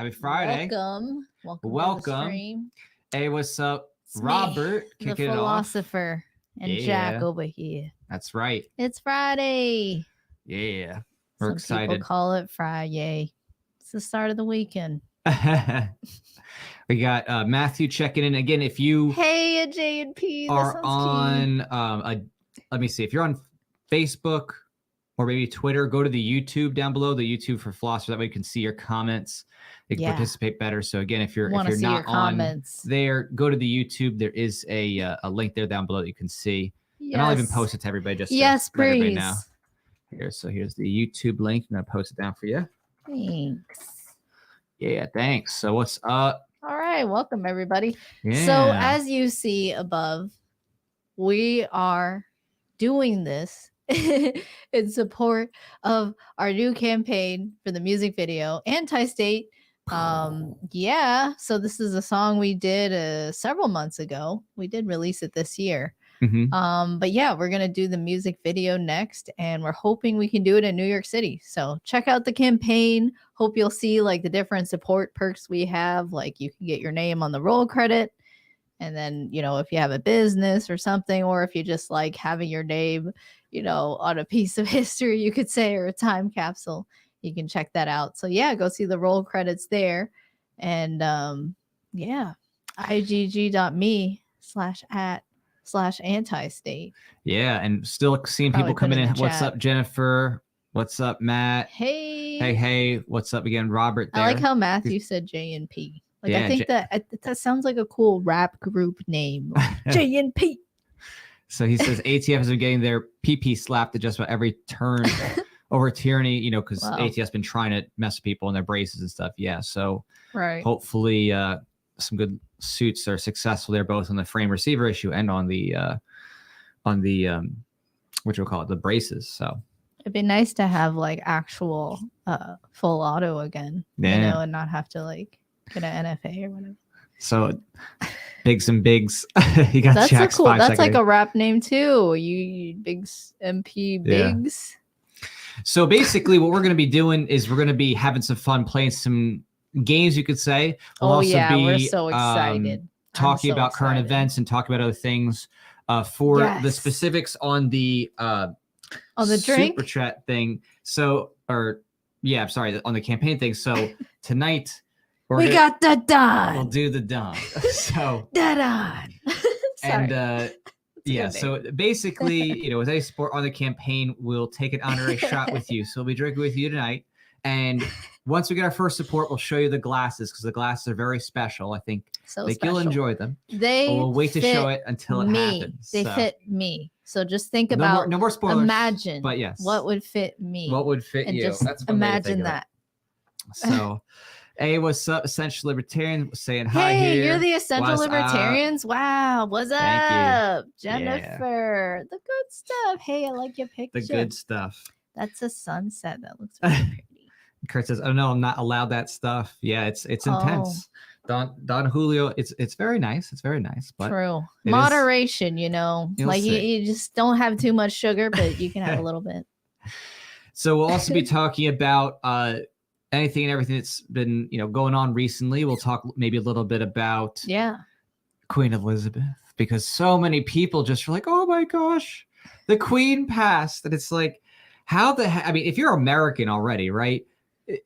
Happy Friday. Welcome to the Welcome. stream. Hey, what's up? It's Robert, me, kicking the it off. philosopher, and Jack Yeah. over here. That's right. It's Friday. Yeah. We're Some excited. people call it Friday. It's the start of the weekend. We got Matthew checking in again. If you Hey, a J and P, are on, let me see. If you're on Facebook or maybe Twitter, go to the YouTube down below. The YouTube for Philosopher. That way you can see your comments. You can participate better. So again, if you're not on there, go to the YouTube. There is a link there down below that you can see. Yes. And I'll even post it to everybody just to let everybody know. So here's the YouTube link. I'm gonna post it down for you. Thanks. Yeah, thanks. So what's up? All right, welcome everybody. Yeah. So as you see above, we are doing this in support of our new campaign for the music video, ANTISTATE. Yeah, so this is a song we did several months ago. We did release it this year. Mm-hmm. But yeah, we're gonna do the music video next, and we're hoping we can do it in New York City. So check out the campaign. Hope you'll see like the different support perks we have. Like you can get your name on the roll credit, and then if you have a business or something, or if you just like having your name, on a piece of history, you could say, or a time capsule, you can check that out. So yeah, go see the roll credits there, and yeah, igg.me/@/antistate. Yeah, and still seeing people coming in. What's up, Jennifer? What's up, Matt? Hey. What's up again, Robert? There. I like how Matthew said J and P. Like, yeah, I think that sounds like a cool rap group name. Like J and P. So he says ATF has been getting their PP slapped at just about every turn over tyranny, because ATF's been trying to mess with people in their braces and stuff. Yeah, so hopefully some good suits are successful there, both on the frame receiver issue and on the what you call it, the braces. So it'd be nice to have like actual full auto again, and not have to like get an NFA or whatever. So Bigs and Bigs, you got Jack's cool. That's like a rap name too. You Bigs MP Bigs. Yeah. So basically, what we're going to be doing is we're going to be having some fun, playing some games, you could say. We'll also be, we're so excited. Talking about current events and talking about other things. For the specifics on the drink super chat thing. So, on the campaign thing. So tonight we got the Don. We'll do the Don. So the Don. And so basically, with any support on the campaign, we'll take an honorary shot with you. So we'll be drinking with you tonight. And once we get our first support, we'll show you the glasses, because the glasses are very special. I think you'll enjoy them. We'll wait to show it until it happens. They fit me. So just think about no more spoilers. Imagine, but yes, what would fit me? What would fit and you? Just That's imagine that. So, hey, what's up, Essential Libertarian? Saying hi here. Hey, you're the Essential Libertarians. Wow, what's up, Jennifer? The good stuff. Hey, I like your picture. The good stuff. That's a sunset. That looks really pretty. Kurt says, "Oh no, I'm not allowed that stuff." Yeah, it's intense. Don Julio, it's very nice. It's very nice, but true moderation. You just don't have too much sugar, but you can have a little bit. So we'll also be talking about anything and everything that's been going on recently. We'll talk maybe a little bit about Queen Elizabeth, because so many people just are like, "Oh my gosh, the Queen passed," and it's like, how the heck? I mean, if you're American already, right?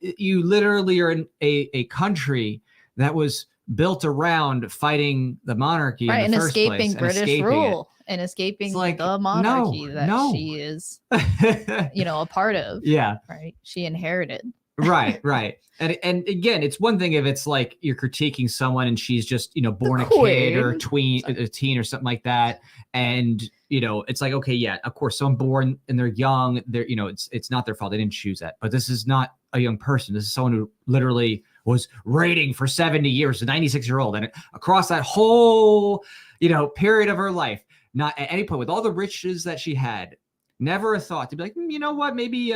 You literally are in a country that was built around fighting the monarchy, right, in the first escaping place, British rule and escaping the monarchy that she is, a part of. Yeah, right. She inherited. right. And again, it's one thing if it's like you're critiquing someone and she's just born a kid or a teen or something like that, and it's like, okay, yeah, of course, someone born and they're young, they're it's not their fault, they didn't choose that. But this is not a young person. This is someone who literally was reigning for 70 years, a 96-year-old, and across that whole period of her life, not at any point, with all the riches that she had, never a thought to be like, you know what, maybe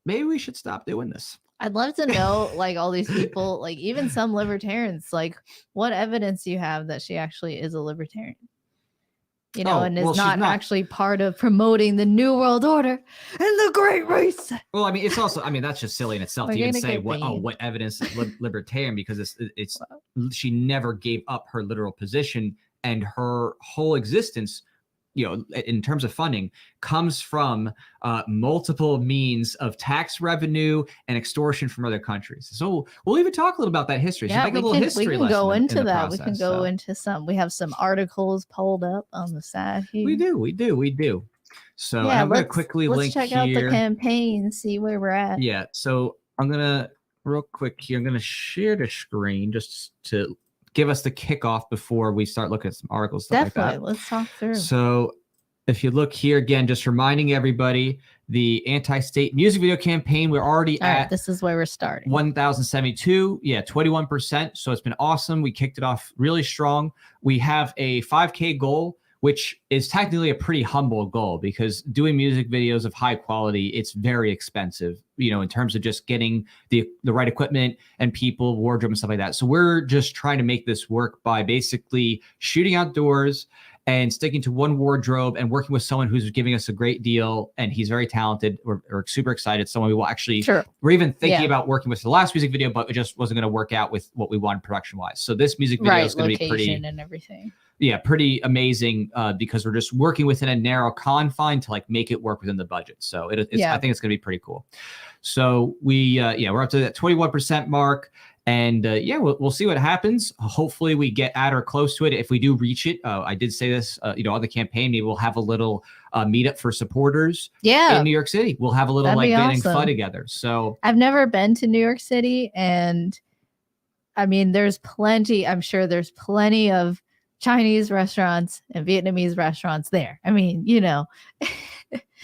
we should stop doing this. I'd love to know, like, all these people, like even some libertarians, like, what evidence do you have that she actually is a libertarian? you know, and is well, she's not actually part of promoting the New World Order and the Great Reset. Well, I mean, it's also, I mean, that's just silly in itself We're to even gonna say get banned. what evidence is libertarian, because it's she never gave up her literal position, and her whole existence, you know, in terms of funding, comes from multiple means of tax revenue and extortion from other countries. So we'll even talk a little about that history. Yeah, So we can go into that. We can go into some. We have some articles pulled up on the side here. We do. So yeah, I'm gonna quickly link check here. out the campaign, see where we're at. Yeah. So I'm gonna real quick here. I'm gonna share the screen just to give us the kickoff before we start looking at some articles. Definitely. Like that. Let's talk through. So if you look here again, just reminding everybody, the Anti-State music video campaign, we're already at this is where we're starting. 1,072. Yeah, 21%. So it's been awesome. We kicked it off really strong. We have a 5K goal, which is technically a pretty humble goal, because doing music videos of high quality, it's very expensive, you know, in terms of just getting the right equipment and people, wardrobe and stuff like that. So we're just trying to make this work by basically shooting outdoors and sticking to one wardrobe and working with someone who's giving us a great deal. And he's very talented. We're super excited. Someone we will actually, we're even thinking about working with the last music video, but it just wasn't going to work out with what we wanted production wise. So this music video is going to be pretty, and everything. Yeah, pretty amazing, because we're just working within a narrow confine to like make it work within the budget. So I think it's going to be pretty cool. So we're up to that 21% mark. And we'll see what happens. Hopefully we get at or close to it. If we do reach it, I did say this, on the campaign, maybe we'll have a little meetup for supporters in New York City. We'll have a little getting fun together. So I've never been to New York City, and I mean, I'm sure there's plenty of Chinese restaurants and Vietnamese restaurants there. I mean, you know.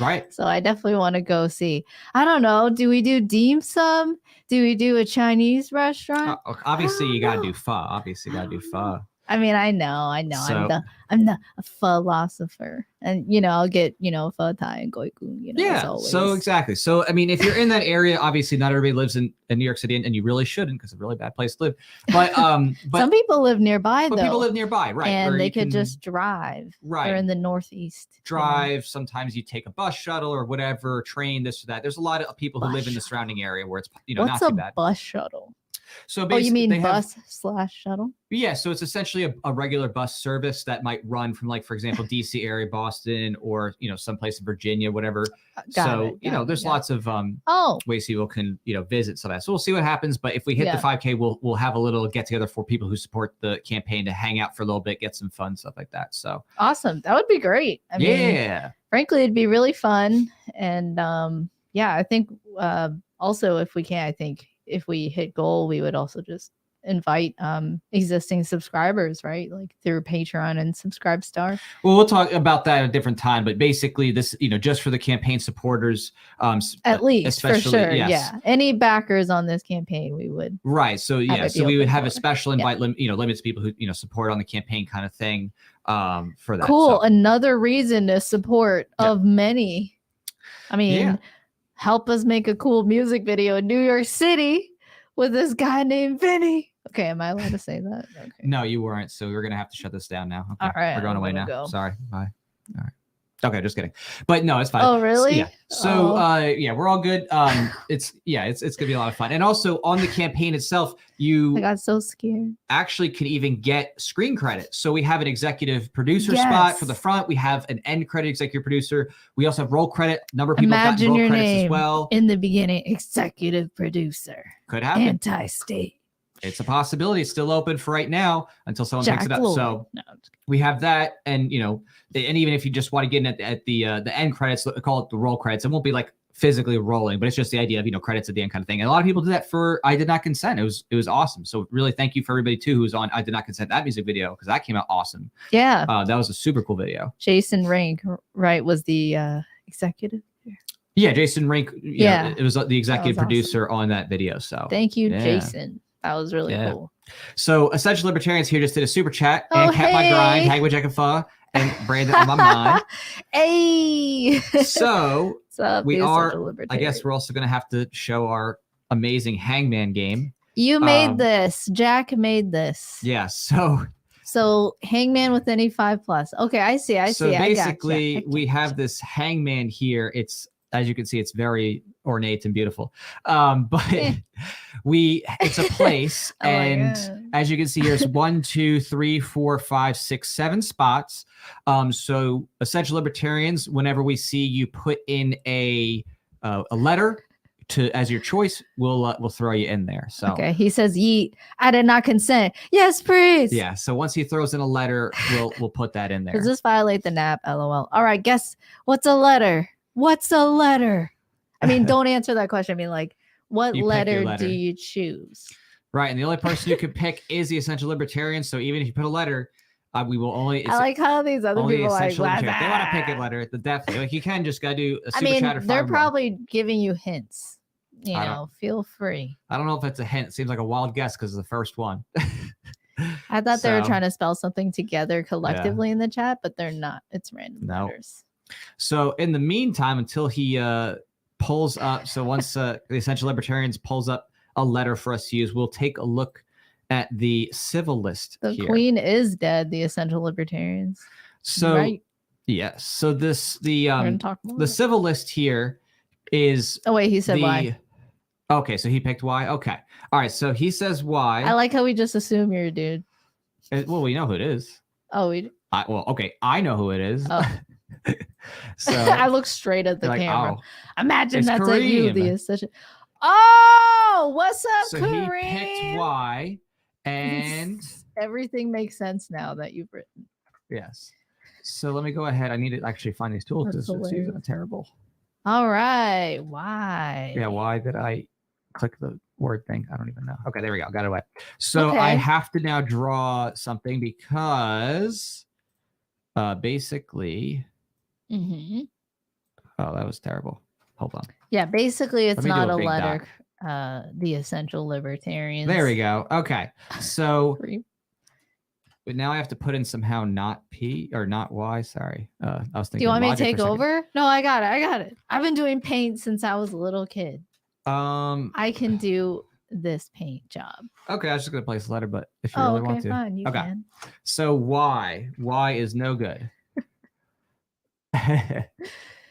Right. So I definitely want to go see. I don't know. Do we do dim sum? Do we do a Chinese restaurant? Obviously, you got to do pho. I mean, I know. So, I'm the philosopher, and I'll get pho thai and goiku. So exactly. So I mean, if you're in that area, obviously not everybody lives in New York City, and you really shouldn't, because it's a really bad place to live. But some people live nearby, though. People live nearby, right? And they could just drive. Right. They're in the Northeast. Drive. Sometimes you take a bus shuttle or whatever, train, this or that. There's a lot of people who live in the surrounding area where it's not too bad. What's a bus shuttle? So basically, you mean bus/shuttle? Yeah, so it's essentially a regular bus service that might run from, like, for example, DC area, Boston, or someplace in Virginia, whatever. There's lots of ways people can visit some of that. So we'll see what happens. But if we hit the 5K, we'll have a little get together for people who support the campaign to hang out for a little bit, get some fun stuff like that. So awesome, that would be great. I mean, frankly, it'd be really fun, and I think also if we can, if we hit goal, we would also just invite existing subscribers, right? Like through Patreon and Subscribestar. Well, we'll talk about that at a different time, but basically this, just for the campaign supporters, at least for sure. Yes. Yeah. Any backers on this campaign, we would. Right. So so we would have a special invite, limits people who, support on the campaign kind of thing for that. Cool. So, another reason to support of many. I mean, help us make a cool music video in New York City with this guy named Vinny. Okay, am I allowed to say that? Okay. No, you weren't. So we're gonna have to shut this down now. Okay. All right, we're going away now. Sorry. Bye. All right. Okay, just kidding. But no, it's fine. Oh, really? Yeah. So we're all good. It's gonna be a lot of fun. And also on the campaign itself, I got so scared. Actually can even get screen credit. So we have an executive producer spot for the front. We have an end credit executive producer. We also have roll credit. Number of people got roll credits as well. In the beginning, executive producer. Could happen. Anti-state. It's a possibility. It's still open for right now until someone picks it up. Lloyd. So we have that, and and even if you just want to get in at the end credits, call it the roll credits. It won't be like physically rolling, but it's just the idea of credits at the end kind of thing. And a lot of people do that for I Did Not Consent. It was awesome. So really, thank you for everybody too who's on I Did Not Consent, that music video, because that came out awesome. Yeah, that was a super cool video. Jason Rink, right, was the executive. Yeah, Jason Rink. It was the executive producer on that video. So thank you, Jason. That was really cool. So Essential Libertarians here just did a super chat and kept my grind, Hang with Jack and Pho, and Brandon on my mind. Hey. So we are, I guess we're also going to have to show our amazing Hangman game. You made this. Jack made this. Yeah. So So hangman with any 5+. Okay, I see. So basically, I gotcha. we have this hangman here. It's, as you can see, it's very ornate and beautiful. But it's a place, and as you can see, here's 1, 2, 3, 4, 5, 6, 7 spots. So essential libertarians, whenever we see you put in a letter as your choice, we'll throw you in there. So okay, he says yeet. I did not consent. Yes, please. Yeah. So once he throws in a letter, we'll put that in there. Does this violate the NAP? LOL. All right, guess what's a letter? What's a letter? I mean, don't answer that question. I mean, like, what letter do you choose? Right, and the only person you can pick is the essential libertarian. So even if you put a letter, we will only. I like how these other people are like, they want to pick a letter. Definitely, like you can just gotta do a super chat or they're probably giving you hints. You know, feel free. I don't know if it's a hint. It seems like a wild guess because of the first one. I thought they were trying to spell something together collectively in the chat, but they're not. It's random letters. So in the meantime, until he pulls up, so once the essential libertarians pulls up a letter for us to use, we'll take a look at the civil list. The queen is dead. The essential libertarians. So yes. So the civil list here is. Oh wait, he said why. Okay, so he picked why. Okay, all right. So he says why. I like how we just assume you're a dude. Well, we know who it is. Oh, we. Okay, I know who it is. Oh. So I look straight at the camera. Imagine that's Kareem. At you, the essential. Oh, what's up, so Kareem? He picked why, and everything makes sense now that you've written. Yes. So let me go ahead. I need to actually find these tools because it's terrible. All right. Why? Yeah. Why did I click the word thing? I don't even know. Okay, there we go. Got it away. So I have to now draw something because basically. Mm-hmm. Oh, that was terrible. Hold on. Yeah, basically it's not a letter. The essential libertarians. There we go. Okay. So but now I have to put in somehow not P or not Y. Sorry. I was thinking. Do you want me to take over? No, I got it. I've been doing paint since I was a little kid. I can do this paint job. Okay, I was just gonna place a letter, but if you really want to. Fine, you can. So Y is no good.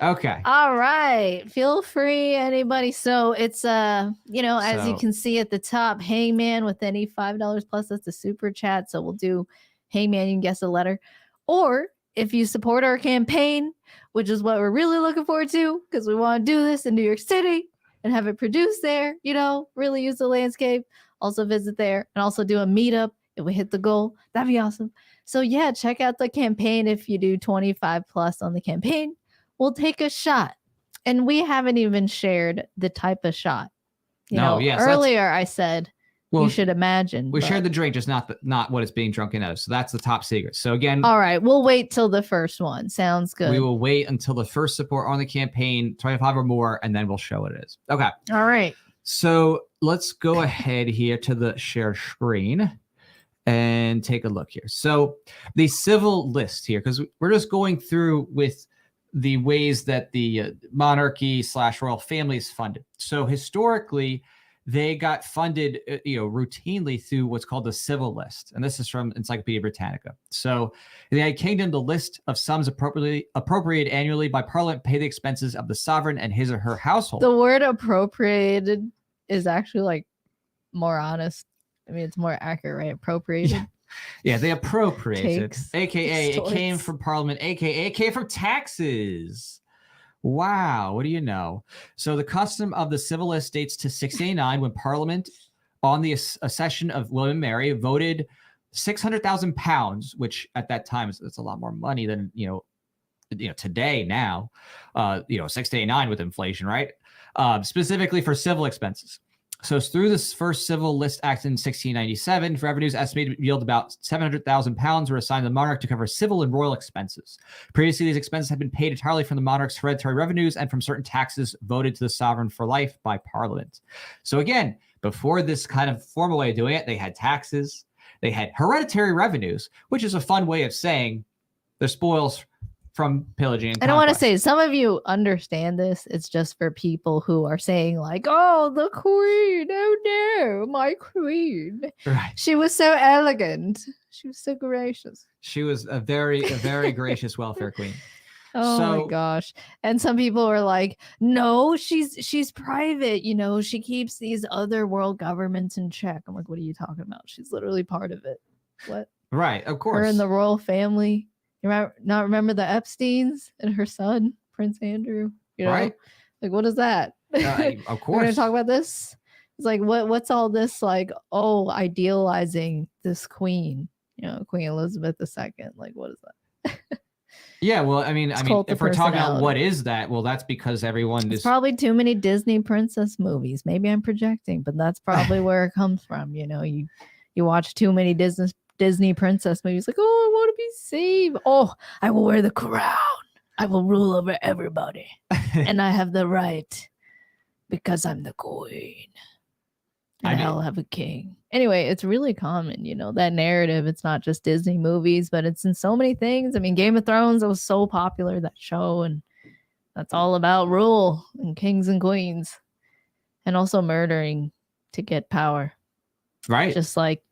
Okay. All right. Feel free, anybody. So it's as you can see at the top, hangman with any $5 plus. That's a super chat. So we'll do hangman. You can guess a letter, or if you support our campaign, which is what we're really looking forward to, because we want to do this in New York City and have it produced there. Really use the landscape. Also visit there and also do a meetup if we hit the goal. That'd be awesome. So yeah, check out the campaign. If you do 25 plus on the campaign, we'll take a shot. And we haven't even shared the type of shot. Earlier I said you should imagine. We shared the drink, just not what it's being drunk out of. So that's the top secret. So again, all right, we'll wait till the first one. Sounds good. We will wait until the first support on the campaign, 25 or more, and then we'll show what it is. Okay. All right. So let's go ahead here to the share screen and take a look here. So the civil list here, because we're just going through with the ways that the monarchy / royal family is funded. So historically, they got funded, routinely through what's called the civil list. And this is from Encyclopedia Britannica. So in the United Kingdom, the list of sums appropriated annually by Parliament pay the expenses of the sovereign and his or her household. The word appropriated is actually like more honest. I mean, it's more accurate, right? Appropriated. Yeah, they appropriated, aka it came from Parliament, aka it came from taxes. Wow, what do you know? So the custom of the civil list dates to 1689, when Parliament, on the accession of William and Mary, voted £600,000, which at that time it's a lot more money than today. Now, 1689 with inflation, right? Specifically for civil expenses. So through this first Civil List Act in 1697, revenues estimated to yield about £700,000 were assigned to the monarch to cover civil and royal expenses. Previously, these expenses had been paid entirely from the monarch's hereditary revenues and from certain taxes voted to the sovereign for life by Parliament. So again, before this kind of formal way of doing it, they had taxes, they had hereditary revenues, which is a fun way of saying the spoils from pillaging and I don't want to conquest. say some of you understand this. It's just for people who are saying like, "Oh, the queen! Oh no, my queen! Right. She was so elegant. She was so gracious." She was a very gracious welfare queen. Oh my gosh. And some people are like, "No, she's private, you know, she keeps these other world governments in check." I'm like, "What are you talking about? She's literally part of it." What? Right, of course. Her and the royal family. You remember the Epsteins and her son, Prince Andrew? You know? Right. Like, what is that? Of We're course. gonna talk about this. It's like, what's all this like? Oh, idealizing this queen, you know, Queen Elizabeth II. Like, what is that? Yeah, well, I mean, cult if of we're talking about what personality. is that, well, that's because everyone It's is probably too many Disney princess movies. Maybe I'm projecting, but that's probably where it comes from. You know, you watch too many Disney princess movies, like, oh, I want to be saved. Oh, I will wear the crown. I will rule over everybody. And I have the right because I'm the queen. And I'll have a king. Anyway, it's really common, you know, that narrative. It's not just Disney movies, but it's in so many things. I mean, Game of Thrones, it was so popular, that show, and that's all about rule and kings and queens and also murdering to get power. right. Just like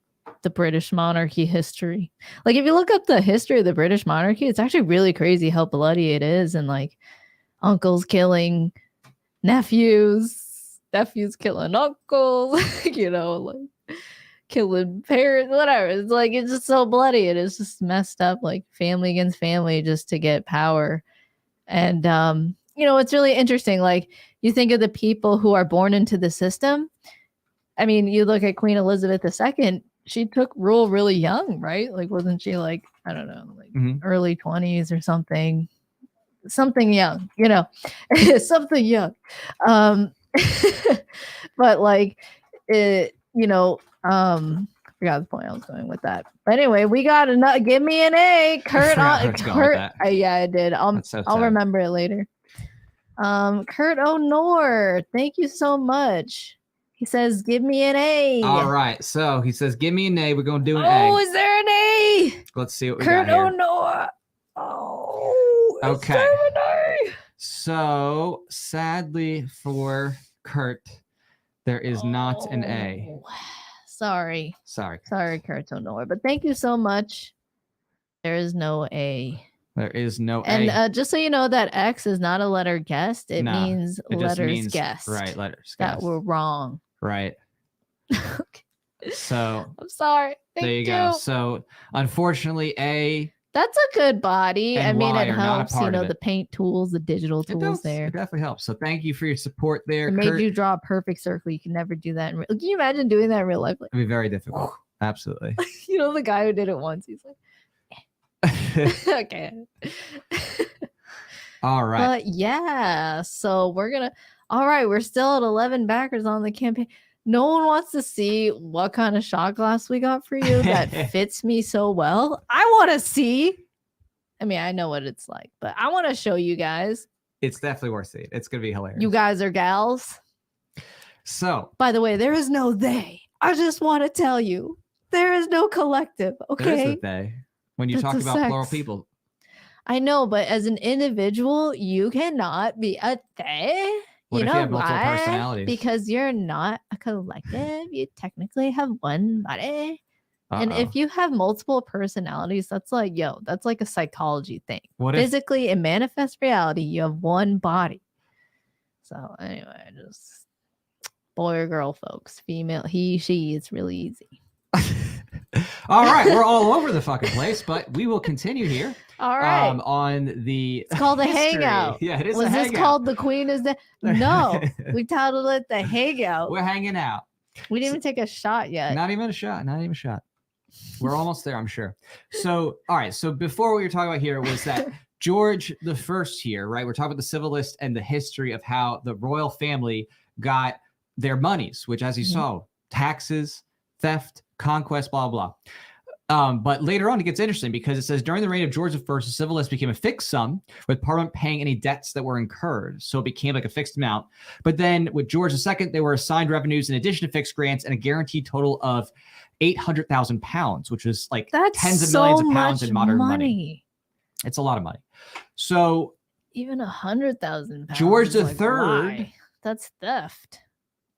the British monarchy history. Like, if you look up the history of the British monarchy, it's actually really crazy how bloody it is. And like uncles killing nephews killing uncles, you know, like killing parents, whatever. It's like, it's just so bloody. It is just messed up, like family against family just to get power. And, you know, it's really interesting. Like, you think of the people who are born into the system. I mean, you look at Queen Elizabeth II, she took rule really young, right? Like, wasn't she like, I don't know, like early 20s or something young, you know, something young. But like, it, you know, forgot the point I was going with that. But anyway, we got another. Give me an A, Kurt. Yeah, I did. I'll remember it later. Kurt O'Nor, thank you so much. He says, "Give me an A." All right, so he says, "Give me an A." We're gonna do an A. Oh, is there an A? Let's see what we Kurt got here. O'Nor. Oh, okay. Is there an A? So sadly for Kurt, there is not an A. Sorry, Kurt O'Nor. But thank you so much. There is no A. There is no A. And just so you know, that X is not a letter guessed. It means letters guessed. Right, letters that guessed. were wrong. Right. Okay. So I'm sorry. There you go. So unfortunately, A. That's a good body. I mean, it helps, you know, the paint tools, the digital tools there. It definitely helps. So thank you for your support there. It made you draw a perfect circle. You can never do that. Can you imagine doing that in real life? It'd be very difficult. Absolutely. You know, the guy who did it once, he's like, okay. All right. But yeah, so we're still at 11 backers on the campaign. No one wants to see what kind of shot glass we got for you that fits me so well. I want to see. I mean, I know what it's like, but I want to show you guys. It's definitely worth seeing. It's going to be hilarious. You guys are gals. So, by the way, there is no they. I just want to tell you, there is no collective. Okay. There is a they. When you talk about plural people. I know, but as an individual, you cannot be a they. What if you have multiple personalities? Because you're not a collective. You technically have one body. And if you have multiple personalities, that's like, that's like a psychology thing. Physically, in manifest reality, you have one body. So anyway, just boy or girl, folks. Female, he, she, it's really easy. All right, we're all over the fucking place, but we will continue here. All right. On the It's called the Hangout. Yeah, it is. Was this called The Queen is Dead? No, we titled it The Hangout. We're hanging out. We didn't even take a shot yet. Not even a shot. We're almost there, I'm sure. So, all right. So before what we were talking about here was that George the First here, right? We're talking about the civil list and the history of how the royal family got their monies, which, as you saw, taxes, theft, conquest, blah, blah. But later on, it gets interesting because it says during the reign of George I, the civil list became a fixed sum, with Parliament paying any debts that were incurred. So it became like a fixed amount. But then with George II, they were assigned revenues in addition to fixed grants and a guaranteed total of £800,000, which was like tens of millions of pounds in modern money. It's a lot of money. So even 100,000 pounds. George the like, Third. why? That's theft.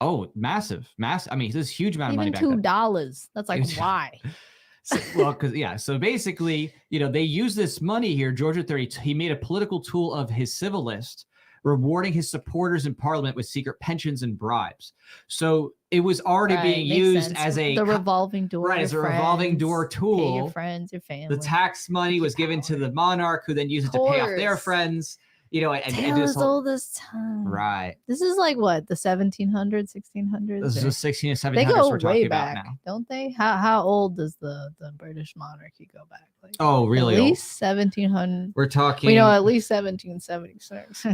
Oh, massive. I mean, this huge amount of money Even back then. $2. That's like, why? So, well, because yeah. So basically, they use this money here. George III, he made a political tool of his civil list, rewarding his supporters in Parliament with secret pensions and bribes. So it was already being used as the revolving door. Right, as a revolving door tool. Pay your friends, your family. The tax money was given to the monarch, who then used it to pay off their friends. And as old as time. Right. This is like what, the 1700s, 1600s? This is the 16 and 1700s they go we're talking way back, about now. don't they? How old does the British monarchy go back? Like, oh, really? At least 1700. We're talking. We know at least 1776.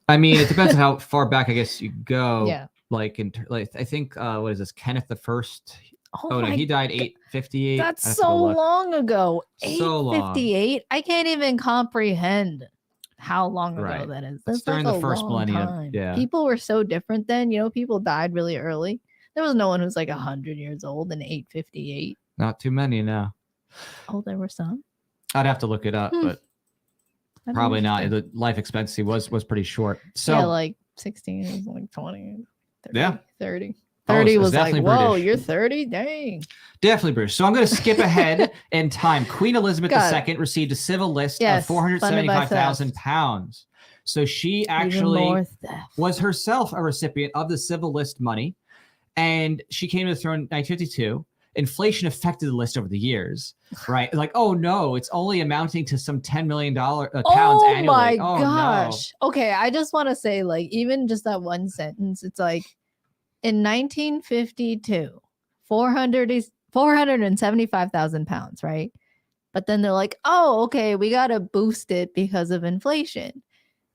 I mean, it depends on how far back I guess you go. Yeah. Like I think what is this? Kenneth the First. Oh no, he died 858. That's so long ago. 858. I can't even comprehend how long ago that is. That's during like the first millennium. Time. Yeah. People were so different then. People died really early. There was no one who's like 100 years old in 858. Not too many now. Oh, there were some. I'd have to look it up, but probably not. The life expectancy was pretty short. So yeah, like 16 is like 20. 30, yeah. 30. 30 was like, whoa, British. You're 30? Dang. Definitely British. So I'm going to skip ahead in time. Queen Elizabeth II received a civil list of 475,000 pounds. So she actually was herself a recipient of the civil list money. And she came to the throne in 1952. Inflation affected the list over the years, right? Like, oh no, it's only amounting to some $10 million pounds annually. My gosh. No. Okay, I just want to say, like, even just that one sentence, it's like, in 1952, 475,000 pounds, right? But then they're like, oh, okay, we got to boost it because of inflation.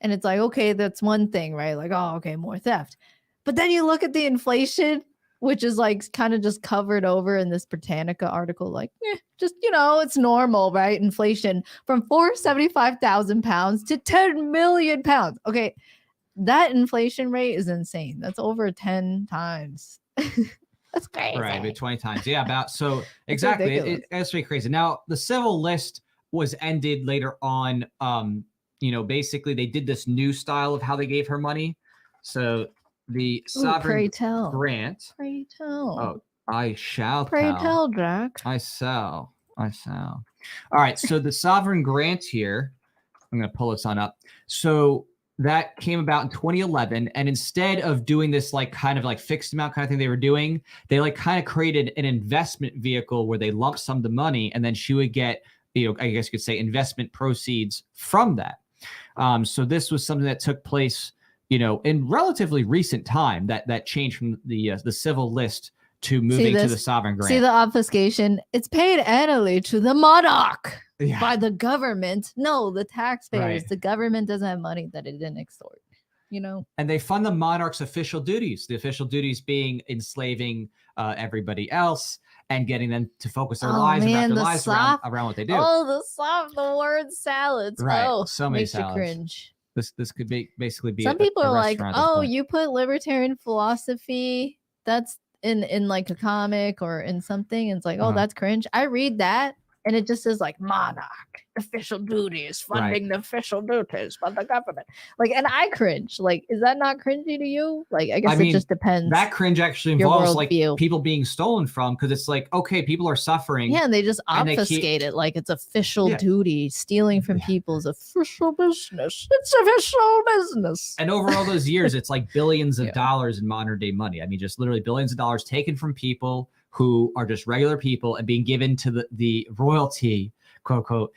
And it's like, okay, that's one thing, right? Like, oh, okay, more theft. But then you look at the inflation, which is like kind of just covered over in this Britannica article, like, just, it's normal, right? Inflation from 475,000 pounds to 10 million pounds. Okay. That inflation rate is insane. That's over 10 times. That's crazy. Right, maybe 20 times. Yeah, about so exactly. It's pretty crazy. Now, the civil list was ended later on. Basically they did this new style of how they gave her money. So the sovereign grant. Pray tell. Oh, I shall pray tell, Jack. I shall. All right. So the sovereign grant here, I'm going to pull this on up. So that came about in 2011. And instead of doing this like kind of like fixed amount kind of thing they were doing, they like kind of created an investment vehicle where they lump sum the money and then she would get, I guess you could say investment proceeds from that. So this was something that took place, in relatively recent time, that change from the civil list to moving to the sovereign grant. See the obfuscation? It's paid annually to the monarch. Yeah. By the government. No, the taxpayers. Right. The government doesn't have money that it didn't extort, And they fund the monarch's official duties. The official duties being enslaving everybody else and getting them to focus their lives around what they do. Oh, the word salads. Right. Oh, so many salads. Cringe. This could basically be. Some people are like, oh, you put libertarian philosophy. That's in like a comic or in something. And it's like, oh, that's cringe. I read that. And it just says like monarch, official duties, funding the official duties by the government. Like, and I cringe. Like, is that not cringy to you? Like, I guess it just depends. That cringe actually involves like people being stolen from, because it's like, okay, people are suffering. Yeah, and they just obfuscate it like it's official duty. Stealing from people's official business. It's official business. And over all those years, it's like billions of dollars in modern day money. I mean, just literally billions of dollars taken from people who are just regular people and being given to the royalty, quote unquote,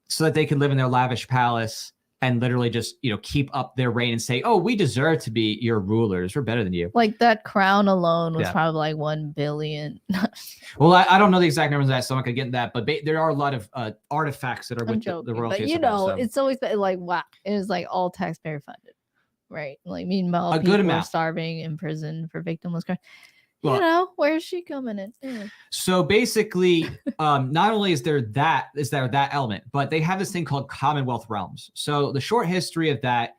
so that they can live in their lavish palace and literally just, keep up their reign and say, oh, we deserve to be your rulers. We're better than you. Like that crown alone was probably like 1 billion. Well, I don't know the exact numbers of that, so I'm not going to get into that. But there are a lot of artifacts that are with the royalty. But it's always been like, wow, it is like all taxpayer funded, right? Like meanwhile, a people good amount are starving in prison for victimless crime. Well, where's she coming in? Yeah. So basically, not only is there that element, but they have this thing called Commonwealth realms. So the short history of that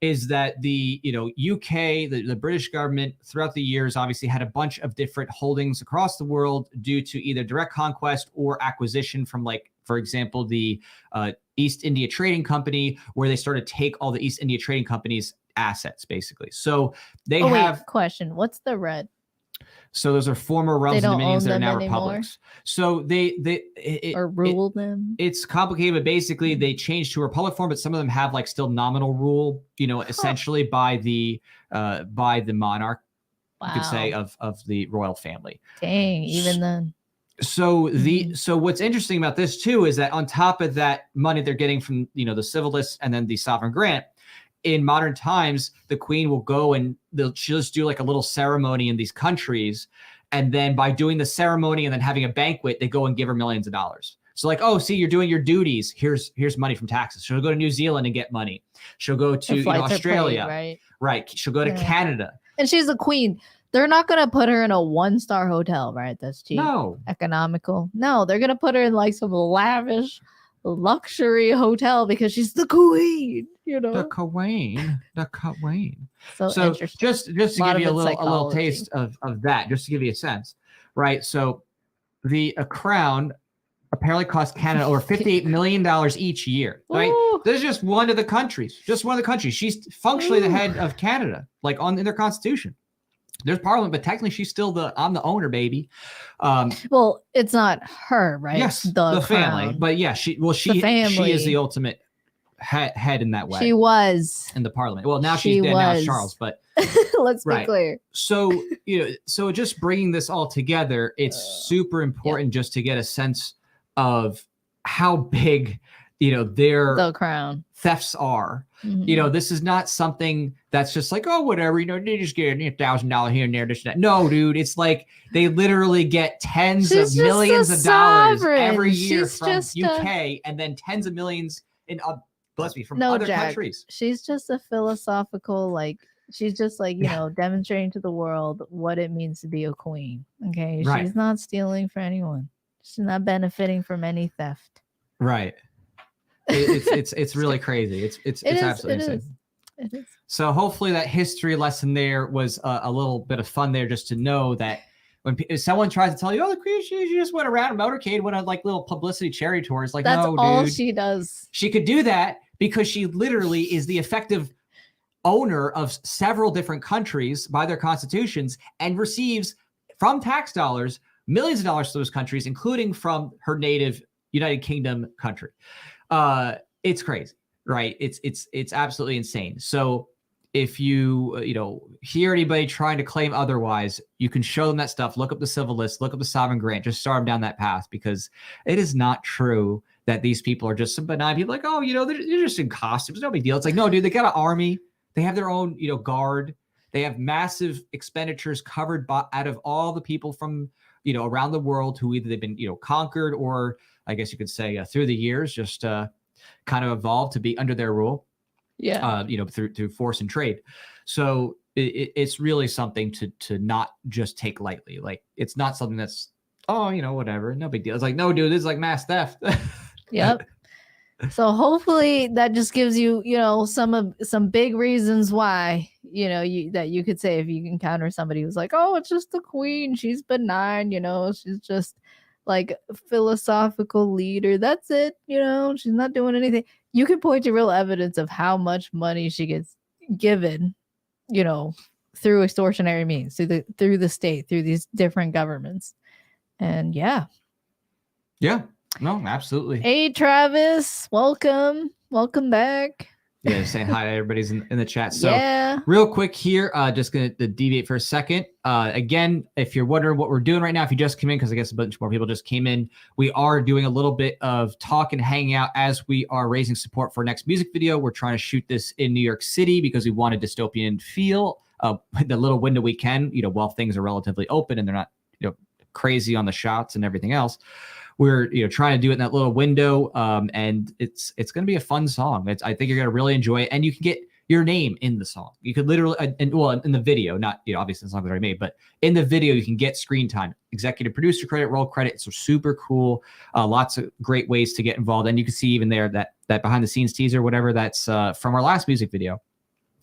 is that the UK, the British government throughout the years obviously had a bunch of different holdings across the world due to either direct conquest or acquisition from, like, for example, the East India Trading Company, where they started to take all the East India Trading Company's assets, basically. So they have question. What's the red? So those are former realms and dominions that are now republics. So they rule them. It's complicated, but basically they changed to a republic form, but some of them have like still nominal rule, essentially by the monarch, you could say, of the royal family. Dang, even then. So so what's interesting about this too is that on top of that money they're getting from the civil list and then the sovereign grant, in modern times, the queen will go and she'll just do like a little ceremony in these countries. And then by doing the ceremony and then having a banquet, they go and give her millions of dollars. So like, oh, see, you're doing your duties. Here's money from taxes. She'll go to New Zealand and get money. She'll go to Australia. Paid, right. She'll go to Canada. And she's a queen. They're not going to put her in a 1-star hotel, right? That's cheap. No. Economical. No, they're going to put her in like some lavish luxury hotel because she's the queen, The queen. So interesting. just to give you a little taste of that, just to give you a sense, right? So the crown apparently costs Canada over $58 million each year, right? Ooh. This is just one of the countries. She's functionally the head of Canada, like in their constitution. There's parliament, but technically she's still I'm the owner, baby. Well, it's not her, right? Yes, the family. But yeah, she is the ultimate head in that way. She was in the parliament. Well, now she's dead. Now it's Charles, but let's be clear. So so just bringing this all together, it's super important just to get a sense of how big the crown thefts are. Mm-hmm. This is not something that's just like, oh, whatever, they just get $1,000 here and there, this and that. No, dude, it's like they literally get tens of millions of dollars every year from UK and then tens of millions in from other countries. She's just a philosophical, she's just demonstrating to the world what it means to be a queen. Okay. Right. She's not stealing for anyone. She's not benefiting from any theft. Right. It's really crazy. It's absolutely insane. It is. So hopefully that history lesson there was a little bit of fun there, just to know that if someone tries to tell you, oh, the queen, she just went around motorcade, went on like little publicity cherry tours, like, that's no, all dude, she does. She could do that because she literally is the effective owner of several different countries by their constitutions and receives from tax dollars millions of dollars to those countries, including from her native United Kingdom country. It's crazy, right? It's absolutely insane. So if you hear anybody trying to claim otherwise, you can show them that stuff. Look up the civil list, look up the sovereign grant, just start them down that path, because it is not true that these people are just some benign people. Like, oh, they're just in costumes, no big deal. It's like, no, dude, they got an army, they have their own guard, they have massive expenditures covered out of all the people from around the world who either they've been conquered, or I guess you could say through the years just kind of evolved to be under their rule. Yeah. Through force and trade. So it's really something to not just take lightly. Like, it's not something that's, oh, whatever, no big deal. It's like, no, dude, this is like mass theft. Yep. So hopefully that just gives you, some big reasons why, that you could say if you encounter somebody who's like, oh, it's just the queen, she's benign, she's just like a philosophical leader. That's it. She's not doing anything. You can point to real evidence of how much money she gets given, through extortionary means, through the state, through these different governments. And yeah. No, absolutely. Hey, Travis, welcome back. Yeah, saying hi to everybody's in the chat. So real quick here, just going to deviate for a second. Again, if you're wondering what we're doing right now, if you just came in, because I guess a bunch more people just came in, we are doing a little bit of talk and hanging out as we are raising support for our next music video. We're trying to shoot this in New York City because we want a dystopian feel, the little window we can, while things are relatively open and they're not, crazy on the shots and everything else. We're trying to do it in that little window, and it's going to be a fun song. I think you're going to really enjoy it, and you can get your name in the song. You could literally, in the video, not obviously the song was already made, but in the video you can get screen time, executive producer credit, roll credit. It's super cool. Lots of great ways to get involved, and you can see even there that behind the scenes teaser, whatever, that's from our last music video,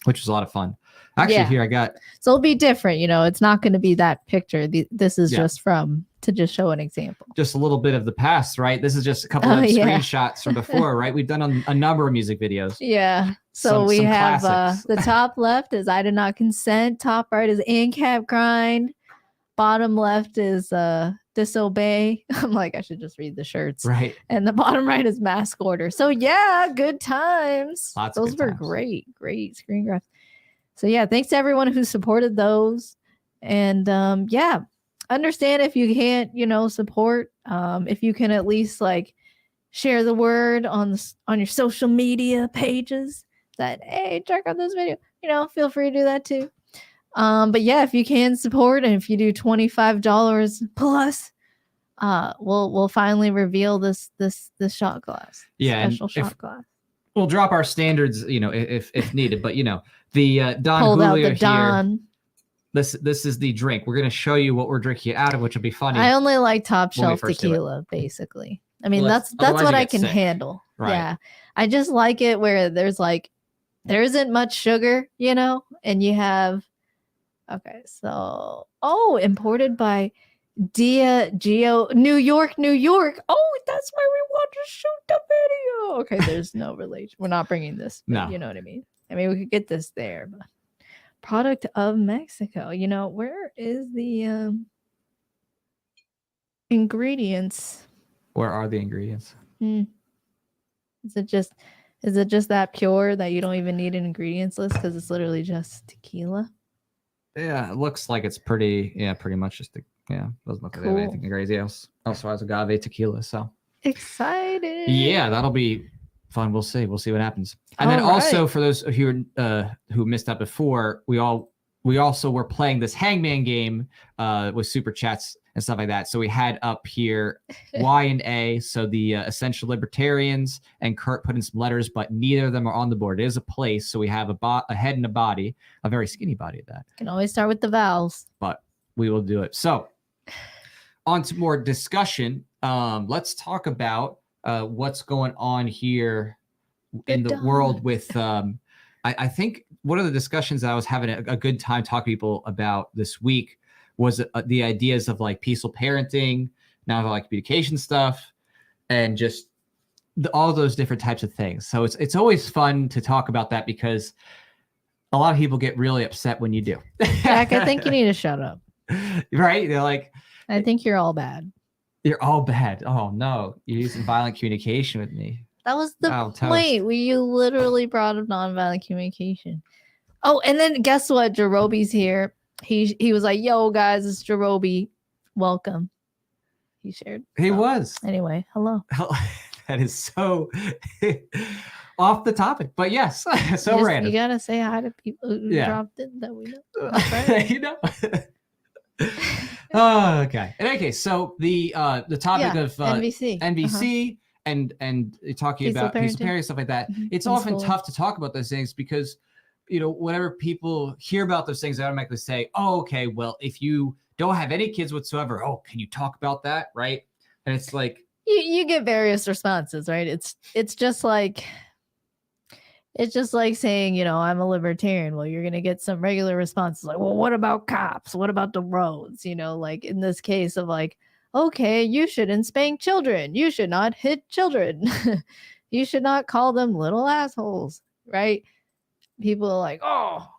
which was a lot of fun. Actually, here I got. So it'll be different, it's not going to be that picture. This is just from to just show an example. Just a little bit of the past, right? This is just a couple of screenshots from before, right? We've done a number of music videos. Yeah. So we have the top left is I Did Not Consent. Top right is ANCAP Grind. Bottom left is Disobey. I'm like, I should just read the shirts. Right. And the bottom right is Mask Order. So yeah, good times. Those were great screen grabs. So yeah, thanks to everyone who supported those. And yeah, understand if you can't, support, if you can at least like share the word on your social media pages that, hey, check out this video, feel free to do that too. But yeah, if you can support, and if you do $25 plus, we'll finally reveal this shot glass. Yeah, special shot glass. We'll drop our standards, if needed. But the Don Pulled Julio out the Don. here. This is the drink. We're gonna show you what we're drinking it out of, which will be funny. I only like top shelf tequila, basically. I mean, that's what I can handle. Right. Yeah, I just like it where there isn't much sugar, and you have. Okay, so imported by Dia Geo, New York. Oh, that's where we want to shoot the video. Okay, there's no relation. We're not bringing this. No, you know what I mean. I mean, we could get this there, but product of Mexico. Where is the ingredients? Where are the ingredients? Is it just that pure that you don't even need an ingredients list because it's literally just tequila? Yeah, it looks like it's pretty much just doesn't look like they have anything crazy else. Also has agave tequila, so excited. Yeah, that'll be fun. We'll see what happens. And then also for those who missed that before, we also were playing this Hangman game with super chats and stuff like that. So we had up here Y and A. So the Essential Libertarians and Kurt put in some letters, but neither of them are on the board. It is a place. So we have a head and a body, a very skinny body at that. You can always start with the vowels. But we will do it. So on to more discussion. Let's talk about what's going on here in the world with I think one of the discussions that I was having a good time talking to people about this week was the ideas of like peaceful parenting, now like communication stuff, and just all those different types of things. So it's always fun to talk about that because a lot of people get really upset when you do. Jack, I think you need to shut up. Right? They're like, I think you're all bad. You're all bad. Oh no, you're using violent communication with me. That was the point where you literally brought up nonviolent communication. Oh, and then guess what? Jerobe's here. He was like, yo, guys, it's Jerobe. Welcome. He shared. He was. Anyway, hello. That is so off the topic. But yes, so random. You got to say hi to people who dropped it that we know. Right. Oh, okay. In any case, so the topic of NVC and talking about peaceful parenting, stuff like that, it's often tough to talk about those things because whenever people hear about those things, they automatically say, oh, okay, well, if you don't have any kids whatsoever, can you talk about that? Right. And it's like you get various responses, right? It's just like saying, I'm a libertarian. Well, you're gonna get some regular responses like, well, what about cops? What about the roads? Like in this case of like, okay, you shouldn't spank children. You should not hit children. You should not call them little assholes, right? People are like, oh,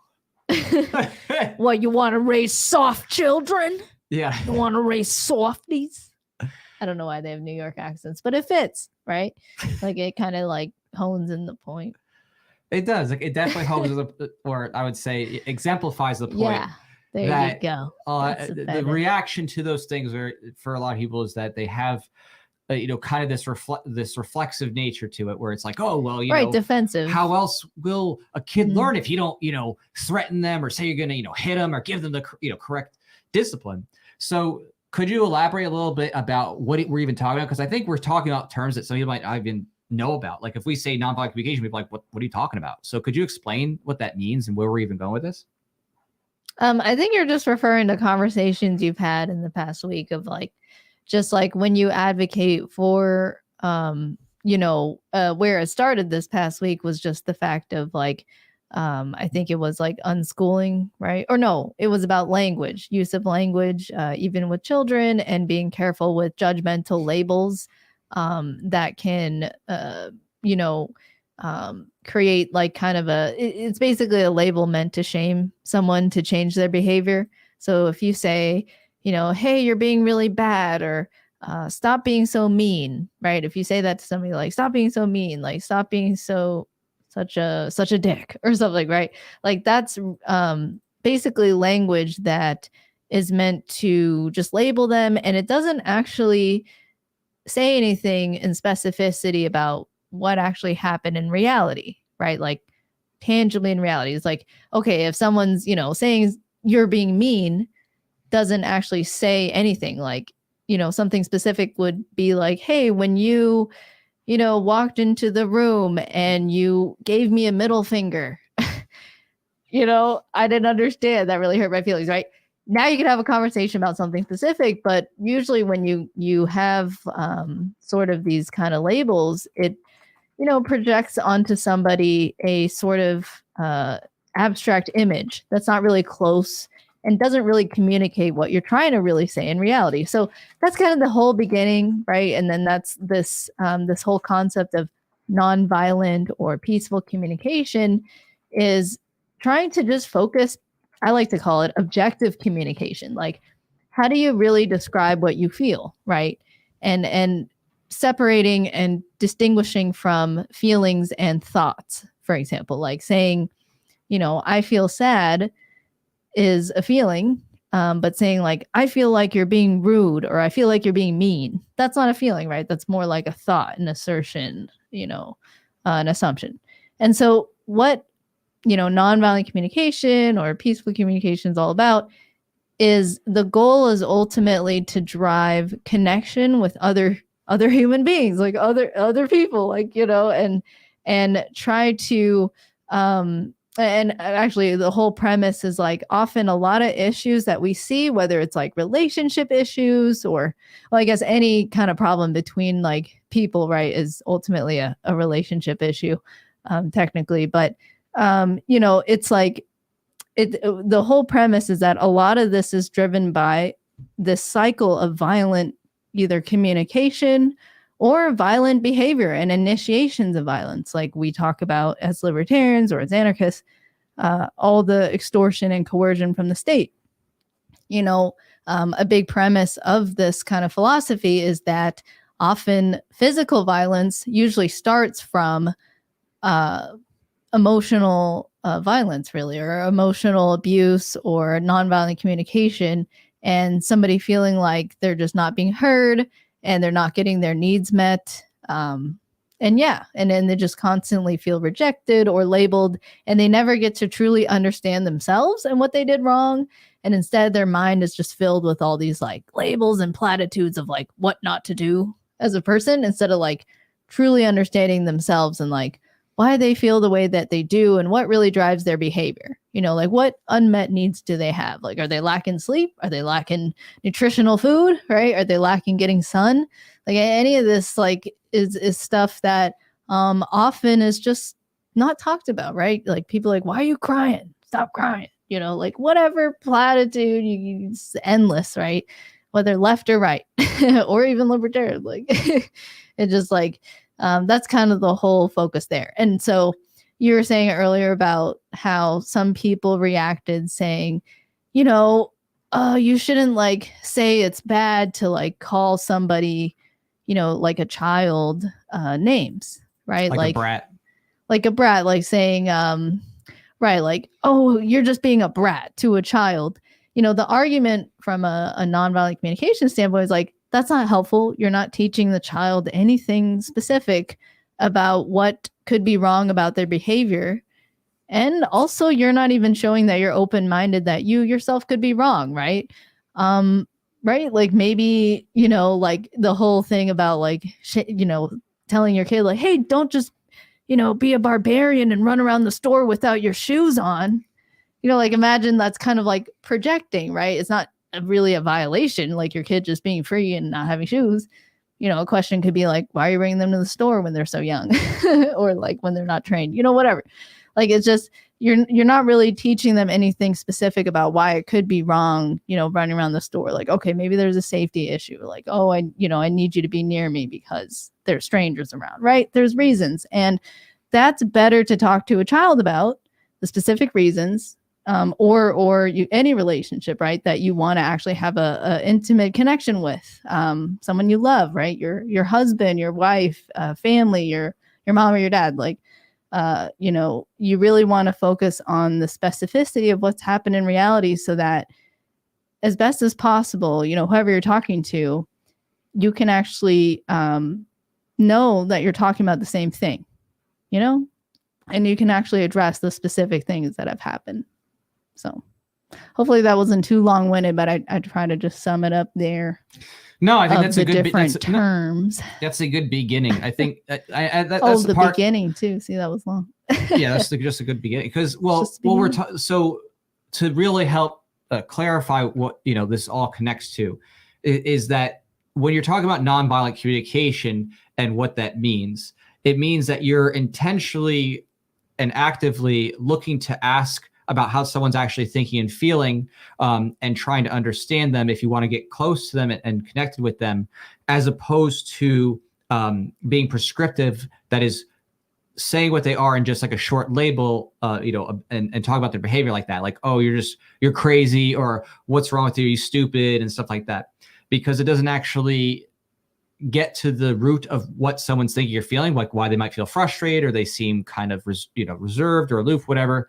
what, you want to raise soft children? Yeah. You want to raise softies? I don't know why they have New York accents, but it fits, right? Like it kind of like hones in the point. It does. Like it definitely hones or I would say exemplifies the point. Yeah, there you go. The reaction to those things for a lot of people is that they have kind of this reflexive nature to it where it's like, oh, well, defensive. How else will a kid learn if you don't, threaten them or say you're going to, hit them or give them the, correct discipline. So could you elaborate a little bit about what we're even talking about? Because I think we're talking about terms that some people might not even know about. Like if we say nonviolent communication, people are like, what are you talking about? So could you explain what that means and where we're even going with this? I think you're just referring to conversations you've had in the past week of like, just like when you advocate for, where it started this past week was just the fact of like, I think it was like unschooling, right? Or no, it was about language, use of language, even with children, and being careful with judgmental labels that can, you know, create like kind of it's basically a label meant to shame someone to change their behavior. So if you say, hey, you're being really bad, or stop being so mean, right? If you say that to somebody, like, stop being so mean, like, stop being such a dick or something, right? Like, that's basically language that is meant to just label them, and it doesn't actually say anything in specificity about what actually happened in reality, right? Like, tangibly in reality. It's like, okay, if someone's, saying you're being mean, doesn't actually say anything. Like, something specific would be like, hey, when you walked into the room and you gave me a middle finger, I didn't understand. That really hurt my feelings, right? Now you can have a conversation about something specific, but usually when you have sort of these kind of labels, it projects onto somebody a sort of abstract image that's not really close and doesn't really communicate what you're trying to really say in reality. So that's kind of the whole beginning, right? And then that's this whole concept of nonviolent or peaceful communication is trying to just focus. I like to call it objective communication. Like, how do you really describe what you feel, right? And separating and distinguishing from feelings and thoughts, for example, like saying, I feel sad is a feeling, but saying like, I feel like you're being rude, or I feel like you're being mean, that's not a feeling, right? That's more like a thought, an assertion, an assumption. And so what, nonviolent communication or peaceful communication is all about is the goal is ultimately to drive connection with other human beings, like other people, like, and try to and actually the whole premise is like, often a lot of issues that we see, whether it's like relationship issues or, well, I guess any kind of problem between like people, right, is ultimately a relationship issue, technically. But it's like the whole premise is that a lot of this is driven by this cycle of violent either communication or violent behavior and initiations of violence, like we talk about as libertarians or as anarchists, all the extortion and coercion from the state. A big premise of this kind of philosophy is that often physical violence usually starts from emotional violence, really, or emotional abuse or nonviolent communication, and somebody feeling like they're just not being heard and they're not getting their needs met. And then they just constantly feel rejected or labeled, and they never get to truly understand themselves and what they did wrong. And instead, their mind is just filled with all these like labels and platitudes of like what not to do as a person, instead of like truly understanding themselves and like why they feel the way that they do and what really drives their behavior. Like, what unmet needs do they have? Like, are they lacking sleep? Are they lacking nutritional food, right? Are they lacking getting sun? Like, any of this like is stuff that often is just not talked about, right? Like, people are like, why are you crying? Stop crying. Like, whatever platitude, it's endless, right? Whether left or right or even libertarian, like it's just like, that's kind of the whole focus there. And so you were saying earlier about how some people reacted saying, you shouldn't like say it's bad to like call somebody, like a child, names, right? Like a brat. Like a brat, like saying, right, like, oh, you're just being a brat to a child. The argument from a nonviolent communication standpoint is like, that's not helpful. You're not teaching the child anything specific about what could be wrong about their behavior. And also, you're not even showing that you're open-minded, that you yourself could be wrong, right? Right? Like, maybe, like the whole thing about like, telling your kid like, hey, don't just, be a barbarian and run around the store without your shoes on. Like, imagine that's kind of like projecting, right? It's not really a violation, like your kid just being free and not having shoes. A question could be like, why are you bringing them to the store when they're so young? Or like when they're not trained, whatever. Like, it's just you're not really teaching them anything specific about why it could be wrong, running around the store. Like, okay, maybe there's a safety issue. Like, oh, I need you to be near me because there's strangers around, right? There's reasons. And that's better to talk to a child about the specific reasons, or any relationship, right? That you want to actually have a intimate connection with, someone you love, right? Your husband, your wife, family, your mom or your dad, like, you really want to focus on the specificity of what's happened in reality so that as best as possible, whoever you're talking to, you can actually know that you're talking about the same thing, and you can actually address the specific things that have happened. So hopefully that wasn't too long-winded, but I try to just sum it up there. No, I think that's a good different terms. That's a good beginning. I think that's the beginning too. See, that was long. Yeah, that's just a good beginning because so to really help clarify what this all connects to is that when you're talking about nonviolent communication and what that means, it means that you're intentionally and actively looking to ask about how someone's actually thinking and feeling, and trying to understand them if you want to get close to them and connected with them, as opposed to being prescriptive, that is saying what they are in just like a short label, and talk about their behavior like that. Like, oh, you're crazy, or what's wrong with you, you stupid, and stuff like that. Because it doesn't actually get to the root of what someone's thinking or feeling, like why they might feel frustrated or they seem kind of reserved or aloof, whatever.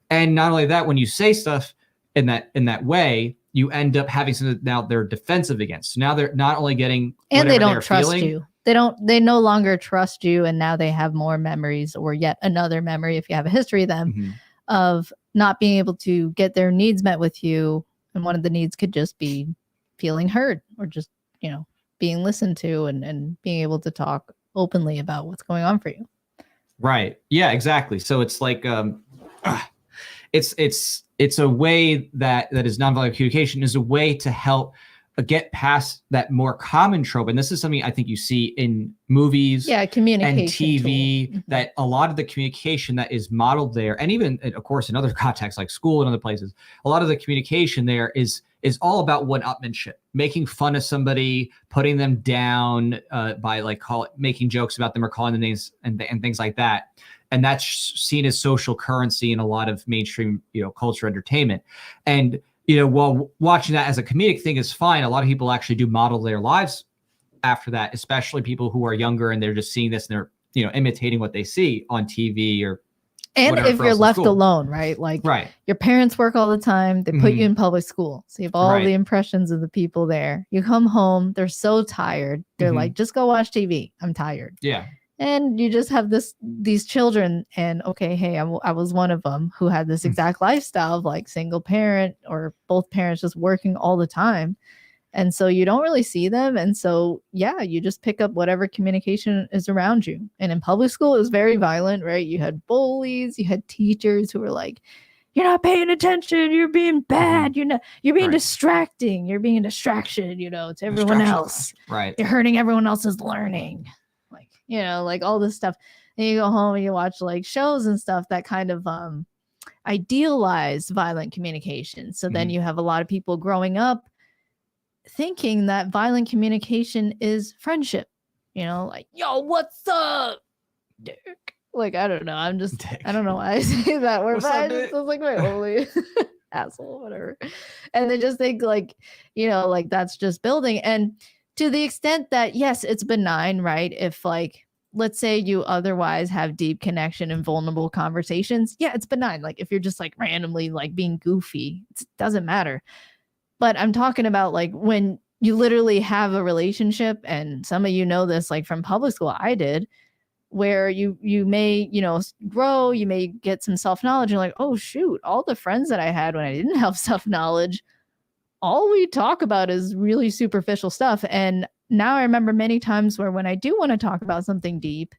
And not only that, when you say stuff in that way, you end up having something that now they're defensive against. So now they're not only getting and they don't trust you. They no longer trust you, and now they have more memories, or yet another memory, if you have a history of them, of not being able to get their needs met with you. And one of the needs could just be feeling heard, or just being listened to, and being able to talk openly about what's going on for you. Right. Yeah, exactly. So it's like it's a way that is nonviolent communication is a way to help get past that more common trope. And this is something I think you see in movies, communication and TV, that a lot of the communication that is modeled there, and even of course in other contexts like school and other places, a lot of the communication there is all about one-upmanship, making fun of somebody, putting them down by like making jokes about them or calling them names and things like that. And that's seen as social currency in a lot of mainstream, culture, entertainment. And, while watching that as a comedic thing is fine, a lot of people actually do model their lives after that, especially people who are younger and they're just seeing this and they're, imitating what they see on TV or. And if you're left alone, right? Like your parents work all the time. They put you in public school. So you have all the impressions of the people there. You come home, they're so tired. They're like, just go watch TV. I'm tired. Yeah. And you just have these children, and okay, hey, I was one of them who had this exact lifestyle of like single parent or both parents just working all the time. And so you don't really see them. And so, you just pick up whatever communication is around you. And in public school, it was very violent, right? You had bullies, you had teachers who were like, you're not paying attention, you're being bad, you're being distracting, you're being a distraction, to everyone else. Right. You're hurting everyone else's learning. Like all this stuff. And you go home and you watch like shows and stuff that kind of idealize violent communication. So then you have a lot of people growing up thinking that violent communication is friendship. Like, yo, what's up, dick? Like, I don't know. I don't know why I say that word, but I just was like, wait, holy asshole, whatever. And they just think like, like that's just building. And to the extent that, yes, it's benign, right? If like, let's say you otherwise have deep connection and vulnerable conversations, it's benign. Like if you're just like randomly like being goofy, it doesn't matter. But I'm talking about like when you literally have a relationship, and some of you know this like from public school, I did, where you may, grow, you may get some self-knowledge. You're like, oh shoot, all the friends that I had when I didn't have self-knowledge, all we talk about is really superficial stuff. And now I remember many times where when I do want to talk about something deep,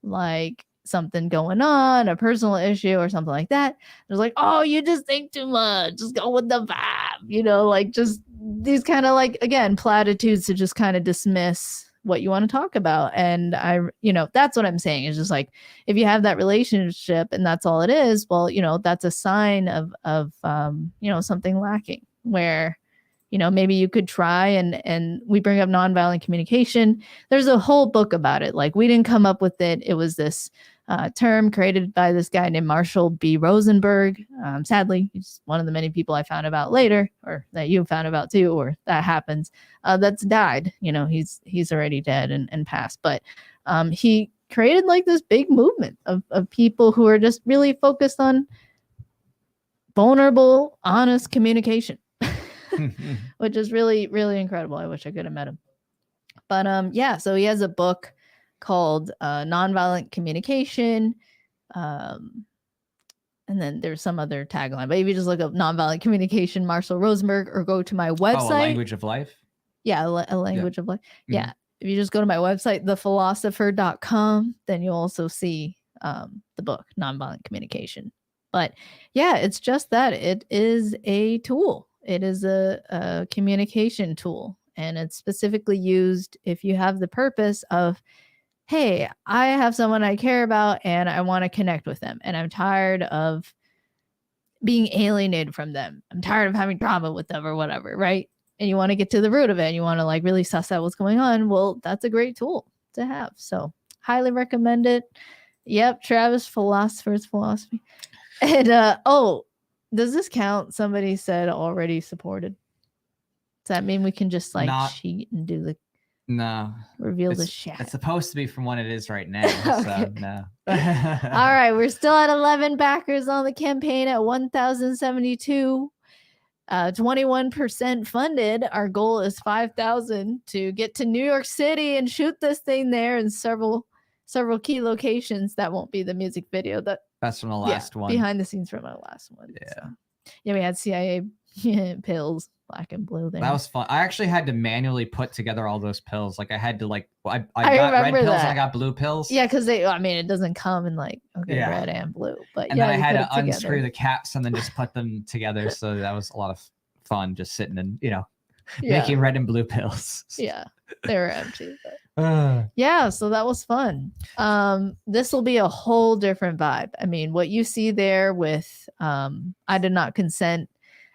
like something going on, a personal issue or something like that, there's like, oh, you just think too much, just go with the vibe, like just these kind of like, again, platitudes to just kind of dismiss what you want to talk about. And that's what I'm saying, is just like, if you have that relationship and that's all it is, well, that's a sign of something lacking, where maybe you could try. And we bring up nonviolent communication. There's a whole book about it. Like, we didn't come up with it. It was this term created by this guy named Marshall B. Rosenberg. Sadly, he's one of the many people I found about later, or that you found about too, or that happens, that's died. He's already dead and passed. But he created like this big movement of people who are just really focused on vulnerable, honest communication, which is really, really incredible. I wish I could have met him. But so he has a book called Nonviolent Communication. And then there's some other tagline. But if you just look up Nonviolent Communication, Marshall Rosenberg, or go to my website. A Language of Life? Yeah, a Language of Life. Mm-hmm. Yeah. If you just go to my website, thephilosopher.com, then you'll also see the book, Nonviolent Communication. But yeah, it's just that. It is a tool. It is a communication tool. And it's specifically used if you have the purpose of, hey, I have someone I care about and I want to connect with them. And I'm tired of being alienated from them. I'm tired of having drama with them or whatever, right? And you want to get to the root of it. And you want to like really suss out what's going on. Well, that's a great tool to have. So highly recommend it. Yep. Travis, Philosopher's Philosophy. And does this count? Somebody said already supported. Does that mean we can just like cheat and do the reveal the chat? It's supposed to be from what it is right now. Okay. So no. All right, we're still at 11 backers on the campaign at 1,072. 21% funded. Our goal is 5,000 to get to New York City and shoot this thing there in several key locations. That won't be the music video. That's from the last one. Behind the scenes from our last one. Yeah. So. Yeah, we had CIA pills, black and blue there. That was fun. I actually had to manually put together all those pills. Like I had to I got red pills and I got blue pills. Yeah, because it doesn't come in like red and blue. But and then I had to unscrew the caps and then just put them together. So that was a lot of fun, just sitting and making red and blue pills. Yeah, they were empty. But... yeah, so that was fun. This will be a whole different vibe. I mean, what you see there with I Did Not Consent.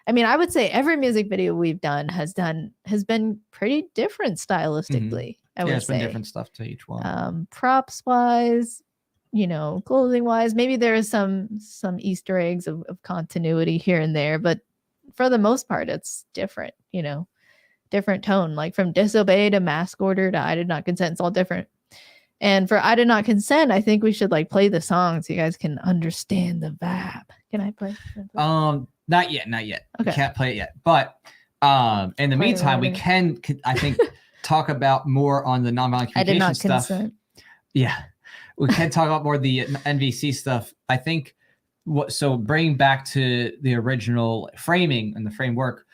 I mean, I would say every music video we've done has been pretty different stylistically. Mm-hmm. I would say it's been different stuff to each one. Props wise, clothing wise, maybe there is some Easter eggs of continuity here and there, but for the most part, it's different. Different tone, like from Disobey to Mask Order to I Did Not Consent. It's all different. And for I Did Not Consent, I think we should like play the song so you guys can understand the vibe. Can I play? Not yet. Okay. We can't play it yet. But in the meantime, we can, I think, talk about more on the nonviolent communication I Did Not stuff. Consent. Yeah. We can talk about more of the NVC stuff. I think so bringing back to the original framing and the framework,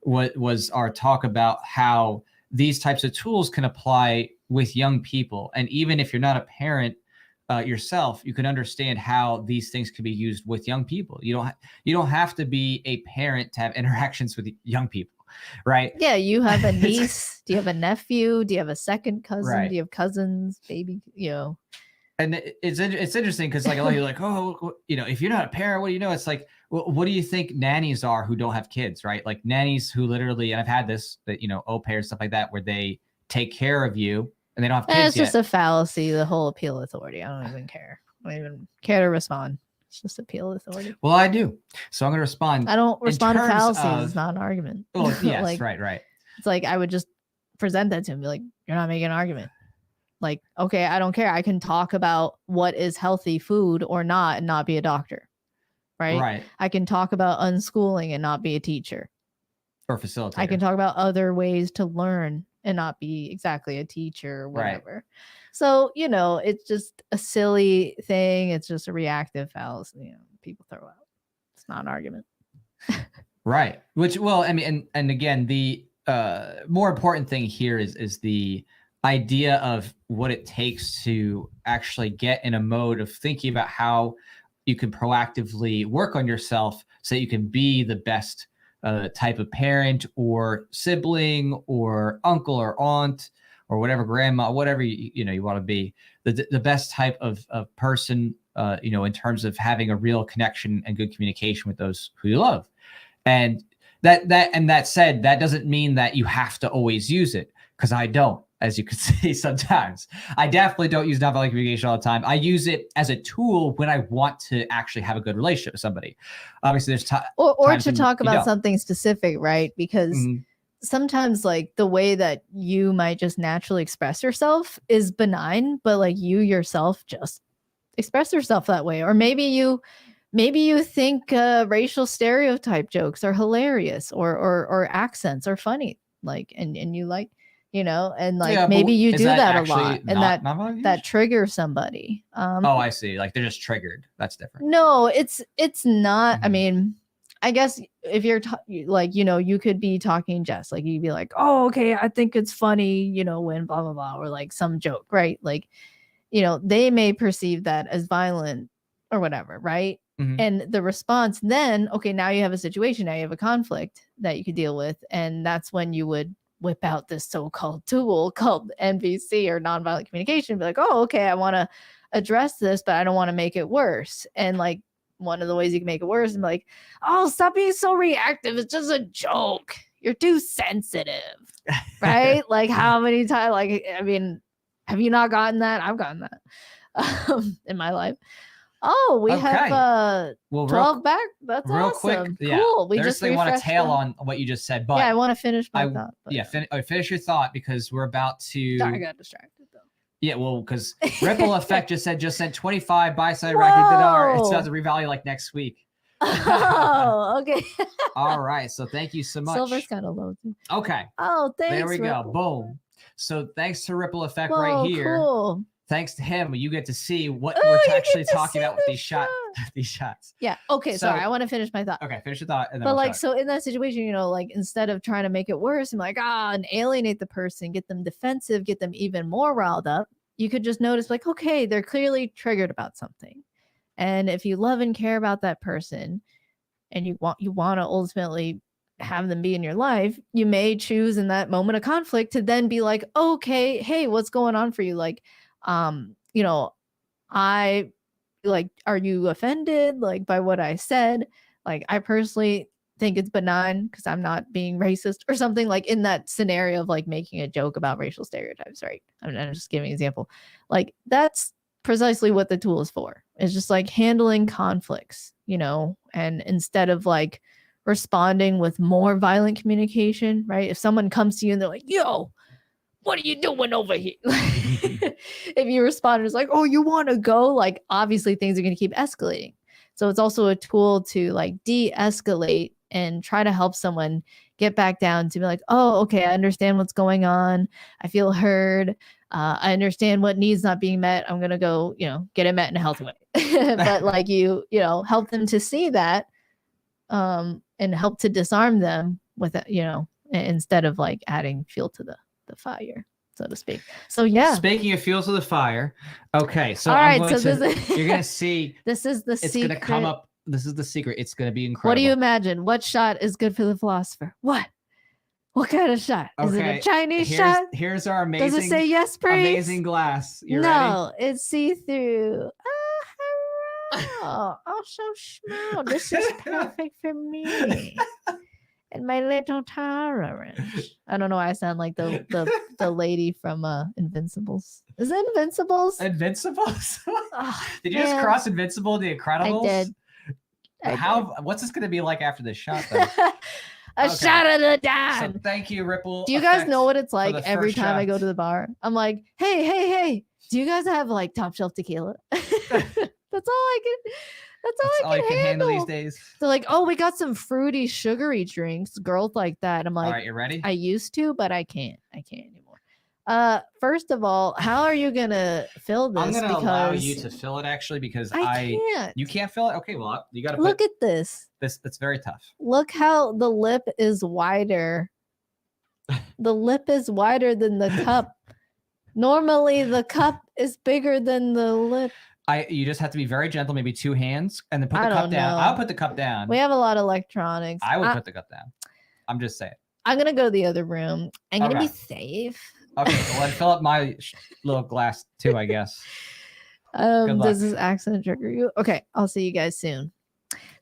what was our talk about how these types of tools can apply with young people. And even if you're not a parent yourself, you can understand how these things can be used with young people. You don't have to be a parent to have interactions with young people, right? Yeah, you have a niece. Do you have a nephew? Do you have a second cousin? Right. Do you have cousins, baby, And it's interesting because like a lot of you are like, oh, if you're not a parent, what do you know? It's like, well, what do you think nannies are who don't have kids, right? Like nannies who literally, and I've had this, that au pair stuff like that, where they take care of you and they don't have kids It's just a fallacy. The whole appeal authority. I don't even care. I don't even care to respond. It's just appeal authority. Well, I do, so I'm going to respond. I don't respond to fallacies. It's not an argument. Oh yes, right. It's like I would just present that to him, be like, you're not making an argument. Like, okay, I don't care. I can talk about what is healthy food or not and not be a doctor. Right. I can talk about unschooling and not be a teacher. Or facilitator. I can talk about other ways to learn and not be exactly a teacher or whatever. Right. So, it's just a silly thing. It's just a reactive fallacy. People throw out. It's not an argument. Right. Which, well, I mean, and again, the more important thing here is the idea of what it takes to actually get in a mode of thinking about how you can proactively work on yourself so that you can be the best type of parent or sibling or uncle or aunt or whatever grandma, whatever you want to be, the best type of person, in terms of having a real connection and good communication with those who you love. And that said, that doesn't mean that you have to always use it, because I don't, as you can see sometimes. I definitely don't use nonviolent communication all the time. I use it as a tool when I want to actually have a good relationship with somebody. Obviously, there's or to talk about something specific, right? Because sometimes like the way that you might just naturally express yourself is benign, but like you yourself just express yourself that way. Or maybe you think racial stereotype jokes are hilarious, or accents are funny, like, and you like, and like maybe you do that a lot, and that triggers somebody. Oh, I see. Like they're just triggered. That's different. No, it's not. I mean, I guess if you're like, you could be talking jest, like you'd be like, oh, okay, I think it's funny, when blah blah blah, or like some joke, right? Like, they may perceive that as violent or whatever, right? And the response then, okay, now you have a situation, now you have a conflict that you could deal with, and that's when you would whip out this so-called tool called NVC, or nonviolent communication, be like, oh, okay, I want to address this, but I don't want to make it worse. And like one of the ways you can make it worse is like, oh, stop being so reactive, it's just a joke, you're too sensitive. Right? Like how many times, like, I mean, have you not gotten that? I've gotten that in my life. Oh, we have 12 back. That's real awesome. Quick. Cool. We just want to tail on what you just said, but yeah, I want to finish my thought. Finish your thought, because we're about to. Sorry, I got distracted though. Yeah, well, because Ripple Effect just sent 25 buy-side racket dinar. It's about to revalue like next week. Oh, okay. All right. So thank you so much. Silver's kind of low too. Okay. Oh, thanks. There we go. Boom. So thanks to Ripple Effect right here. Cool. Thanks to him, you get to see what we're actually talking about with these shots. Yeah. Okay. So, sorry, I want to finish my thought. Okay, finish your thought. And then but like, so in that situation, like instead of trying to make it worse and like, and alienate the person, get them defensive, get them even more riled up, you could just notice like, okay, they're clearly triggered about something. And if you love and care about that person, and you want to ultimately have them be in your life, you may choose in that moment of conflict to then be like, okay, hey, what's going on for you? Like, I like, are you offended like by what I said? Like, I personally think it's benign because I'm not being racist or something, like in that scenario of like making a joke about racial stereotypes, right? I'm just giving an example. Like that's precisely what the tool is for. It's just like handling conflicts, and instead of like responding with more violent communication, right? If someone comes to you and they're like, yo, what are you doing over here? If you respond, it's like, oh, you want to go? Like, obviously things are going to keep escalating. So it's also a tool to like de-escalate and try to help someone get back down to be like, oh, okay, I understand what's going on. I feel heard. I understand what needs not being met. I'm going to go, get it met in a healthy way. But like help them to see that and help to disarm them with it, instead of like adding fuel to the fire, so to speak. So yeah. Speaking of fuel to the fire. Okay. So all right. You're going to see. This is the secret. It's going to come up. This is the secret. It's going to be incredible. What do you imagine? What shot is good for the philosopher? What kind of shot? Okay. Is it a Chinese shot? Here's our amazing. Does it say yes, please? Amazing glass. You no, ready? It's see-through. Oh, so small. This is perfect for me. And my little tolerance. I don't know why I sound like the lady from Invincibles. Is it Invincibles? Invincibles? Did you just cross Invincible The Incredibles? I did. What's this going to be like after this shot, though? A shot of the dime. So thank you, Ripple. Do you guys know what it's like every time I go to the bar? I'm like, hey, do you guys have like top shelf tequila? That's all I can handle these days. They're like, oh, we got some fruity, sugary drinks. Girls like that. I'm like, all right, you ready? I used to, but I can't anymore. First of all, how are you gonna fill this? I'm gonna allow you to fill it actually because I can't. You can't fill it. Okay, well you gotta look at this. It's very tough. Look how the lip is wider. The lip is wider than the cup. Normally the cup is bigger than the lip. You just have to be very gentle, maybe two hands, and then put the cup down. I'll put the cup down. We have a lot of electronics. I would put the cup down. I'm just saying. I'm gonna go to the other room. I'm gonna be safe Okay, well, I'd fill up my little glass too, I guess. Good luck. Does this accent trigger you? Okay, I'll see you guys soon.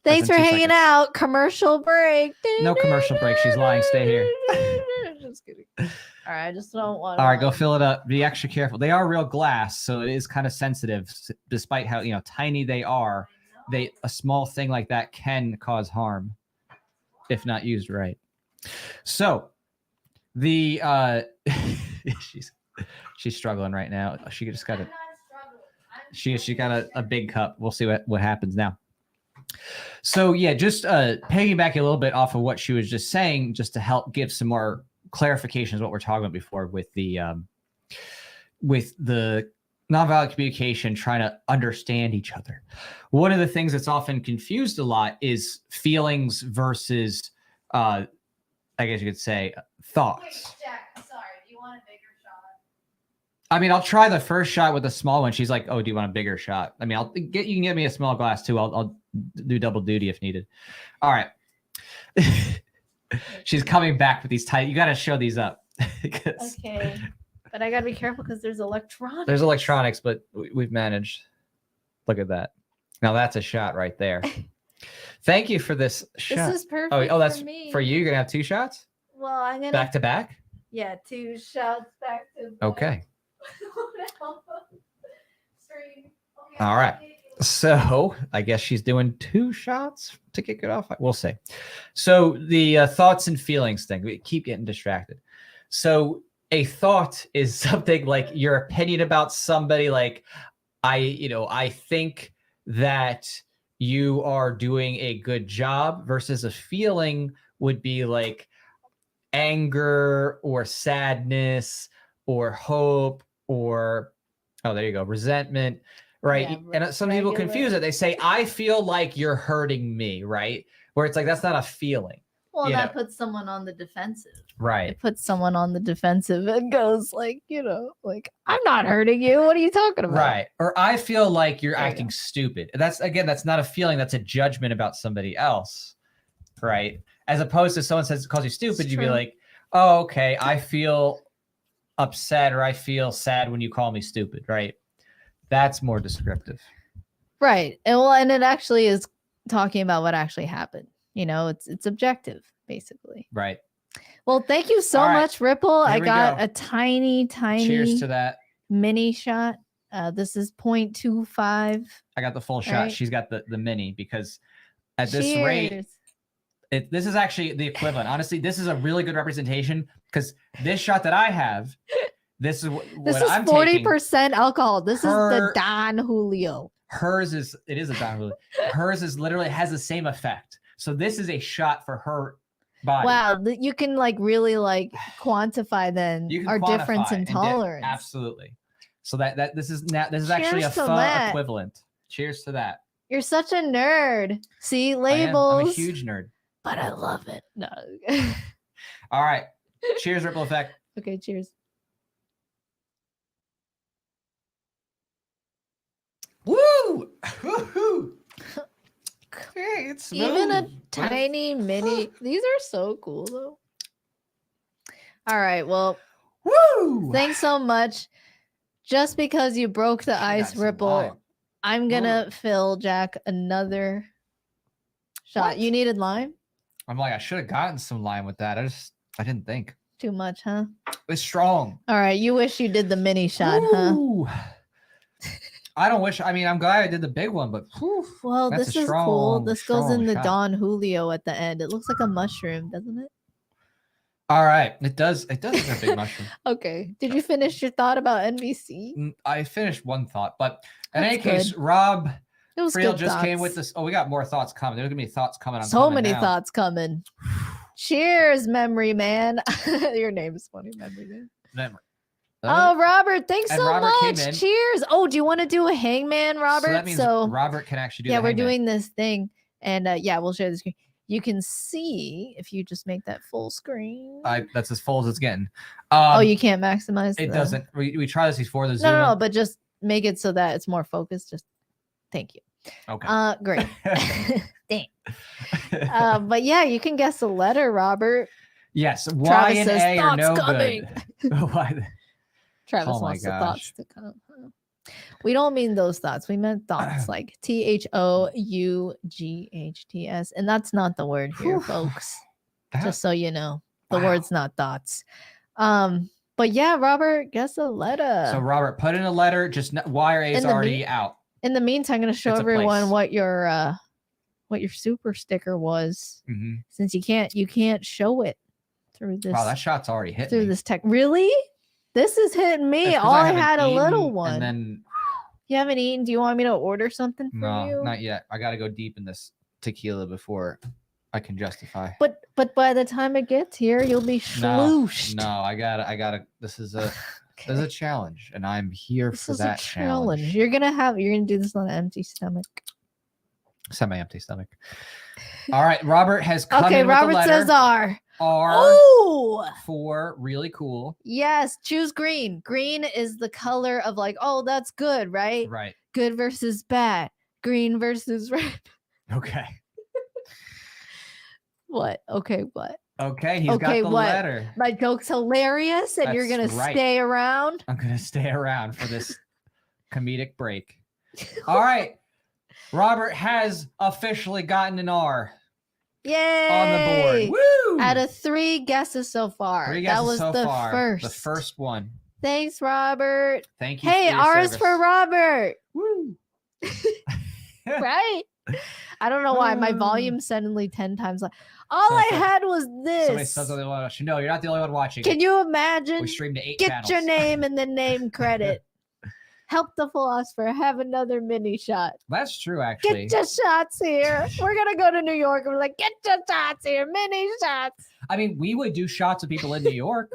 Thanks in for 2 hanging seconds. out. Commercial break. No commercial break. She's lying. Stay here. Just kidding. All right, I just don't want. All right, go fill it up. Be extra careful. They are real glass, so it is kind of sensitive. Despite how tiny they are, a small thing like that can cause harm if not used right. So the she's struggling right now. She just got she got a big cup. We'll see what happens now. So yeah, just piggybacking a little bit off of what she was just saying, just to help give some more clarifications what we're talking about before with the nonviolent communication, trying to understand each other. One of the things that's often confused a lot is feelings versus I guess you could say thoughts. Wait, Jack, sorry, do you want a bigger shot? I mean, I'll try the first shot with a small one. She's like, "Oh, do you want a bigger shot?" I mean, you can give me a small glass too. I'll do double duty if needed. All right. She's coming back with these tight. You got to show these up. Okay, but I got to be careful because there's electronics. There's electronics, but we've managed. Look at that. Now that's a shot right there. Thank you for this shot. This is perfect. Oh, that's for me. for you. You're gonna have 2 shots Well, I'm gonna back to back. Yeah, 2 shots back to back. Okay. Stream. Okay, All right. So I guess she's doing 2 shots to kick it off. We'll see. So the thoughts and feelings thing. We keep getting distracted. So a thought is something like your opinion about somebody. Like I think that you are doing a good job, versus a feeling would be like anger or sadness or hope or, oh, there you go, resentment, right? Yeah, and some people confuse it. They say, I feel like you're hurting me, right? Where it's like, that's not a feeling. Well, that puts someone on the defensive. Right. It puts someone on the defensive and goes like, like, I'm not hurting you. What are you talking about? Right. Or I feel like you're acting stupid. That's not a feeling. That's a judgment about somebody else. Right. As opposed to someone calls you stupid, you'd be like, oh, okay, I feel upset or I feel sad when you call me stupid. Right. That's more descriptive. Right. And it actually is talking about what actually happened. It's objective, basically. Right. Well, thank you so much, Ripple. I got a tiny cheers to that mini shot. This is 0.25. I got the full shot. She's got the mini, because at this rate, this is actually the equivalent. Honestly, this is a really good representation, because this shot that I have, this is what I'm taking. 40% alcohol. This is the Don Julio. Hers is a Don Julio. Hers is literally has the same effect. So this is a shot for her body. Wow, you can really quantify then our difference in tolerance. Absolutely. So this is actually a fun equivalent. Cheers to that. You're such a nerd. See, labels. I'm a huge nerd. But I love it. No. All right. Cheers, Ripple Effect. Okay, cheers. Woo! Woo-hoo! Okay, it's smooth. Even a tiny mini. These are so cool, though. All right. Well, woo! Thanks so much. Just because you broke the ice, Ripple, I'm going to fill Jack another shot. What? You needed lime? I'm like, I should have gotten some lime with that. I didn't think. Too much, huh? It's strong. All right. You wish you did the mini shot, Ooh. Huh? I don't wish. I mean, I'm glad I did the big one, but whew, well, this is cool. This goes in the Don Julio at the end. It looks like a mushroom, doesn't it? All right, it does. It does look like a big mushroom. Okay. Did you finish your thought about NBC? I finished one thought, but in any case, Rob Friel just came with this. Oh, we got more thoughts coming. There's gonna be thoughts coming on. So many thoughts coming. Cheers, memory man. Your name is funny, memory man. Memory. Oh, Robert, thanks so much. Cheers. Oh, do you want to do a hangman, Robert? So that means Robert can actually do the hangman. We're doing this thing. And we'll share the screen. You can see if you just make that full screen. That's as full as it's getting. You can't maximize it. Doesn't. We try this before the Zoom. No, but just make it so that it's more focused. Just thank you. Okay. Great. Dang. But yeah, you can guess the letter, Robert. Yes. Y and A are no coming. good. Travis Oh my wants the thoughts gosh. to come. We don't mean those thoughts. We meant thoughts like THOUGHTS. And that's not the word here, Whew. folks. That- Just so you know. The wow. word's not thoughts. But yeah, Robert, guess a letter. So Robert, put in a letter. Just YRA is already out. In the meantime, I'm gonna show It's a everyone place. what your super sticker was. Mm-hmm. Since you can't show it through this. Wow, that shot's already hit through me. this tech. Really? This is hitting me. It's 'cause All I haven't had a little eaten, one. And then You haven't eaten. Do you want me to order something for no, you? not yet. I got to go deep in this tequila before I can justify. But by the time it gets here, you'll be slooshed. No, I gotta. This is a This is a challenge, and I'm here This for is that a challenge. challenge. You're gonna do this on an empty stomach. Semi-empty stomach. All right, Robert has come Okay, in with Robert a letter. says R. R Oh, for really cool. yes. Choose green. Green is the color of like, oh, that's good, right? Right. Good versus bad. Green versus red. Okay. What? Okay, what? Okay, he's got the letter. My joke's hilarious, and you're That's gonna right. stay around. I'm gonna stay around for this comedic break. All right. Robert has officially gotten an R Yay! on the board. Woo! Out of 3 guesses so far. 3 guesses that was so the far. first. The first one. Thanks, Robert. Thank you. Hey, for your R is service. for Robert. Woo! Right? I don't know why my volume suddenly 10 times. All I had was this. Somebody says the only one watching. No, you're not the only one watching. Can you imagine? We streamed to 8 Get channels. your name in the name credit. Help the philosopher have another mini shot. That's true, actually. Get your shots here. We're gonna go to New York and we're like, get your shots here, mini shots. I mean, we would do shots of people in New York.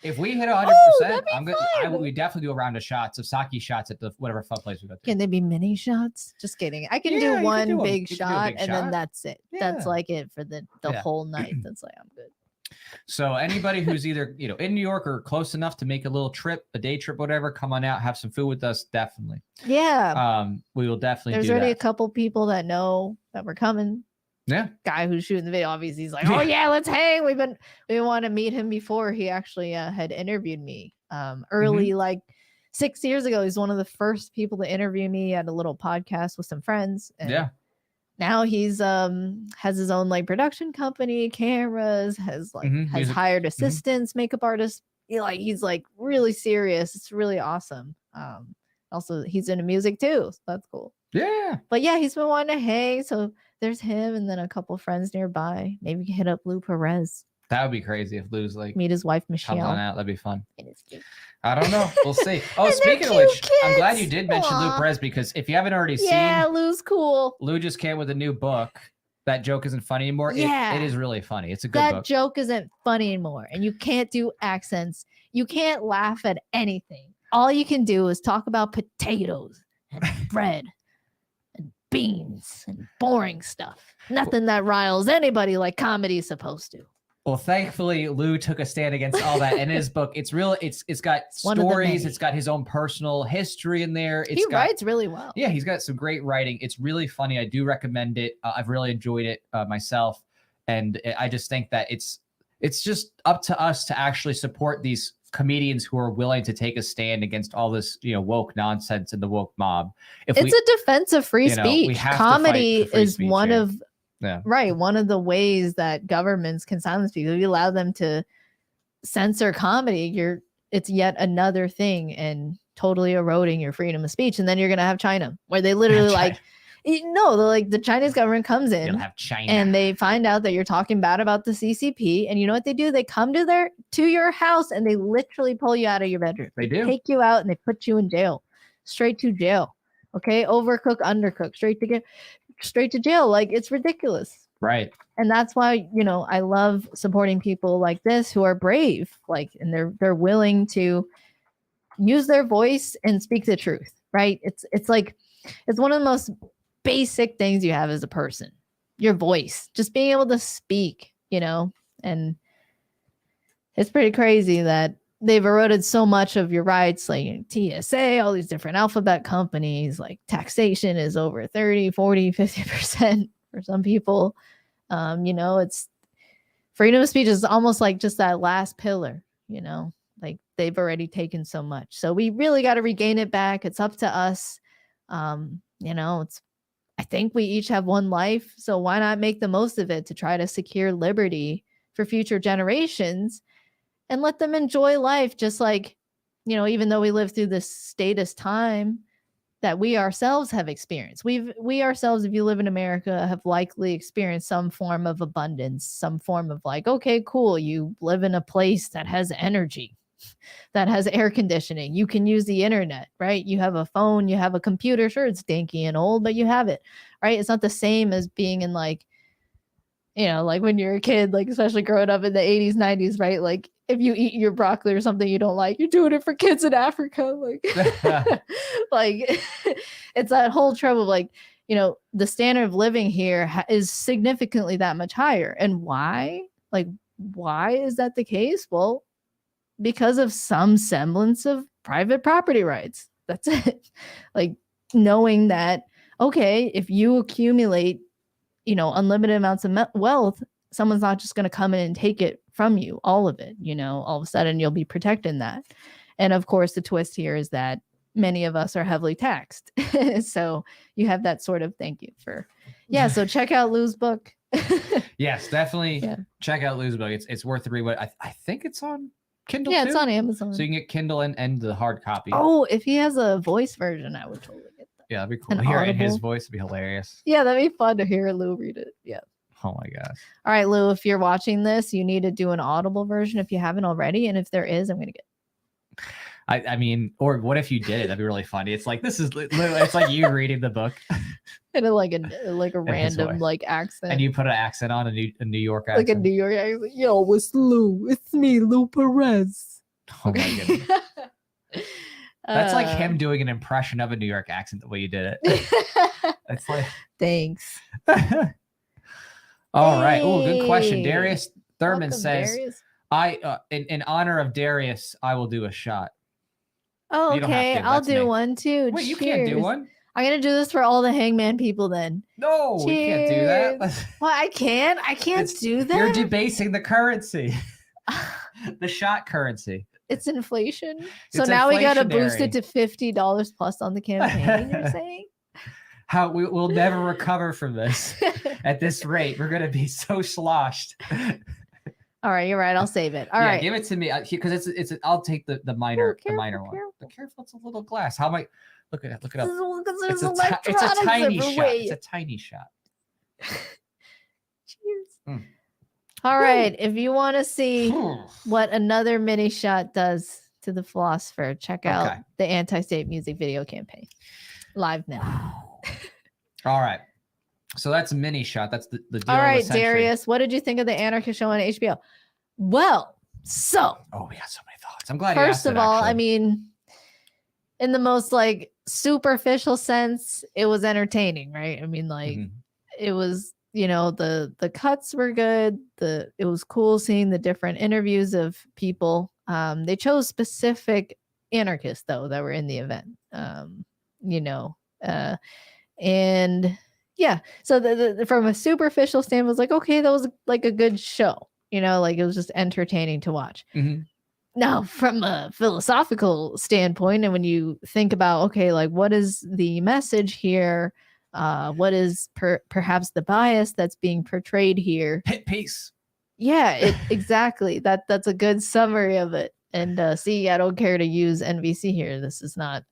If we hit 100%, that'd be I'm good. fun. We definitely do a round of shots of sake shots at the whatever fun place we go to. Can they be mini shots? Just kidding. I can Yeah, you do can one do a- big you can do a shot big and shot. then that's it. That's Yeah. like it for the Yeah. whole night. That's like I'm good. So anybody who's either in New York or close enough to make a little trip, a day trip, whatever, come on out, have some food with us. Definitely. Yeah. We will definitely. There's do already a that. couple people that know that we're coming. Yeah. Guy who's shooting the video, obviously, he's like, "Oh yeah, let's hang." We want to meet him before he actually had interviewed me. Early, like 6 years ago, he's one of the first people to interview me at a little podcast with some friends. And Yeah. now he's has his own like production company, cameras, has Music. hired assistants, makeup artists. He's like really serious. It's really awesome. Also, he's into music too, so that's cool. Yeah. But yeah, he's been wanting to hang. So there's him and then a couple friends nearby. Maybe we can hit up Lou Perez, That would be crazy if Lou's like meet his wife comes on Michelle. out. That'd be fun. And it's cute. I don't know. We'll see. Oh, And they're speaking of cute which, I'm glad you kids. did mention Lou Aw. Perez because if you haven't already Yeah, seen, Lou's cool. Lou just came with a new book. That joke isn't funny anymore. Yeah. It is really funny. It's a good That book. joke isn't funny anymore. And you can't do accents. You can't laugh at anything. All you can do is talk about potatoes and bread and beans and boring stuff. Nothing that riles anybody like comedy is supposed to. Well, thankfully, Lou took a stand against all that in his book. It's real. It's got One of the stories. many. It's got his own personal history in there. He writes really well. Yeah, he's got some great writing. It's really funny. I do recommend it. I've really enjoyed it myself, and I just think that it's just up to us to actually support these comedians who are willing to take a stand against all this woke nonsense and the woke mob. If It's a defense of free we speech. have to Comedy fight for free is speech one here. of Yeah. right one of the ways that governments can silence people. If you allow them to censor comedy, it's yet another thing and totally eroding your freedom of speech. And then you're gonna have China, where they literally the Chinese government comes in You'll have China. and they find out that you're talking bad about the CCP, and you know what they do? They come to your house and they literally pull you out of your bedroom. They do. Take you out and they put you in jail, straight to jail. Okay, overcook, undercook, straight to jail. Like, it's ridiculous. Right. And that's why I love supporting people like this who are brave, and they're willing to use their voice and speak the truth. Right? It's one of the most basic things you have as a person, your voice, just being able to speak, and it's pretty crazy that they've eroded so much of your rights, like TSA, all these different alphabet companies, like taxation is over 30, 40, 50% for some people. It's freedom of speech is almost like just that last pillar, like they've already taken so much. So we really got to regain it back. It's up to us. I think we each have one life, so why not make the most of it to try to secure liberty for future generations and let them enjoy life, just like, even though we live through this statist time that we ourselves have experienced. We ourselves, if you live in America, have likely experienced some form of abundance, some form of like, okay, cool, you live in a place that has energy, that has air conditioning. You can use the internet, right? You have a phone, you have a computer. Sure, it's dinky and old, but you have it, right? It's not the same as being in like when you're a kid, like especially growing up in the 80s, 90s, right? Like if you eat your broccoli or something you don't like, you're doing it for kids in Africa. Like, like it's that whole trouble. Like, the standard of living here is significantly that much higher. And why? Like, why is that the case? Well, because of some semblance of private property rights. That's it. Like knowing that, okay, if you accumulate, unlimited amounts of wealth, someone's not just going to come in and take it from you, all of it, all of a sudden you'll be protecting that. And of course, the twist here is that many of us are heavily taxed. So you have that sort of so check out Lou's book. Yes, definitely check out Lou's book. It's worth the read. I think it's on Kindle too? It's on Amazon. So you can get Kindle and the hard copy. Oh, if he has a voice version, I would totally get that. Yeah, that'd be cool. Hear it in his voice would be hilarious. Yeah, that'd be fun to hear Lou read it. Yeah. Oh my gosh. All right, Lou, if you're watching this, you need to do an Audible version if you haven't already. And if there is, I'm going to get it. I mean, or what if you did it? That'd be really funny. It's like, it's like you reading the book. And like a random like accent. And you put an accent on, a New York accent. Like a New York accent. Yo, it's Lou. It's me, Lou Perez. Oh my goodness. That's like him doing an impression of a New York accent the way you did it. It's like thanks. All right. Oh, good question. Darius Thurman Welcome, says, Darius. in honor of Darius, I will do a shot. Oh, okay. I'll do one too. Wait, you can't do one? I'm going to do this for all the Hangman people then. No, we can't do that. Well, I can't do that. You're debasing the currency. The shot currency. It's inflation. So now we got to boost it to $50 plus on the campaign, you're saying? We'll never recover from this. At this rate, we're going to be so sloshed. All right, you're right. I'll save it. All right, give it to me because I'll take the minor one. But careful, it's a little glass. How am I? Look it up. It's a tiny shot. It's a tiny shot. Cheers. All right, if you want to see what another mini shot does to the philosopher, check out the Anti-State music video campaign live now. All right. So that's a mini shot. That's the deal. All right, Darius, what did you think of the Anarchist show on HBO? Well, so. Oh, we got so many thoughts. I'm glad. First of all, I mean, in the most like superficial sense, it was entertaining, right? I mean, like it was, the cuts were good. It was cool seeing the different interviews of people. They chose specific anarchists though that were in the event. And yeah, so from a superficial standpoint, it was like, okay, that was like a good show, like it was just entertaining to watch. Now, from a philosophical standpoint, and when you think about, okay, like what is the message here? What is perhaps the bias that's being portrayed here? Hit piece. Yeah, exactly. That's a good summary of it. And see, I don't care to use NVC here. This is not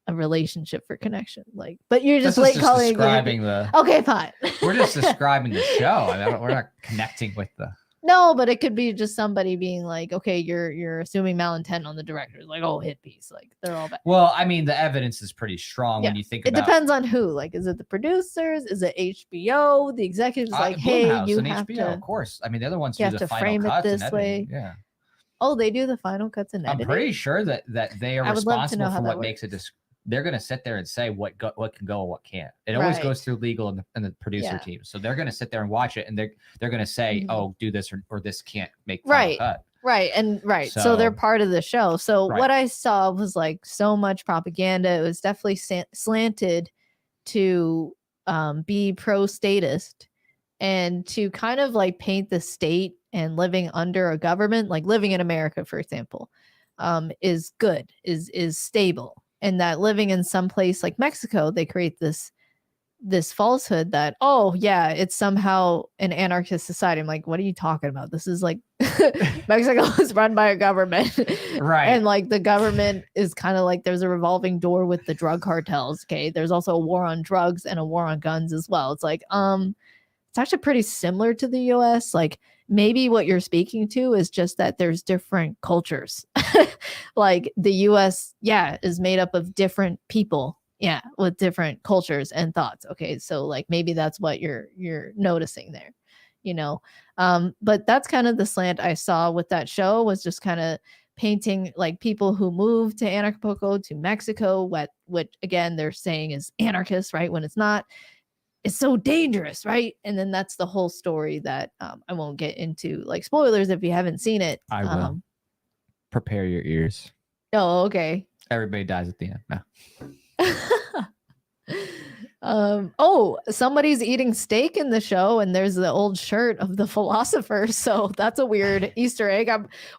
a relationship for connection, but you're just describing the. Okay, fine. We're just describing the show. I mean, we're not connecting with the. No, but it could be just somebody being like, okay, you're assuming malintent on the directors, like, oh, hit piece, like they're all bad. Well, I mean, the evidence is pretty strong when you think about. It depends on who. Like, is it the producers? Is it HBO? The executives like, hey, you have HBO, to. Of course, I mean, they're the ones who do the final frame it this way. Yeah. Oh, they do the final cuts and editing. I'm pretty sure that they are responsible for what makes it. They're going to sit there and say what can go and what can't. It always goes through legal and the producer team. So they're going to sit there and watch it, and they're going to say, oh, do this or this can't make final cut. Right. So they're part of the show. So what I saw was like so much propaganda. It was definitely slanted to be pro-statist and to kind of like paint the state and living under a government, like living in America, for example. is good, is stable, and that living in some place like Mexico, they create this falsehood that, oh yeah, it's somehow an anarchist society. I'm like, what are you talking about? This is like Mexico is run by a government, Right? And like the government is kind of like there's a revolving door with the drug cartels. Okay, there's also a war on drugs and a war on guns as well. It's like it's actually pretty similar to the US. Like maybe what you're speaking to is just that there's different cultures. Like the US, yeah, is made up of different people, yeah, with different cultures and thoughts. Okay, so like maybe that's what you're noticing there, but that's kind of the slant I saw with that show, was just kind of painting like people who moved to Acapulco, to Mexico, what again they're saying is anarchist, right, when it's not. It's so dangerous, right? And then that's the whole story that I won't get into, like spoilers if you haven't seen it. I will. Prepare your ears. Oh, okay. Everybody dies at the end. No. Oh, somebody's eating steak in the show, and there's the old shirt of the philosopher. So that's a weird Easter egg.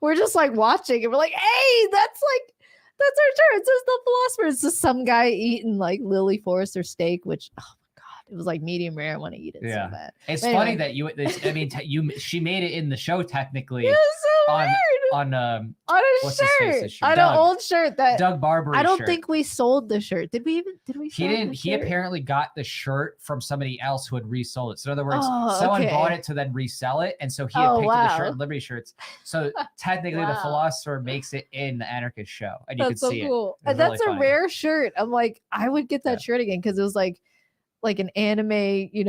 We're just like watching, and we're like, hey, that's our shirt. It says the philosopher. It's just some guy eating like Lily Forrester steak, which it was like medium rare. I want to eat it so bad. It's funny that she made it in the show technically. Yeah, so on a what's his shirt, face, on an old shirt that Doug Barbary. I don't shirt. think we sold the shirt. Did we? He didn't. He apparently got the shirt from somebody else who had resold it. So in other words, someone bought it to then resell it, and so he had picked up the shirt, Liberty shirts. So technically, the philosopher makes it in the Anarchist show, and you can see cool. it. And that's really a rare shirt. I'm like, I would get that shirt again because it was like an anime,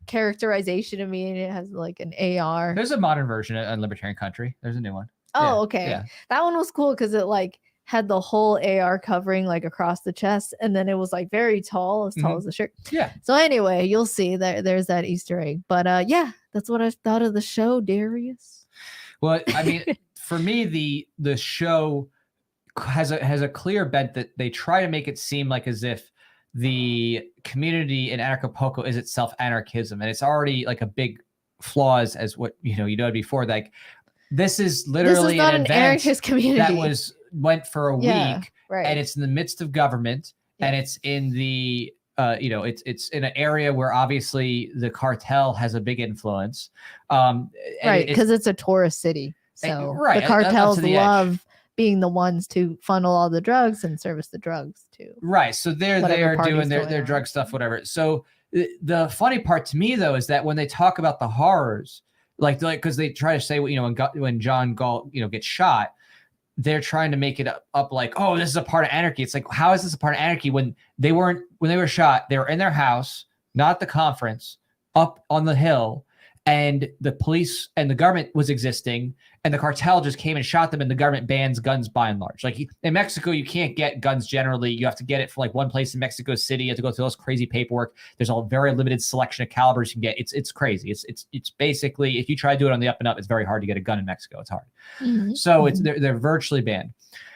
characterization of me, and it has like an AR. There's a modern version in Libertarian Country. There's a new one. Oh, okay. Yeah. That one was cool because it like had the whole AR covering like across the chest, and then it was like very tall, as tall as the shirt. Yeah. So anyway, you'll see that there's that Easter egg. But yeah, that's what I thought of the show, Darius. Well, I mean, for me, the show has a clear bent that they try to make it seem like as if the community in Acapulco is itself anarchism, and it's already like a big flaws as what you know before. Like this is literally not an an event anarchist community that went for a week, right. And it's in the midst of government, and it's in the it's in an area where obviously the cartel has a big influence, right? Because it's a tourist city, so the cartels love being the ones to funnel all the drugs and service the drugs too. Right. So they're doing their drug stuff, whatever. So the funny part to me though is that when they talk about the horrors, like because they try to say, when John Galt, gets shot, they're trying to make it up like, oh, this is a part of anarchy. It's like, how is this a part of anarchy when they were shot, they were in their house, not the conference, up on the hill, and the police and the government was existing, and the cartel just came and shot them, and the government bans guns by and large. Like in Mexico, you can't get guns generally. You have to get it for like one place in Mexico City. You have to go through this crazy paperwork. There's a very limited selection of calibers you can get. It's crazy. It's basically, if you try to do it on the up and up, it's very hard to get a gun in Mexico. It's hard. Mm-hmm. So they're virtually banned.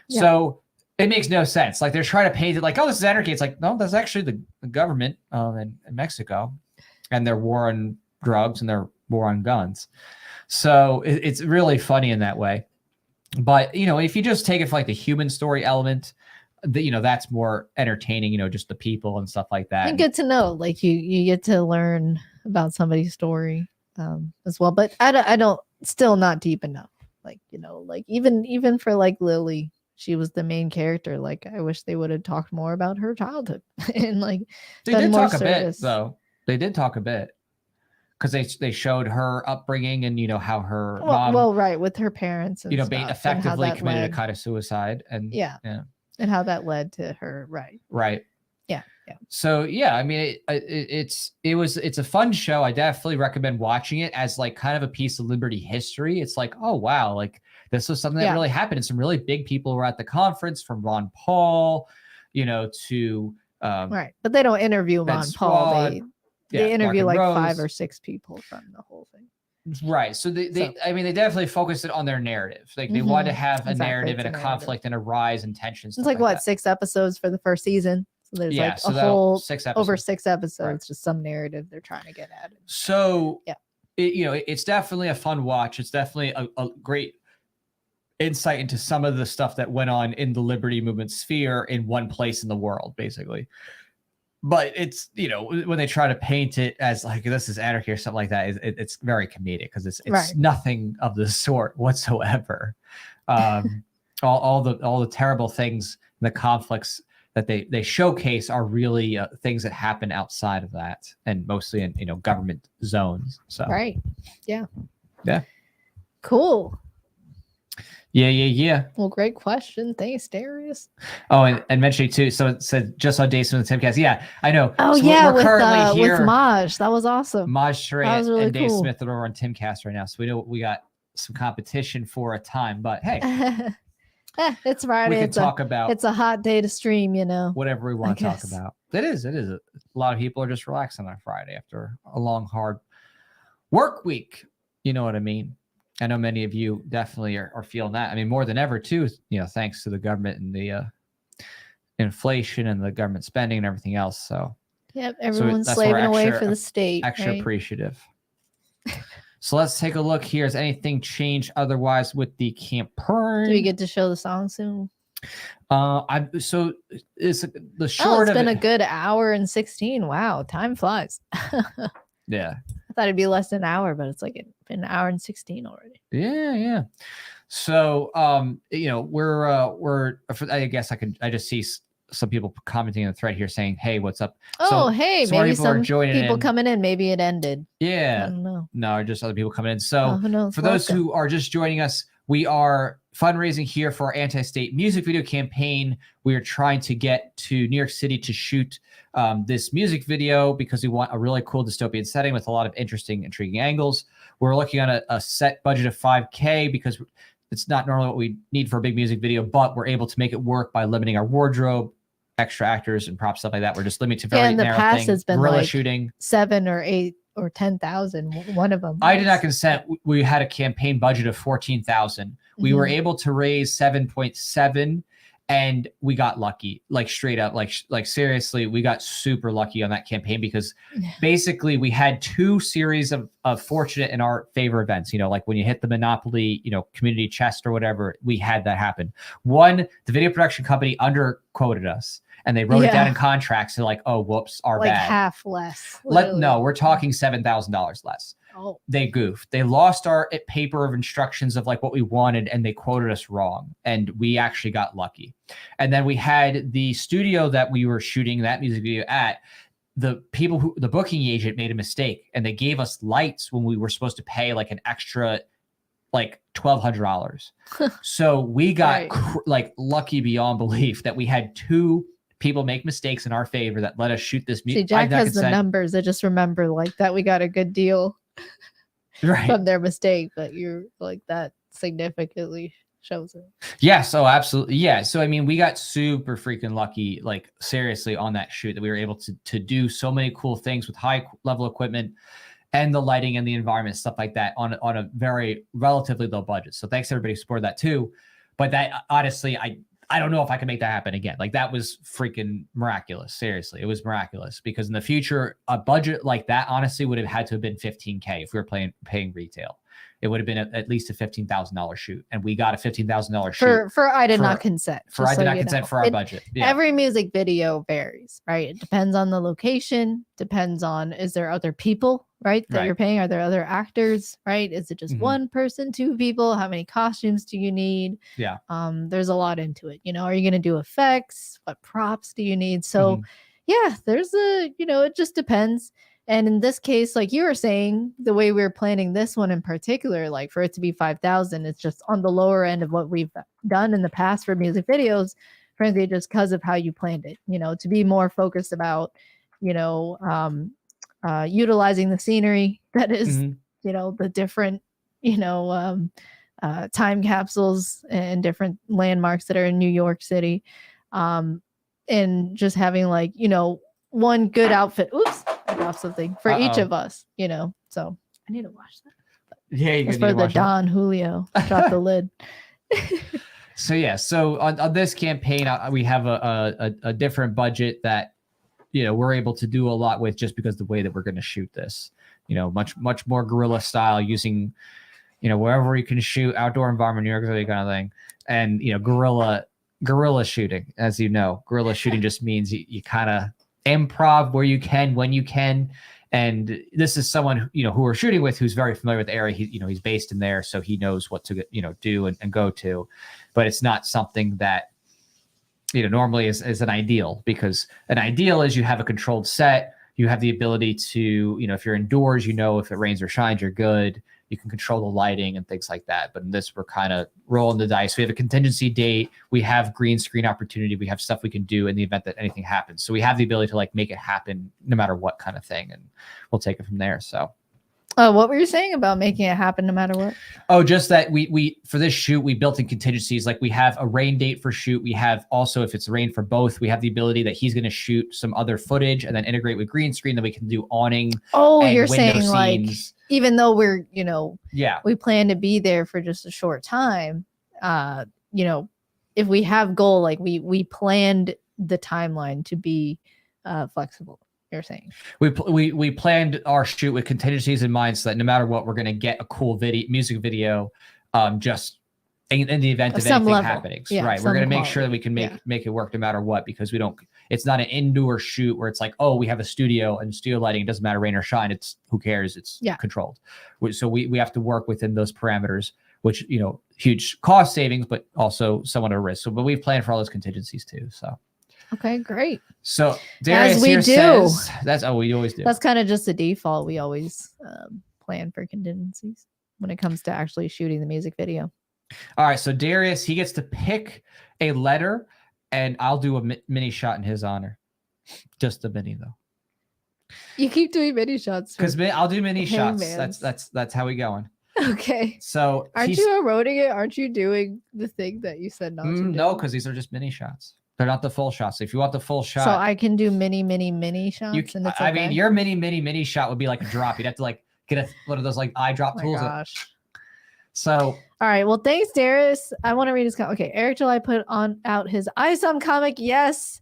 Yeah. So it makes no sense. Like they're trying to paint it like, oh, this is anarchy. It's like, no, that's actually the government in Mexico, and their war on drugs and their war on guns. So it's really funny in that way. But, if you just take it for like the human story element, that's more entertaining, just the people and stuff like that. And good to know, like you get to learn about somebody's story as well. But I don't still not deep enough. Like, like even for like Lily, she was the main character. Like I wish they would have talked more about her childhood and like they did talk a bit though. They did talk a bit. Because they showed her upbringing and how her mom, right, with her parents and effectively committed a kind of suicide and and how that led to her right. Yeah. So I mean it's a fun show. I definitely recommend watching it as like kind of a piece of Liberty history. It's like, oh wow, like this was something that really happened, and some really big people were at the conference, from Ron Paul, to right, but they don't interview Ron Paul. They interview like Rose. 5 or 6 people from the whole thing. Right. So they definitely focused it on their narrative. Like they wanted to have a narrative and a conflict and a rise and tensions. It's like what, 6 episodes for the first season? So there's like a whole 6 episodes. Over 6 episodes, just some narrative they're trying to get at. So it's definitely a fun watch. It's definitely a great insight into some of the stuff that went on in the liberty movement sphere in one place in the world, basically. But it's, you know, when they try to paint it as like this is anarchy or something like that, it's very comedic because it's Right. nothing of the sort whatsoever. All the terrible things, the conflicts that they showcase are really things that happen outside of that, and mostly in, you know, government zones. So Right. Yeah. Yeah. Cool. Yeah. Well, great question. Thanks, Darius. Oh, and mentioning too, so it said just on Days with the Timcast. Yeah, I know. Oh, so yeah, we're currently with here. Maj. That was awesome. Maj Shrey That was really and Dave cool. Smith are over on Timcast right now. So we know we got some competition for a time, but hey, it's Friday. we can talk about it's a hot day to stream, you know. whatever we want to talk about. It is. A lot of people are just relaxing on Friday after a long, hard work week. You know what I mean? I know many of you definitely are feeling that. I mean, more than ever, too, you know, thanks to the government and the inflation and the government spending and everything else. So, yep, everyone's slaving away for the state. Extra right? appreciative. So let's take a look here. Has anything changed otherwise with the campaign? Do we get to show the song soon? So it's the short it's of been a good hour and 16. Wow, time flies. Yeah. I thought it'd be less than an hour, but it's like it's been an hour and 16 already. Yeah. So you know, we're I guess I just see some people commenting in the thread here saying, hey, what's up? Oh, so, hey, some maybe some people coming in. Maybe it ended. Yeah. I don't know. No, just other people coming in. So who knows? For those who are just joining us, we are fundraising here for our Anti-State music video campaign. We are trying to get to New York City to shoot this music video because we want a really cool dystopian setting with a lot of interesting, intriguing angles. We're looking at a set budget of $5,000 because it's not normally what we need for a big music video, but we're able to make it work by limiting our wardrobe, extra actors, and props, stuff like that. We're just limited to very in the narrow past, thing. it's been Guerrilla like shooting. 7 or 8 or 10,000. One of them. I did not consent. We had a campaign budget of 14,000. We were able to raise 7.7, and we got lucky. Like straight up, like seriously, we got super lucky on that campaign because basically we had 2 series of fortunate in our favor events. You know, like when you hit the Monopoly, you know, community chest or whatever, we had that happen. One, the video production company underquoted us. And they wrote it down in contracts. They're like, oh, whoops, our like bad. Half less. No, we're talking $7,000 less. Oh. They goofed. They lost our paper of instructions of like what we wanted, and they quoted us wrong. And we actually got lucky. And then we had the studio that we were shooting that music video at. The booking agent made a mistake, and they gave us lights when we were supposed to pay like an extra like $1,200. So we got like lucky beyond belief that we had 2 people make mistakes in our favor that let us shoot this music. See, Jack has the numbers. I just remember like that we got a good deal from their mistake, but you're like that significantly shows it. Yeah, so absolutely. Yeah. So I mean, we got super freaking lucky, like seriously, on that shoot that we were able to do so many cool things with high level equipment and the lighting and the environment, stuff like that on a very relatively low budget. So thanks everybody who supported that too. But that honestly, I don't know if I can make that happen again. Like that was freaking miraculous. Seriously, it was miraculous because in the future, a budget like that honestly would have had to have been $15,000 if we were paying retail. It would have been at least a $15,000 shoot, and we got a $15,000 shoot for I did not consent. For I did not consent for our budget. Yeah. Every music video varies, right? It depends on the location. Depends on is there other people, right? That you're paying? Are there other actors, right? Is it just one person, 2 people? How many costumes do you need? Yeah. There's a lot into it. You know, are you going to do effects? What props do you need? So, yeah, there's it just depends. And in this case, like you were saying, the way we were planning this one in particular, like for it to be 5,000, it's just on the lower end of what we've done in the past for music videos, frankly, just because of how you planned it, you know, to be more focused about, utilizing the scenery that is, the different, time capsules and different landmarks that are in New York City. And just having like, one good outfit. Oops. Off something for each of us, so I need to watch that. Yeah, it's for the Don Julio. Drop the lid. So on this campaign, we have a different budget that we're able to do a lot with just because the way that we're going to shoot this, much more guerrilla style, using wherever you can shoot, outdoor environment, New York City kind of thing. And, guerrilla shooting, as you know, guerrilla shooting just means you kind of improv where you can, when you can. And this is someone, who we're shooting with, who's very familiar with the area. He's based in there, so he knows what to, do and go to. But it's not something that, normally is an ideal, because an ideal is you have a controlled set. You have the ability to, if you're indoors, if it rains or shines, you're good. You can control the lighting and things like that. But in this, we're kind of rolling the dice. We have a contingency date. We have green screen opportunity. We have stuff we can do in the event that anything happens. So we have the ability to make it happen no matter what kind of thing. And we'll take it from there. So. What were you saying about making it happen no matter what? Oh, just that we for this shoot, we built in contingencies. Like we have a rain date for shoot. We have also, if it's rain for both, we have the ability that he's going to shoot some other footage and then integrate with green screen. Then we can do awning. Oh, you're saying scenes. Even though we're, we plan to be there for just a short time, if we have goal, we planned the timeline to be flexible. You're saying we planned our shoot with contingencies in mind, so that no matter what, we're going to get a cool music video, just in the event of anything happening. Yeah, right. We're going to make sure that we can make it work no matter what, because it's not an indoor shoot where it's like, oh, we have a studio and studio lighting. It doesn't matter rain or shine. It's who cares? It's controlled. So we have to work within those parameters, which, huge cost savings, but also somewhat a risk. But we've planned for all those contingencies too. So. Okay, great. So Darius here says, we always do. That's kind of just the default. We always plan for contingencies when it comes to actually shooting the music video. All right. So Darius, he gets to pick a letter, and I'll do a mini shot in his honor. Just a mini though. You keep doing mini shots because I'll do mini shots. That's how we going. Okay. So aren't you eroding it? Aren't you doing the thing that you said not to do? No, because these are just mini shots. They're not the full shots. If you want the full shot, so I can do mini shots. And it's okay? I mean, your mini shot would be like a drop. You'd have to get one of those eye drop tools. Gosh. So all right. Well, thanks, Darius. I want to read his comment. Okay, Eric July put out his ISOM comic. Yes,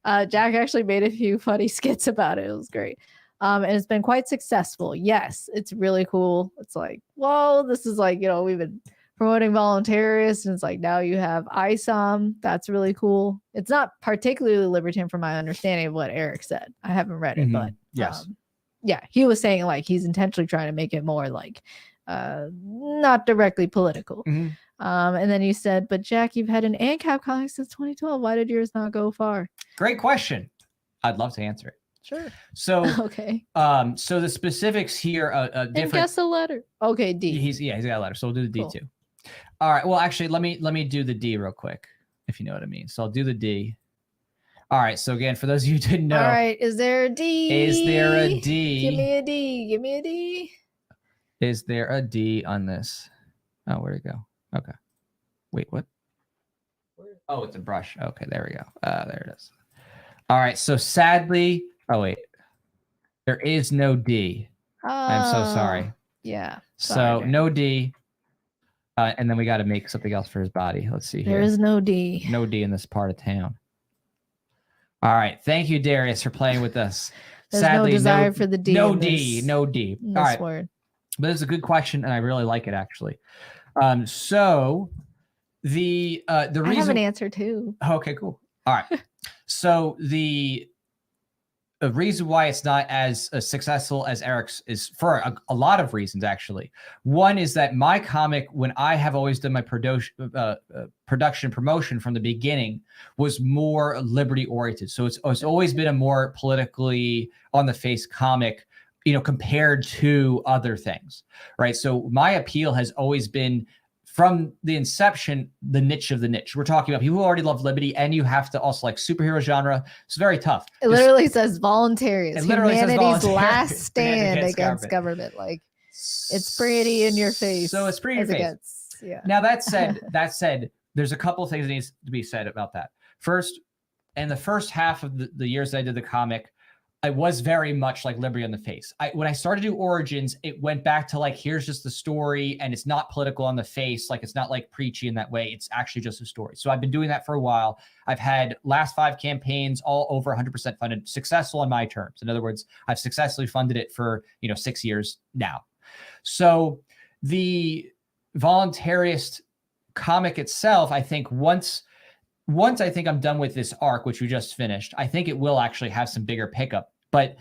Jack actually made a few funny skits about it. It was great. And it's been quite successful. Yes, it's really cool. It's like, whoa, this is we've been promoting voluntarists, and it's now you have ISOM. That's really cool. It's not particularly libertarian from my understanding of what Eric said. I haven't read it, but yes, he was saying he's intentionally trying to make it more not directly political. And then you said, but Jack, you've had an ANCAP comic since 2012. Why did yours not go far? Great question. I'd love to answer it. Sure. So okay. So the specifics here different. And guess a letter. Okay, D. He's got a letter, so we'll do the D cool. too. All right. Well, actually, let me do the D real quick, if you know what I mean. So I'll do the D. All right. So again, for those of you who didn't know, all right, is there a D? Is there a D? Give me a D. Give me a D. Is there a D on this? Oh, where'd it go? Okay. Wait, what? Oh, it's a brush. Okay, there we go. There it is. All right. So sadly, wait, there is no D. I'm so sorry. Yeah. So no D. And then we got to make something else for his body. Let's see here. There is no D. No D in this part of town. All right. Thank you, Darius, for playing with us. There's sadly, no desire for the D. No D. No D. All right. Word. But it's a good question, and I really like it, actually. So the reason I have an answer too. Okay, cool. All right. So the reason why it's not as successful as Eric's is for a lot of reasons, actually. One is that my comic, when I have always done my production promotion from the beginning, was more liberty oriented. So it's always been a more politically on the face comic, compared to other things, right? So my appeal has always been, from the inception, the niche of the niche. We're talking about people who already love liberty, and you have to also like superhero genre. It's very tough. It literally says voluntarists. Humanity's last stand against government. It's pretty in your face. So it's pretty in your face. Yeah. Now that said, there's a couple of things that needs to be said about that. First, in the first half of the years that I did the comic, I was very much like liberty on the face. When I started to do Origins, it went back to here's just the story, and it's not political on the face. It's not preachy in that way. It's actually just a story. So I've been doing that for a while. I've had last 5 campaigns all over 100% funded, successful on my terms. In other words, I've successfully funded it for 6 years now. So voluntarist comic itself, I think once I think I'm done with this arc, which we just finished, I think it will actually have some bigger pickup. But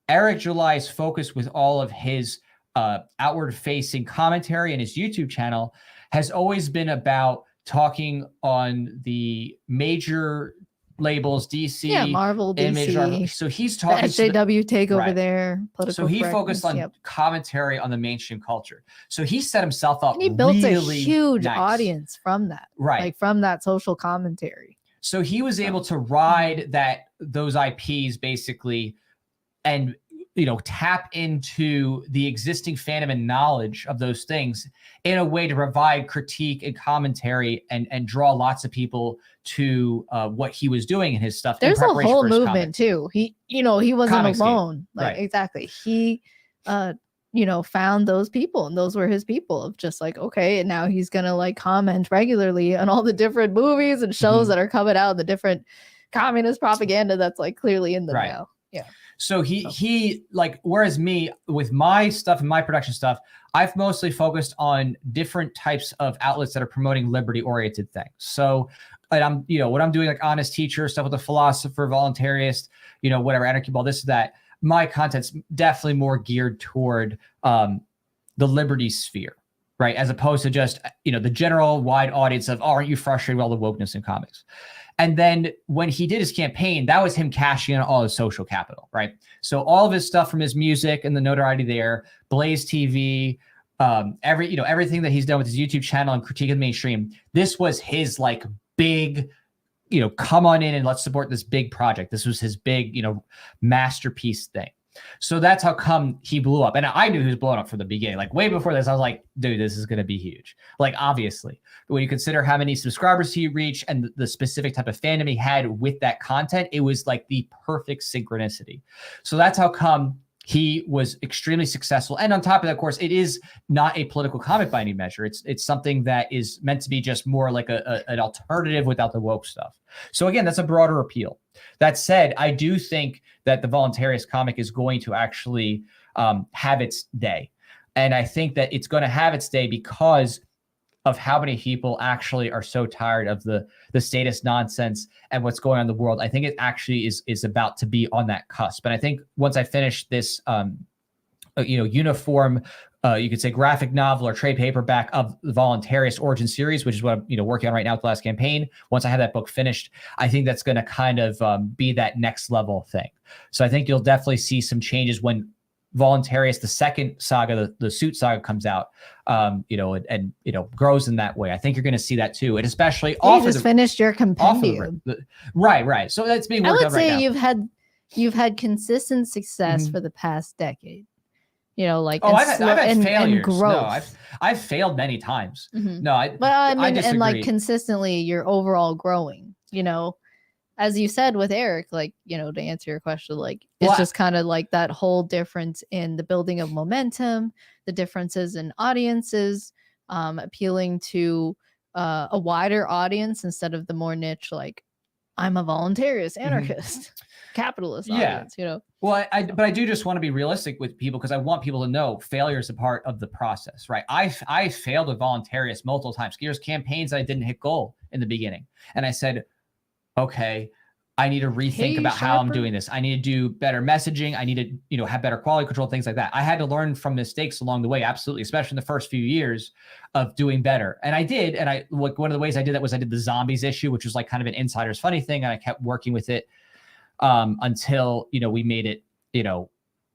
Eric July's focus with all of his outward facing commentary and his YouTube channel has always been about talking on the major labels, DC, Marvel, Image, DC. so he's talking the SJW takeover right. there. So he focused on commentary on the mainstream culture. So he set himself up. And he built really a huge nice audience from that, right? Like from that social commentary. So he was able to ride those IPs basically, and tap into the existing fandom and knowledge of those things in a way to provide critique and commentary and draw lots of people to what he was doing in his stuff. There's a whole movement too. He wasn't Comics alone. Right. Exactly. He, found those people, and those were his people of just like, okay, and now he's going to comment regularly on all the different movies and shows that are coming out, the different communist propaganda that's clearly in them now. Yeah. So he whereas me with my stuff and my production stuff, I've mostly focused on different types of outlets that are promoting liberty oriented things. So I'm, what I'm doing, like Honest Teacher, stuff with the philosopher, voluntarist, whatever, anarchy ball, this, that, my content's definitely more geared toward the liberty sphere, right? As opposed to just, the general wide audience of, aren't you frustrated with all the wokeness in comics? And then when he did his campaign, that was him cashing in all his social capital, right? So all of his stuff from his music and the notoriety there, Blaze TV, everything that he's done with his YouTube channel and Critique of the Mainstream, this was his big, come on in and let's support this big project. This was his big, masterpiece thing. So that's how come he blew up. And I knew he was blowing up from the beginning. Way before this, I was like, dude, this is going to be huge. Obviously. But when you consider how many subscribers he reached and the specific type of fandom he had with that content, it was the perfect synchronicity. So that's how come he was extremely successful. And on top of that, of course, it is not a political comic by any measure. It's something that is meant to be just more like an alternative without the woke stuff. So again, that's a broader appeal. That said, I do think that the voluntarist comic is going to actually have its day. And I think that it's going to have its day because of how many people actually are so tired of the status nonsense and what's going on in the world. I think it actually is about to be on that cusp. And I think once I finish this, uniform, you could say graphic novel or trade paperback of the voluntarist origin series, which is what I'm working on right now with the last campaign. Once I have that book finished, I think that's going to kind of be that next level thing. So I think you'll definitely see some changes when Voluntarist, the second saga, the Suit saga, comes out, and grows in that way. I think you're going to see that too, and especially you just finished your compendium, right. So that's being worked on right now. I would say you've had consistent success for the past decade. I've had failures. And growth. No, I've failed many times. No, I disagree. And consistently, you're overall growing. As you said with Eric, to answer your question, it's just kind of that whole difference in the building of momentum, the differences in audiences, appealing to a wider audience instead of the more niche, I'm a voluntarist, anarchist, capitalist audience, Well, but I do just want to be realistic with people because I want people to know failure is a part of the process, right? I failed with voluntarists multiple times. There's campaigns I didn't hit goal in the beginning. And I said, okay, I need to rethink about how I'm doing this. I need to do better messaging. I need to, have better quality control, things like that. I had to learn from mistakes along the way. Absolutely. Especially in the first few years of doing better. And I did. And one of the ways I did that was I did the zombies issue, which was kind of an insider's funny thing. And I kept working with it until, we made it,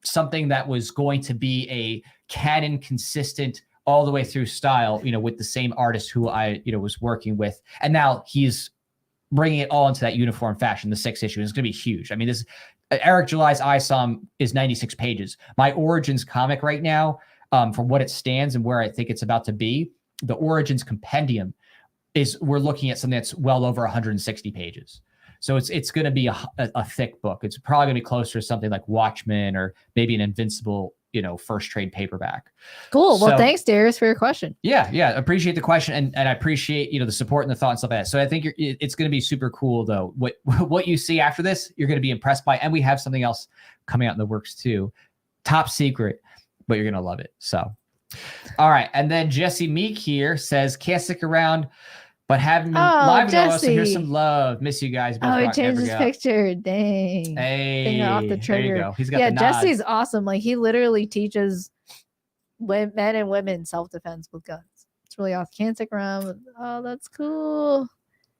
something that was going to be a canon consistent all the way through style, with the same artist who I, was working with. And now he's bringing it all into that uniform fashion. The 6th issue is going to be huge. I mean, this Eric July's ISOM is 96 pages. My Origins comic right now, from what it stands and where I think it's about to be, the Origins compendium we're looking at something that's well over 160 pages. So it's going to be a thick book. It's probably going to be closer to something like Watchmen or maybe an Invincible, first trade paperback. Cool. Well, thanks, Darius, for your question. Yeah. Appreciate the question. And I appreciate, the support and the thought and stuff like that. So I think it's going to be super cool though. What you see after this, you're going to be impressed by, and we have something else coming out in the works too. Top secret, but you're going to love it. So All right. And then Jesse Meek here says, can't stick around, but having been live with us, so here's some love. Miss you guys. Both he changed his picture. Dang. Hey, finger off the trigger. There you go. He's got the nod. Jesse's awesome. Like, he literally teaches men and women self-defense with guns. It's really awesome. Can't stick around. Oh, that's cool.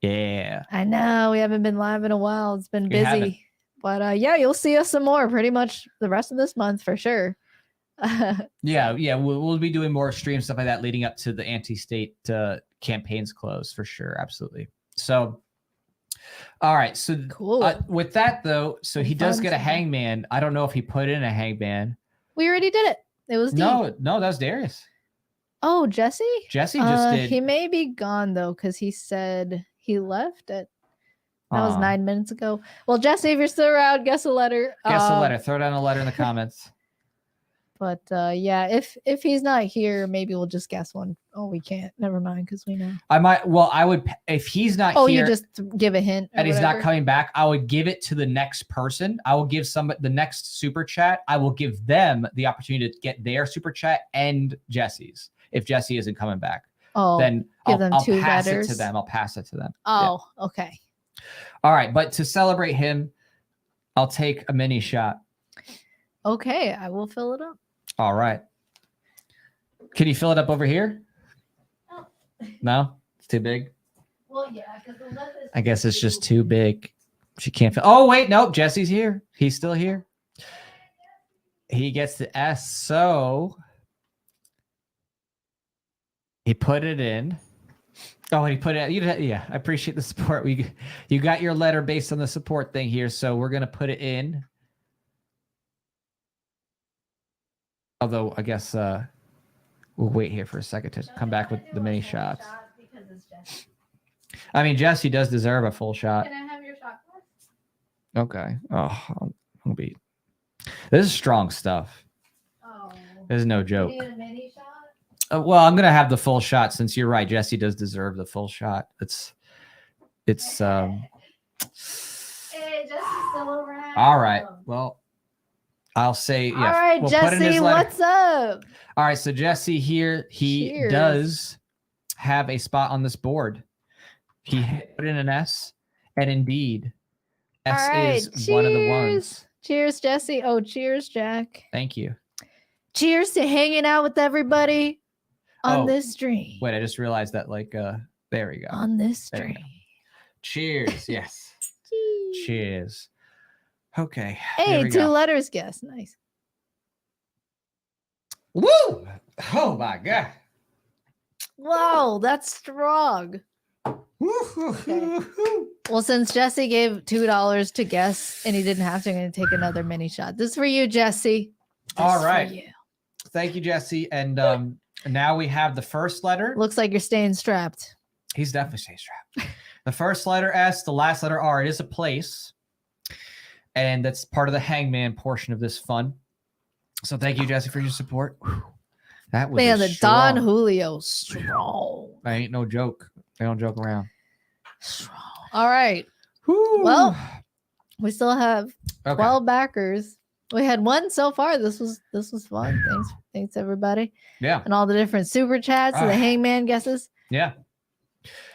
Yeah. I know. We haven't been live in a while. It's been busy. But yeah, you'll see us some more pretty much the rest of this month for sure. Yeah. We'll be doing more streams, stuff like that, leading up to the anti-state campaigns close for sure. Absolutely. So, all right. So cool. With that though, so he does get a hangman. I don't know if he put in a hangman. We already did it. It was no, that was Darius. Oh, Jesse? Jesse just did. He may be gone though, because he said he left at. That was 9 minutes ago. Well, Jesse, if you're still around, guess a letter. Guess a letter. Throw down a letter in the comments. But yeah, if he's not here, maybe we'll just guess one. Oh, we can't. Never mind, because we know. I might. Well, I would. If he's not here. Oh, you just give a hint. And he's not coming back. I would give it to the next person. I will give the next super chat. I will give them the opportunity to get their super chat and Jesse's. If Jesse isn't coming back, then I'll pass it to them. I'll pass it to them. Oh, yeah. Okay. All right, but to celebrate him, I'll take a mini shot. Okay, I will fill it up. All right. Can you fill it up over here? Oh. No? It's too big? Well, yeah, because the lip is... I guess it's just too big. She can't fill... Oh, wait, nope. Jesse's here. He's still here. He gets the S, so... He put it in. Oh, and he put it. Yeah, I appreciate the support. You got your letter based on the support thing here, so we're gonna put it in. Although I guess we'll wait here for a second to come back with the mini shots. I mean, Jesse does deserve a full shot. Can I have your shot glass? Okay. Oh, I'll be. This is strong stuff. Oh. This is no joke. You need a mini shot? Well, I'm gonna have the full shot since you're right. Jesse does deserve the full shot. It's Hey, Jesse's still around. All right. Well, I'll say yeah. All right, we'll Jesse, what's up? All right, so Jesse here, he does have a spot on this board. He put in an S, and indeed, S is one of the ones. Cheers, Jesse. Oh, cheers, Jack. Thank you. Cheers to hanging out with everybody on this stream. Wait, I just realized that, like, there we go. On this stream. Cheers. Yes. Cheers. Okay. Hey, 2 letters guess. Nice. Woo! Oh my God. Wow, that's strong. Okay. Well, since Jesse gave $2 to guess and he didn't have to, I'm going to take another mini shot. This is for you, Jesse. All right. Thank you, Jesse. And now we have the first letter. Looks like you're staying strapped. He's definitely staying strapped. The first letter S, the last letter R. It is a place. And that's part of the hangman portion of this fun. So thank you, Jesse, for your support. Whew. That was man, the Don Julio strong. I ain't no joke. I don't joke around. Strong. All right. Whew. Well, we still have 12 backers. We had one so far. This was fun. Thanks everybody. Yeah. And all the different super chats and the hangman guesses. Yeah.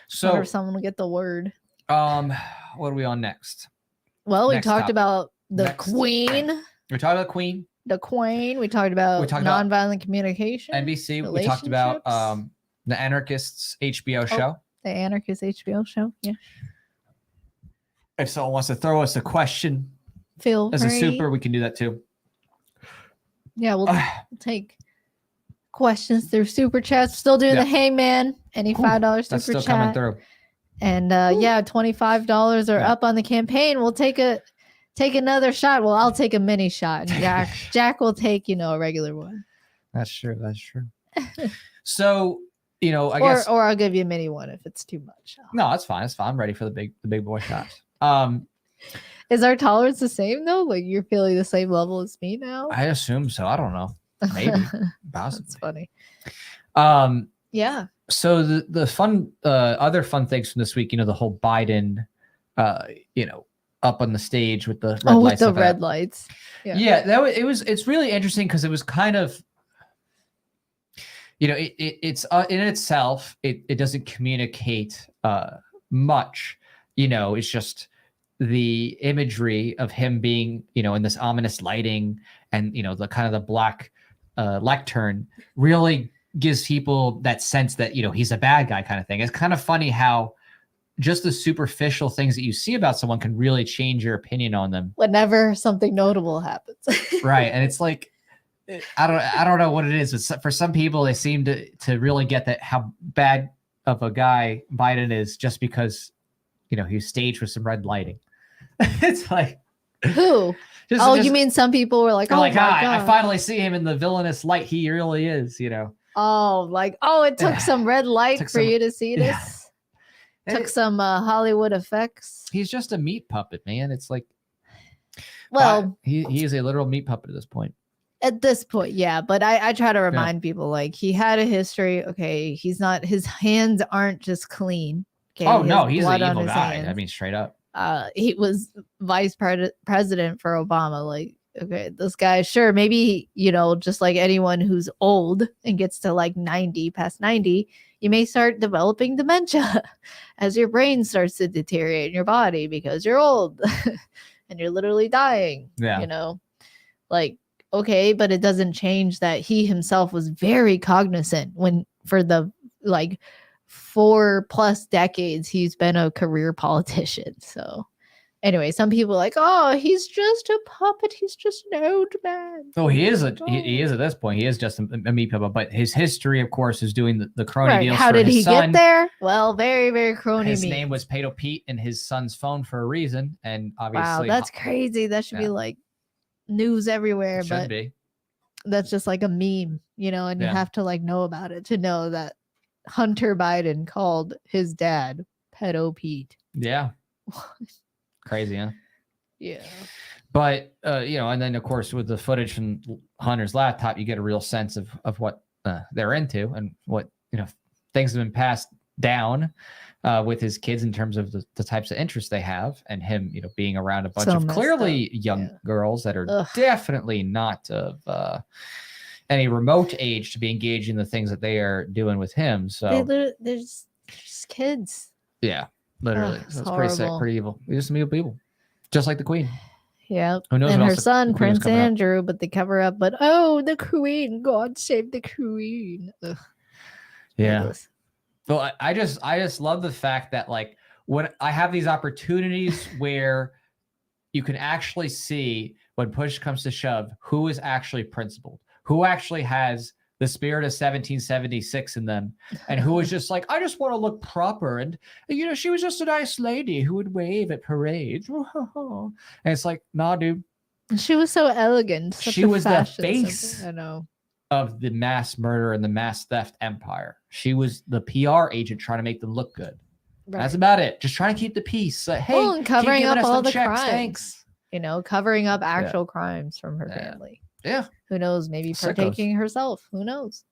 So wonder if someone will get the word. What are we on next? Well, we talked about the Queen. We talked about Queen. The Queen. We talked about nonviolent communication. NBC. We talked about the Anarchists HBO show. The Anarchist HBO show. Yeah. If someone wants to throw us a question as a super, we can do that too. Yeah, we'll take questions through super chats. Still doing the hangman. Any $5 super That's still chat. coming through. And yeah, $25 are up on the campaign. We'll take another shot. Well, I'll take a mini shot. And Jack will take, a regular one. That's true. That's true. So, I guess or I'll give you a mini one if it's too much. No, that's fine. It's fine. I'm ready for the big boy shots. Is our tolerance the same though? Like you're feeling the same level as me now? I assume so. I don't know. Maybe. Possibly. That's funny. Yeah. So the fun other fun things from this week, the whole Biden up on the stage with the red lights. With the red lights. Yeah, it's really interesting because it was kind of it's in itself, it doesn't communicate much. It's just the imagery of him being, in this ominous lighting and, the kind of the black lectern really gives people that sense that, he's a bad guy kind of thing. It's kind of funny how just the superficial things that you see about someone can really change your opinion on them whenever something notable happens. Right. And it's like, I don't know what it is, but for some people, they seem to really get that how bad of a guy Biden is just because, he staged with some red lighting. It's like, who? You mean some people were like, oh, like, my God. I finally see him in the villainous light he really is, Oh, it took some red light for you to see this. Took some Hollywood effects. He's just a meat puppet, man. It's like, well, he is a literal meat puppet at this point. At this point, yeah. But I try to remind people, like, he had a history. Okay, his hands aren't just clean. Okay, oh no, he's an evil guy. Hands. I mean, straight up. He was vice president for Obama. Like, okay, this guy, sure, maybe, just like anyone who's old and gets to like past 90, you may start developing dementia as your brain starts to deteriorate in your body because you're old and you're literally dying. Yeah. Like, okay, but it doesn't change that he himself was very cognizant for the like 4+ decades he's been a career politician. So anyway, some people are like, oh, he's just a puppet. He's just an old man. Oh, he is he is at this point. He is just a meat puppet. But his history, of course, is doing the crony deals. How did he get there? Well, very, very crony. His name was Pedo Pete in his son's phone for a reason. And obviously, wow, that's crazy. That should be like news everywhere. Should be. That's just like a meme, and you have to like know about it to know that Hunter Biden called his dad Pedo Pete. Yeah. Crazy, huh? Yeah. But and then of course with the footage from Hunter's laptop, you get a real sense of what they're into and what things have been passed down with his kids in terms of the types of interests they have, and him being around a bunch of clearly young girls that are definitely not of any remote age to be engaged in the things that they are doing with him. So they're just kids. Yeah. Literally. So it's pretty sick, pretty evil. They're just evil people. Just like the Queen. Yeah. And her son, Prince Andrew, but they cover up. But the Queen, God save the Queen. Ugh. Yeah. Well, I just love the fact that like when I have these opportunities where you can actually see when push comes to shove who is actually principled, who actually has the spirit of 1776 in them, and who was just like, I just want to look proper. And, she was just a nice lady who would wave at parades. And it's like, nah, dude. She was so elegant. She was the face I know. of the mass murder and the mass theft empire. She was the PR agent trying to make them look good. Right. That's about it. Just trying to keep the peace. Hey, and covering up all the checks, crimes. Thanks. Covering up actual crimes from her family. Yeah. Who knows? Maybe partaking herself. Who knows?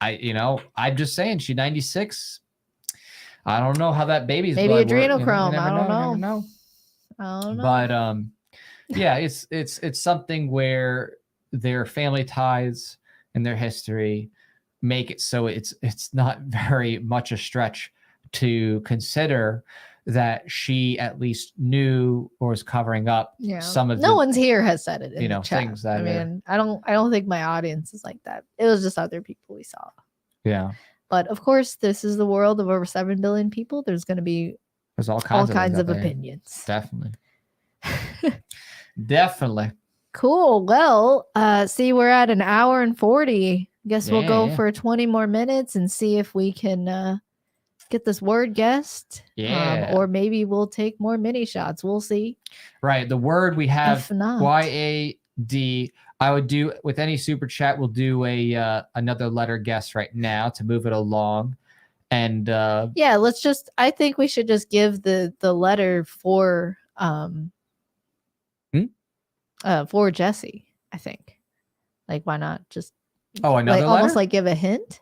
I'm just saying, she's 96. I don't know how that baby's maybe adrenochrome. I don't know. But yeah, it's something where their family ties and their history make it so it's not very much a stretch to consider that she at least knew or was covering up some of no one's here has said it in the chat. Things that I don't think my audience is like that. It was just other people we saw. Yeah. But of course, this is the world of over 7 billion people. There's going to be all kinds of opinions. Definitely. Definitely. Cool. Well, see, we're at 1 hour and 40. Guess we'll go for 20 more minutes and see if we can get this word guessed. Or maybe we'll take more mini shots. We'll see. Right. The word we have YAD. I would do with any super chat. We'll do another letter guess right now to move it along. And let's just. I think we should just give the letter for Jesse. I think. Like, why not just? Oh, another letter? Almost like give a hint.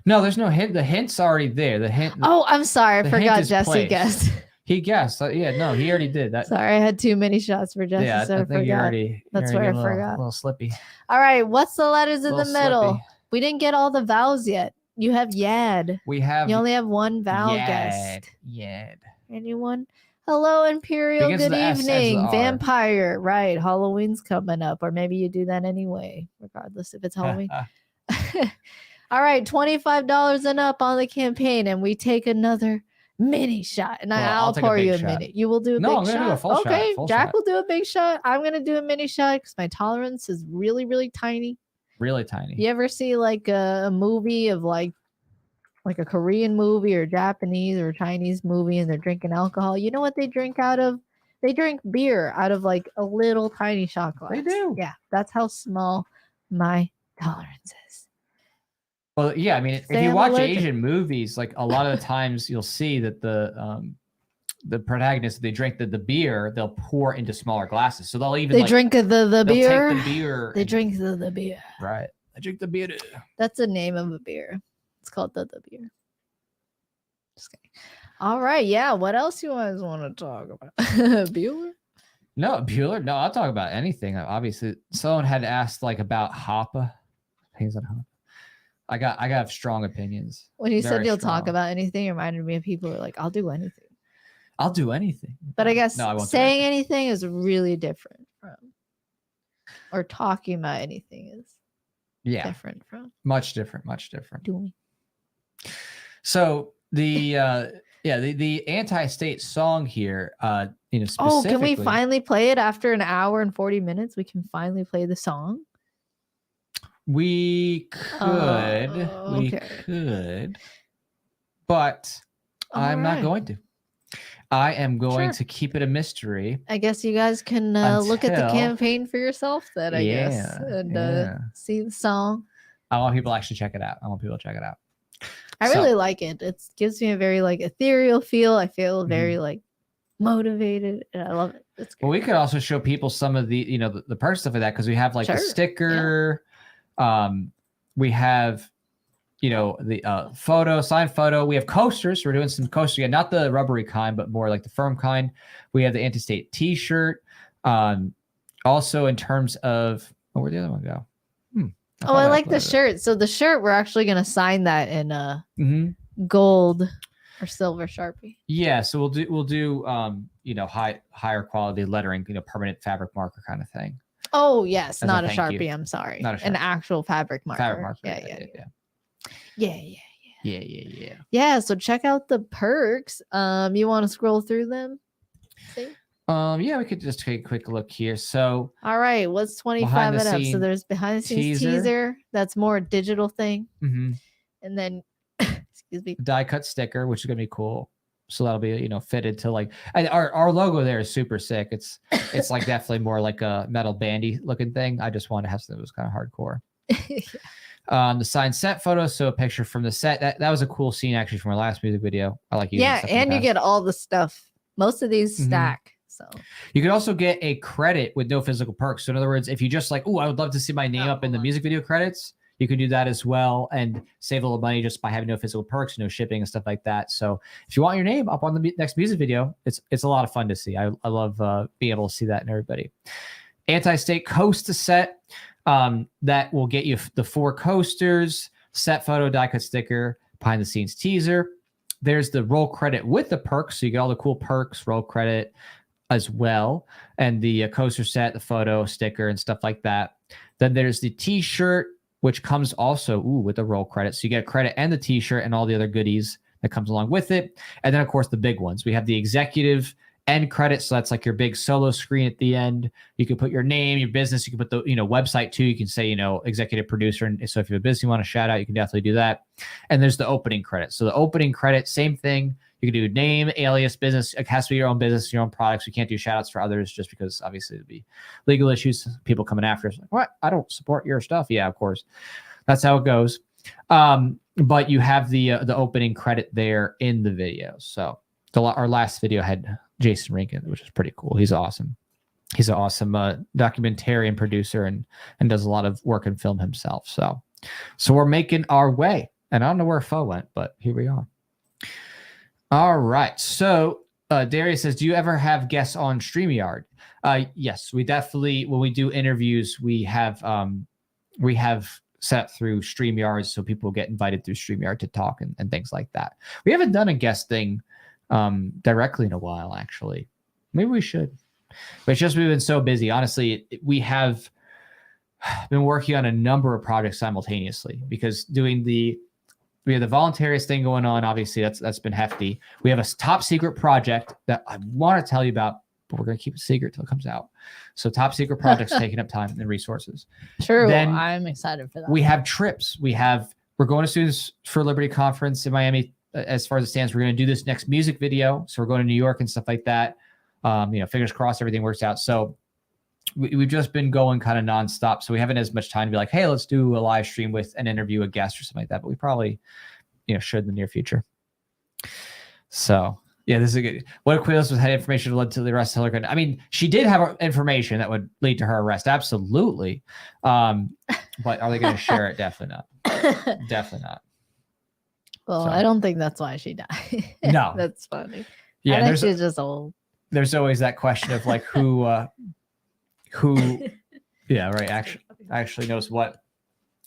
No, there's no hint. The hint's already there. The hint. Oh, I'm sorry. I forgot Jesse guessed. He guessed. Yeah, no, he already did that. Sorry, I had too many shots for Jesse. Yeah, so I think I forgot. That's where I forgot. A little slippy. All right, what's the letters in the middle? Slippy. We didn't get all the vowels yet. You have Yad. We have. You only have one vowel Yad. guest. Yad. Anyone? Hello, Imperial. Begins Good with the S, ends with evening. the R. Vampire. Right. Halloween's coming up. Or maybe you do that anyway, regardless if it's Halloween. All right. $25 and up on the campaign. And we take another mini shot. And I'll take a pour big you a shot. minute. You will do a No, I'm big gonna shot. do a full shot, Okay. full Jack shot. will do a big shot. I'm going to do a mini shot because my tolerance is really, really tiny. Really tiny. You ever see like a movie of like a Korean movie or Japanese or Chinese movie and they're drinking alcohol? You know what they drink out of? They drink beer out of like a little tiny shot glass. They do. Yeah, that's how small my tolerance is. Well, yeah, I mean, if Say you I'm watch allergic. Asian movies, like a lot of the times you'll see that the protagonist, they drink the beer, they'll pour into smaller glasses. So they'll even They drink the they'll beer. take the beer. They drink the beer. Right. I drink the beer. That's the name of a beer. It's called the beer. Just kidding. All right, yeah. What else you guys want to talk about? Bueller? No, Bueller. No, I'll talk about anything. Obviously, someone had asked like about Hoppa. Things on Hoppa. I got strong opinions. When you said Very you'll talk strong. about anything, it reminded me of people who are like, I'll do anything. I'll do anything. But I guess No, I won't do saying anything is really different from, or talking about anything is different from much different. doing. So the the anti-state song here, specifically. Oh, can we finally play it after an hour and 40 minutes? We can finally play the song. We could, we could, but I'm not going to. I am going to keep it a mystery. I guess you guys can look at the campaign for yourself then, I guess, and see the song. I want people to actually check it out. I really like it. It gives me a very like ethereal feel. I feel very like motivated, and I love it. It's great. Well, we could also show people some of the the perks stuff of that, because we have like the sticker. We have the signed photo. We have coasters. We're doing some coasters. Yeah, not the rubbery kind, but more like the firm kind. We have the Anti-State t-shirt. Also in terms of where'd the other one go? I like the shirt. So the shirt, we're actually going to sign that in gold or silver Sharpie. Yeah, so we'll do higher quality lettering, permanent fabric marker kind of thing. Oh yes, not a Sharpie. I'm sorry, not a Sharpie. An actual fabric marker. Fabric marker. Yeah. So check out the perks. You want to scroll through them? See? Yeah, we could just take a quick look here. So, all right, what's 25 and up? So there's behind the scenes teaser. That's more a digital thing. And then, excuse me, die cut sticker, which is gonna be cool. So that'll be fitted to like, and our logo there is super sick. It's like definitely more like a metal bandy looking thing. I just wanted to have something that was kind of hardcore. The signed set photo, so a picture from the set. That was a cool scene actually from our last music video. I like using stuff and you get all the stuff. Most of these stack. So you could also get a credit with no physical perks. So in other words, if you just like, I would love to see my name up in the music video credits, you can do that as well and save a little money just by having no physical perks, no shipping and stuff like that. So if you want your name up on the next music video, it's a lot of fun to see. I love being able to see that in everybody. Anti-State coaster set. That will get you the 4 coasters, set photo, die cut sticker, behind the scenes teaser. There's the roll credit with the perks. So you get all the cool perks, roll credit as well. And the coaster set, the photo, sticker, and stuff like that. Then there's the t-shirt, which comes also with the roll credit. So you get credit and the t-shirt and all the other goodies that comes along with it. And then, of course, the big ones. We have the executive end credit. So that's like your big solo screen at the end. You can put your name, your business. You can put the website too. You can say executive producer. And so if you have a business you want to shout out, you can definitely do that. And there's the opening credit. So the opening credit, same thing. You can do name, alias, business. It has to be your own business, your own products. You can't do shout outs for others just because obviously it'd be legal issues. People coming after us like, what? I don't support your stuff. Yeah, of course. That's how it goes. But you have the opening credit there in the video. So our last video had Jason Rankin, which is pretty cool. He's awesome. He's an awesome documentarian producer and does a lot of work in film himself. So we're making our way. And I don't know where Fo went, but here we are. All right. So Darius says, do you ever have guests on StreamYard? Yes, we definitely, when we do interviews, we have set through StreamYard, so people get invited through StreamYard to talk and things like that. We haven't done a guest thing directly in a while, actually. Maybe we should. But it's just we've been so busy. Honestly, we have been working on a number of projects simultaneously because we have the voluntarist thing going on. Obviously, that's been hefty. We have a top secret project that I want to tell you about, but we're going to keep it secret till it comes out. So top secret projects taking up time and resources. True. Then I'm excited for that. we have trips. We're going to Students for Liberty conference in Miami. As far as it stands, we're going to do this next music video. So we're going to New York and stuff like that. Fingers crossed, everything works out. So we've just been going kind of nonstop. So we haven't as much time to be like, hey, let's do a live stream with an interview, a guest or something like that. But we probably, should in the near future. So yeah, this is a good. What if Quillis had information that led to the arrest of Hillary Clinton? I mean, she did have information that would lead to her arrest. Absolutely. But are they going to share it? Definitely not. Definitely not. Well, I don't think that's why she died. No. That's funny. Yeah, I think she's just old. There's always that question of like who yeah, right, actually knows what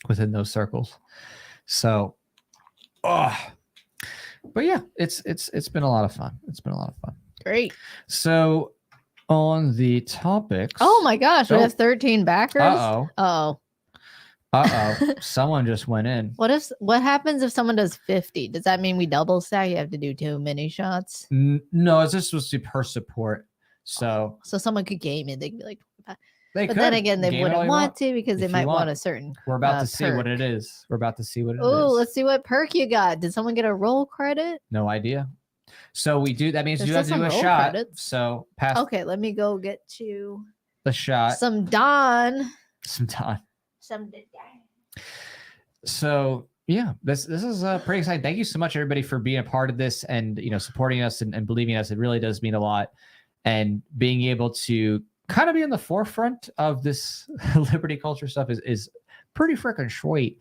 within those circles. So but yeah, it's been a lot of fun. It's been a lot of fun. Great. So on the topics. Oh my gosh, we have 13 backers. Uh-oh. Someone just went in. What happens if someone does 50? Does that mean we double stack? You have to do 2 mini shots? No, it's just supposed to be per support. So someone could game it. They could be like, but then again, they wouldn't want to because they might want a certain. We're about to see what it is. Oh, let's see what perk you got. Did someone get a roll credit? No idea. So we do. That means you have to do a shot. Credits. So pass. Okay, let me go get you the shot. Some Dawn. So yeah, this is pretty exciting. Thank you so much, everybody, for being a part of this and supporting us and believing us. It really does mean a lot, and being able to kind of be in the forefront of this liberty culture stuff is pretty freaking sweet.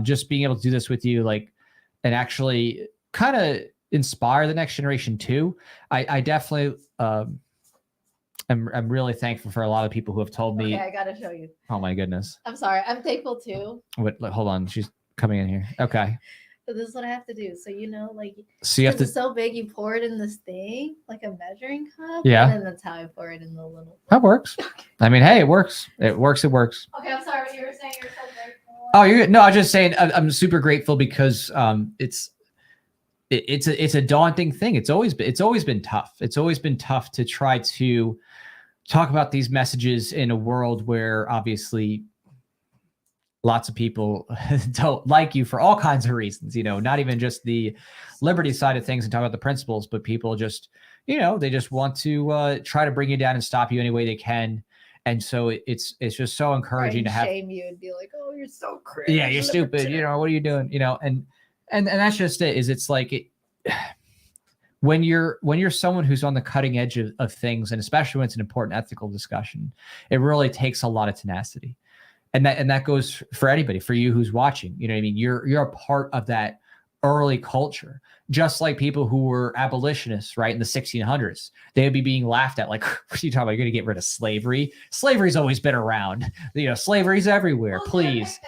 Just being able to do this with you, and actually kind of inspire the next generation too. I definitely I'm really thankful for a lot of people who have told me. Okay, I gotta show you. Oh my goodness. I'm sorry. I'm thankful too. Wait, hold on. She's coming in here. Okay. So this is what I have to do. So so you have to. It's so big, you pour it in this thing like a measuring cup. Yeah. And then that's how I pour it in the little. That works. I mean, hey, it works. It works. Okay, I'm sorry. You were saying you're so grateful. Oh, you're good. No, I was just saying I'm super grateful because it's a daunting thing. It's always been tough. It's always been tough to try to talk about these messages in a world where obviously lots of people don't like you for all kinds of reasons, not even just the liberty side of things and talk about the principles, but people just, they just want to try to bring you down and stop you any way they can. And so it's just so encouraging to have shame you and be like, oh, you're so crazy. Yeah, you're stupid. What are you doing? And that's just it. Is it's like when you're someone who's on the cutting edge of things, and especially when it's an important ethical discussion, it really takes a lot of tenacity. And that goes for anybody, for you who's watching. You know what I mean? You're a part of that early culture, just like people who were abolitionists, right, in the 1600s. They would be being laughed at, like, what are you talking about? You're going to get rid of slavery? Slavery's always been around. Slavery's everywhere. Please,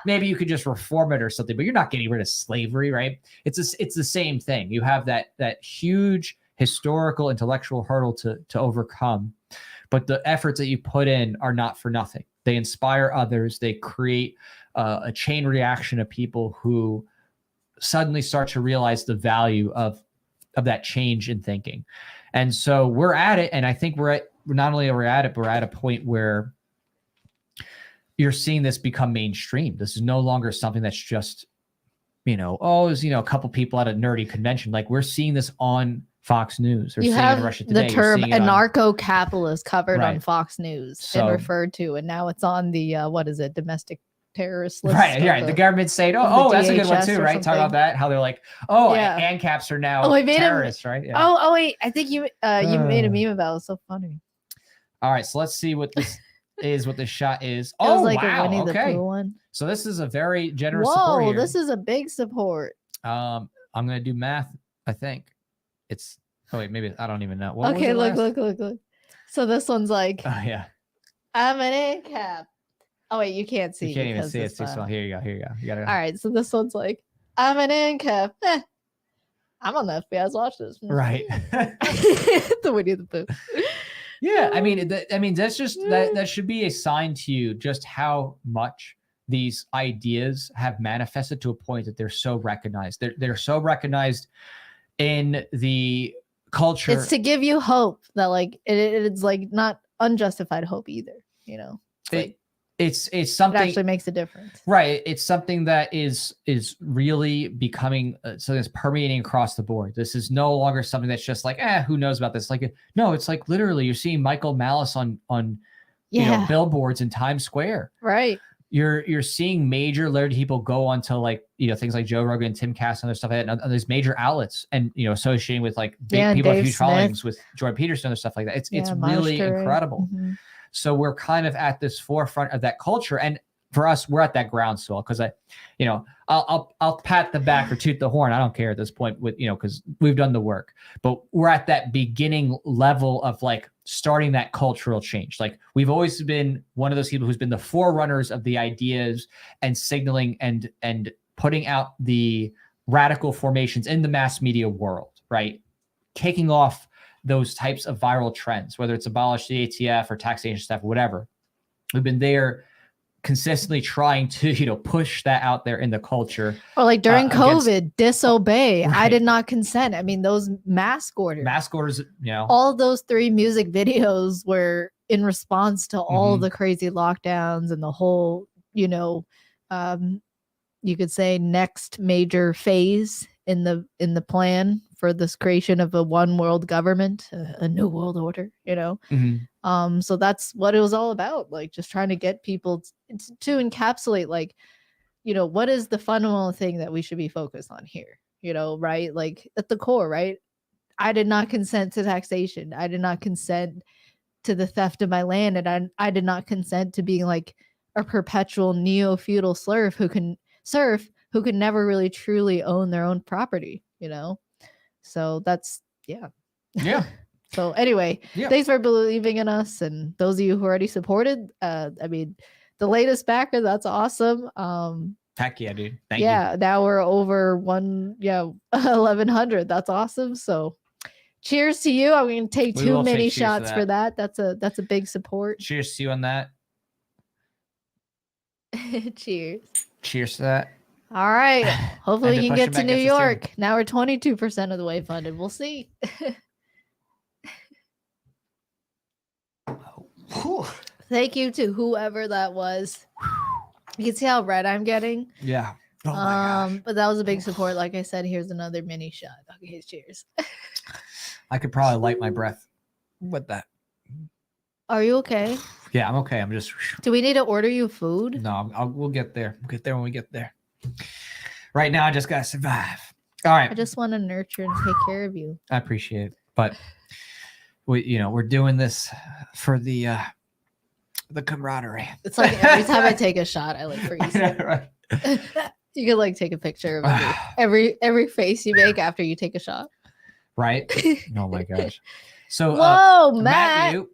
maybe you could just reform it or something, but you're not getting rid of slavery, right? It's the same thing. You have that huge historical, intellectual hurdle to overcome, but the efforts that you put in are not for nothing. They inspire others. They create a chain reaction of people who suddenly start to realize the value of that change in thinking. And so we're at it. And I think not only are we at it, but we're at a point where you're seeing this become mainstream. This is no longer something that's just, a couple people at a nerdy convention. Like, we're seeing this on Fox News. Or you have in Russia Today. The term anarcho-capitalist covered on Fox News and referred to, and now it's on the domestic terrorist list. Right. The government's saying, that's a good one too, right? Talk about that. How they're like, ANCAPs are now terrorists, right? Yeah. Oh wait, I think you made a meme about it. It's so funny. All right, so let's see what this is. What this shot is. It was like a Winnie the Pooh one. So this is a very generous support here. This is a big support. I'm gonna do math. I think it's. Oh wait, maybe I don't even know. Okay, look. So this one's like. Oh yeah. I'm an ANCAP. Oh wait, you can't see. You can't even because see it. it's It's too small. Here you go. Here you go. You gotta. All right, so this one's like, I'm an ANCAP. I'm on the FBI's watch list. Right. The Winnie the Pooh. Yeah, I mean, that's just that should be a sign to you just how much these ideas have manifested to a point that they're so recognized. They're so recognized in the culture. It's to give you hope that like it's like not unjustified hope either. You know, it's something it actually makes a difference, right? It's something that is really becoming something that's permeating across the board. This is no longer something that's just like, who knows about this? Like, no, it's like literally you're seeing Michael Malice on you know, billboards in Times Square, right? You're seeing major celebrity people go onto like, you know, things like Joe Rogan, Tim Cass, and other stuff like that, and these major outlets, and you know, associating with like big people with huge followings with Jordan Peterson and stuff like that. It's really incredible. Mm-hmm. So we're kind of at this forefront of that culture, and for us, we're at that groundswell because I'll pat the back or toot the horn. I don't care at this point with, you know, because we've done the work, but we're at that beginning level of like starting that cultural change. Like we've always been one of those people who's been the forerunners of the ideas and signaling and putting out the radical formations in the mass media world, right? Kicking off those types of viral trends, whether it's abolish the ATF or taxation stuff, whatever. We've been there consistently trying to, you know, push that out there in the culture. Or like during COVID, disobey. Right. I did not consent. I mean, those mask orders, you know, all those 3 music videos were in response to all the crazy lockdowns and the whole, you know, you could say next major phase in the plan for this creation of a one world government, a new world order, you know. So that's what it was all about, like just trying to get people to encapsulate, like, you know, what is the fundamental thing that we should be focused on here, you know, right? Like at the core, right? I did not consent to taxation. I did not consent to the theft of my land, and I did not consent to being like a perpetual neo-feudal serf who can never really truly own their own property, you know. So that's yeah. So anyway, thanks for believing in us, and those of you who already supported. I mean, the latest backer, that's awesome. Heck yeah, dude. Thank you. Now we're over 1,100. That's awesome. So cheers to you. I'm going to take 2 mini shots for that. That's a big support. Cheers to you on that. Cheers. Cheers to that. All right. Hopefully we can get to New York. Now we're 22% of the way funded. We'll see. Thank you to whoever that was. You can see how red I'm getting. Yeah. Oh my gosh. But that was a big support. Like I said, here's another mini shot. Okay, cheers. I could probably light my breath with that. Are you okay? Yeah, I'm okay. I'm just. Do we need to order you food? No, we'll get there. We'll get there when we get there. Right now, I just gotta survive. All right. I just want to nurture and take care of you. I appreciate it, but we're doing this for the camaraderie. It's like every time I take a shot, I like freeze. Right. You could like take a picture of every face you make after you take a shot. Right. Oh my gosh. So whoa, Matt.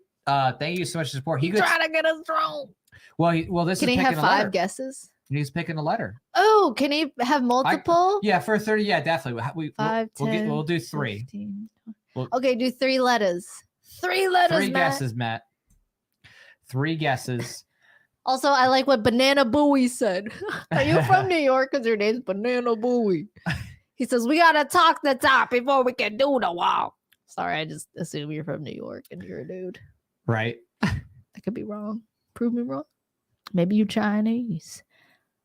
Thank you so much for support. He could try to get us drunk. Well, this can is he have 5 letter. Guesses? He's picking a letter. Oh, can he have multiple? Yeah, for 30. Yeah, definitely. 5, 10, we'll do 3. 15, okay, do 3 letters. 3 letters. 3 guesses, Matt. 3 guesses. Also, I like what Banana Booey said. Are you from New York? Because your name's Banana Booey. He says, we got to talk the talk before we can do the walk. Sorry, I just assume you're from New York and you're a dude. Right. I could be wrong. Prove me wrong. Maybe you Chinese.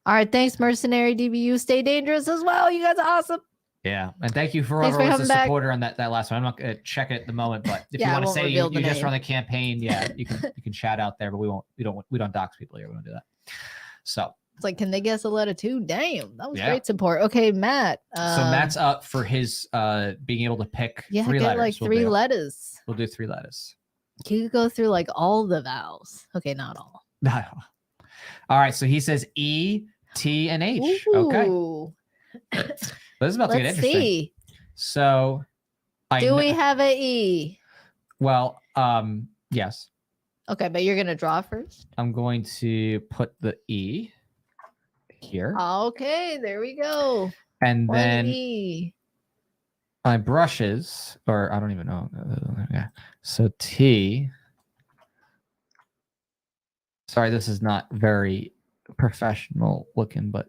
All right. Thanks, Mercenary DBU. Stay dangerous as well. You guys are awesome. Yeah. And thank you for whoever was the supporter on that last one. I'm not going to check it at the moment, but if you want to say you just run the campaign, you can shout out there, but we don't dox people here. We don't do that. So it's like, can they guess a letter too? Damn, that was great support. Okay, Matt. So Matt's up for his being able to pick 3 letters. Like 3 letters. We'll do 3 letters. You could go through like all the vowels. Okay, not all. All right. So he says E, T, and H. Ooh. Okay. But this is about to get interesting. See. So do we have an E? Well, yes. Okay, but you're gonna draw first. I'm going to put the E here. Okay, there we go. And then E. my brushes, or I don't even know. Yeah. So T. Sorry, this is not very professional looking, but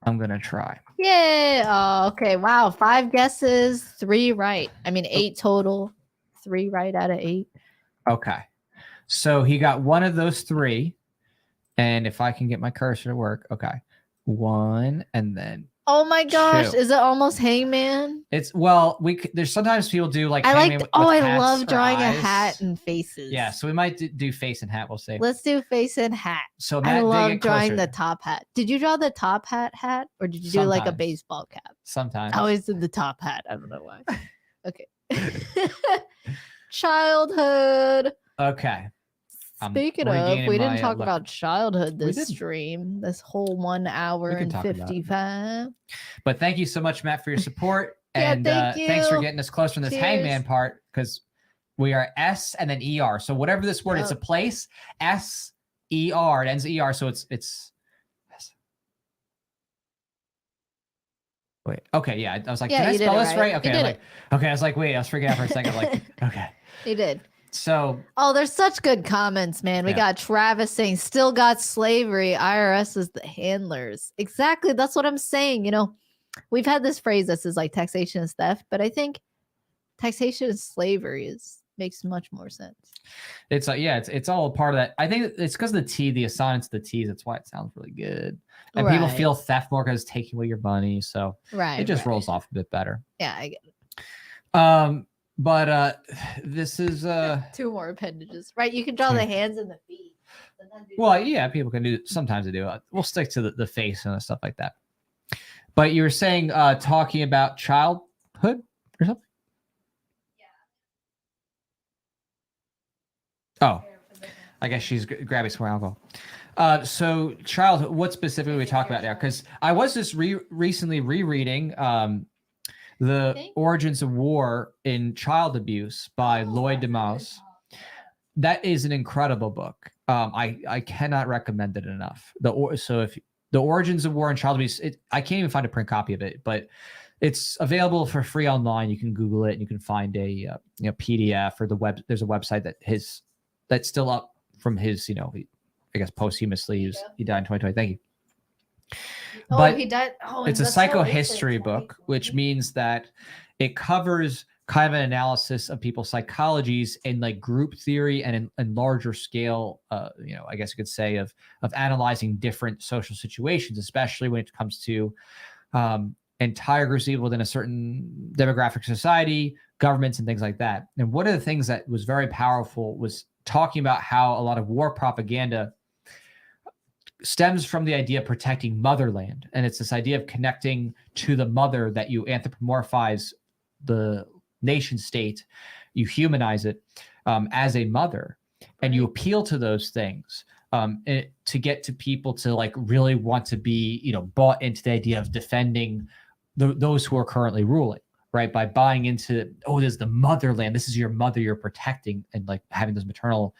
I'm gonna try. Yeah. Oh, okay. Wow. 5 guesses, 3 right. I mean, 8 total. 3 right out of 8. Okay. So he got one of those 3. And if I can get my cursor to work, okay. 1 and then Oh my gosh, 2. is it almost Hangman? It's there's sometimes people do like I Hangman like. with I hats love or drawing a eyes. hat and faces. Yeah, so we might do face and hat. We'll see. Let's do face and hat. So I Matt, love drawing the top hat. Did you draw the top hat, or did you do like a baseball cap? Sometimes. I always did the top hat. I don't know why. Okay. Childhood. Okay. Speaking of, we didn't talk about childhood this stream, this whole 1 hour and 55. But thank you so much, Matt, for your support. Yeah, And thanks for getting us closer in this Hangman part, because we are S and then ER. So whatever this word, it's a place, S, ER, it ends ER. So it's wait, okay, yeah. I was like, did I spell this right? Okay, I was like, wait, I was freaking out for a second. Like, okay. You did. So, there's such good comments, man. We got Travis saying, still got slavery. IRS is the handlers. Exactly. That's what I'm saying. You know, we've had this phrase that says like taxation is theft, but I think taxation is slavery makes much more sense. It's like, it's all a part of that. I think it's because of the T, the assignment to the T's. That's why it sounds really good. And people feel theft more because it's taking away your money. So it just rolls off a bit better. Yeah, I get it. But this is 2 more appendages, right? You can draw the hands and the feet. Well, yeah, people can do. Sometimes they do. We'll stick to the face and stuff like that. But you were saying talking about childhood or something. Yeah. Oh, I guess she's grabbing some more alcohol. So childhood. What specifically we talk about there? Because I was just recently rereading. The Origins of War in Child Abuse by Lloyd DeMause. That is an incredible book. I cannot recommend it enough. So if the Origins of War in Child Abuse, I can't even find a print copy of it, but it's available for free online. You can Google it and you can find a PDF or the web. There's a website that's still up from his, I guess posthumously. He died in 2020. Thank you. But he died. It's a psychohistory book, which means that it covers kind of an analysis of people's psychologies in like group theory and in larger scale, I guess you could say of analyzing different social situations, especially when it comes to entire groups of people within a certain demographic society, governments, and things like that. And one of the things that was very powerful was talking about how a lot of war propaganda stems from the idea of protecting motherland. And it's this idea of connecting to the mother, that you anthropomorphize the nation state, you humanize it as a mother, and you appeal to those things to get to people to like really want to be, bought into the idea of defending those who are currently ruling, right? By buying into, there's the motherland. This is your mother you're protecting, and like having those maternal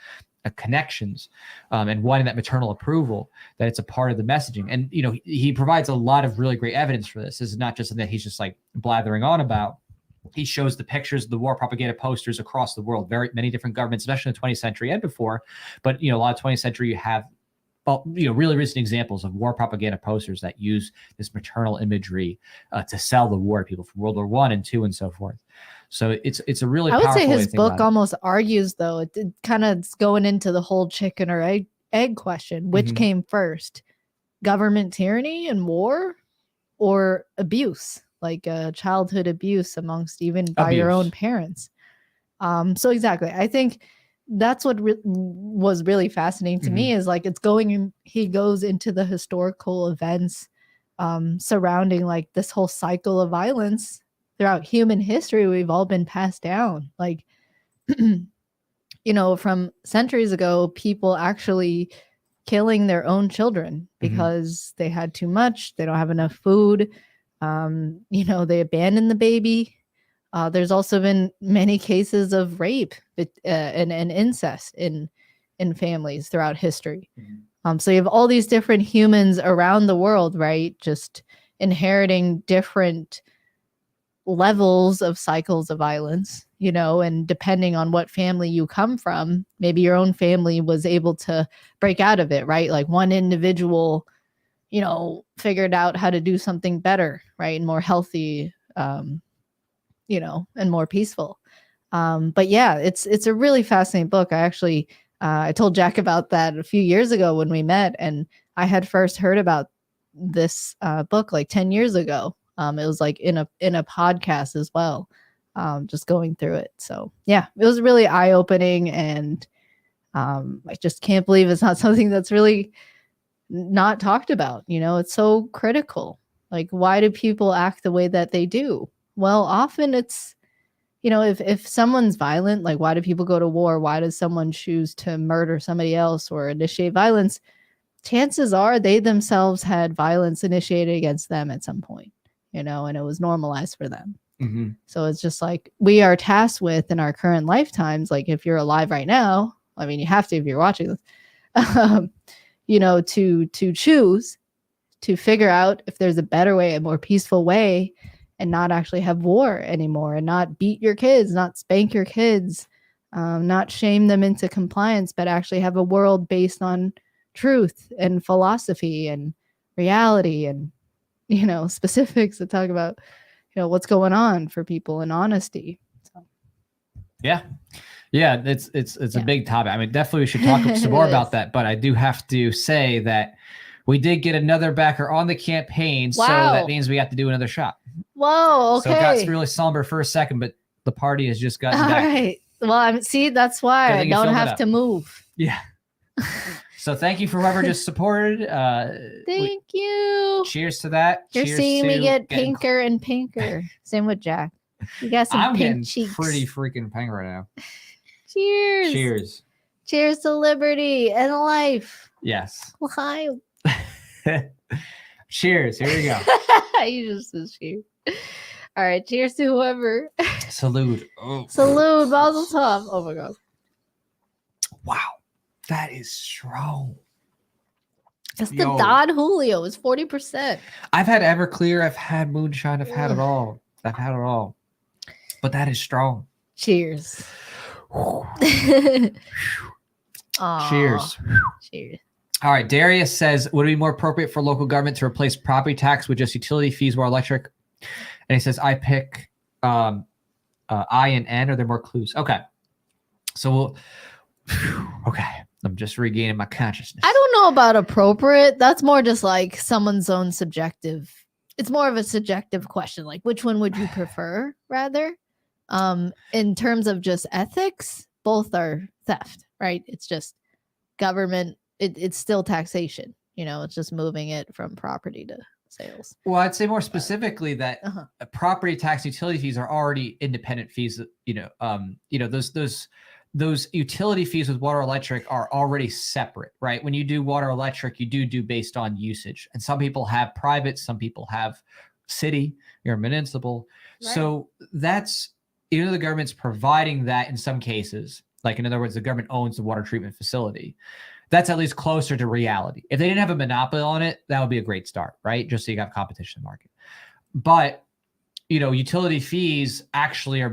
connections and wanting that maternal approval, that it's a part of the messaging. And, he provides a lot of really great evidence for this. This is not just something that he's just like blathering on about. He shows the pictures of the war propaganda posters across the world, very many different governments, especially in the 20th century and before. But, a lot of 20th century, you have, really recent examples of war propaganda posters that use this maternal imagery to sell the war to people from World War I and II and so forth. So it's a really powerful. I would say his book almost argues, though, it kind of going into the whole chicken or egg question, which came first, government tyranny and war, or abuse, like childhood abuse amongst even by your own parents. So exactly, I think that's what was really fascinating to me, is like he goes into the historical events surrounding like this whole cycle of violence throughout human history. We've all been passed down, like from centuries ago, people actually killing their own children because they had too much, they don't have enough food, they abandon the baby, There's also been many cases of rape and incest in families throughout history. So you have all these different humans around the world, right? Just inheriting different levels of cycles of violence, you know, and depending on what family you come from, maybe your own family was able to break out of it, right? Like one individual, you know, figured out how to do something better, right? And more healthy, you know, and more peaceful. But yeah, it's a really fascinating book. I actually, I told Jack about that a few years ago when we met, and I had first heard about this book like 10 years ago. It was like in a podcast as well, just going through it. So yeah, it was really eye-opening, and I just can't believe it's not something that's really not talked about. You know, it's so critical. Like, why do people act the way that they do? Well, often it's, you know, if someone's violent, like why do people go to war? Why does someone choose to murder somebody else or initiate violence? Chances are they themselves had violence initiated against them at some point, you know, and it was normalized for them. Mm-hmm. So it's just like we are tasked with in our current lifetimes, like if you're alive right now, I mean, you have to if you're watching this, you know, to choose to figure out if there's a better way, a more peaceful way, and not actually have war anymore, and not beat your kids, not spank your kids, not shame them into compliance, but actually have a world based on truth and philosophy and reality and, you know, specifics that talk about, you know, what's going on for people and honesty. So. Yeah. It's a big topic. I mean, definitely we should talk some more about that, but I do have to say that we did get another backer on the campaign. Wow. So that means we have to do another shot. Whoa. Okay. So it got really somber for a second, but the party has just gotten back. All right. Well, see, that's why I don't have to move. Yeah. So thank you for whoever just supported. Thank you. Cheers to that. You're cheers seeing me get pinker and pinker. Same with Jack. You got some pink cheeks. Pretty freaking pink right now. Cheers. Cheers. Cheers to liberty and life. Yes. Why? Cheers. Here we go. You just said cheers. All right. Cheers to whoever. Salute. Oh. Salute. Mazel tov. Oh my God. Wow. That is strong. It's the Don Julio. It's 40%. I've had Everclear. I've had Moonshine. I've had it all. But that is strong. Cheers. Cheers. Cheers. All right. Darius says, would it be more appropriate for local government to replace property tax with just utility fees or electric? And he says, I pick I and N. Are there more clues? Okay. So okay. I'm just regaining my consciousness. I don't know about appropriate. That's more just like someone's own subjective. It's more of a subjective question. Like, which one would you prefer rather? In terms of just ethics, both are theft, right? It's just government. It's still taxation. You know, it's just moving it from property to sales. Well, I'd say more specifically that property tax utility fees are already independent fees. Those utility fees with water electric are already separate, right? When you do water electric, you do based on usage. And some people have private, some people have city, you're municipal. Right. So that's, even though the government's providing that in some cases, like in other words, the government owns the water treatment facility, that's at least closer to reality. If they didn't have a monopoly on it, that would be a great start, right? Just so you have competition in the market. But, you know, utility fees actually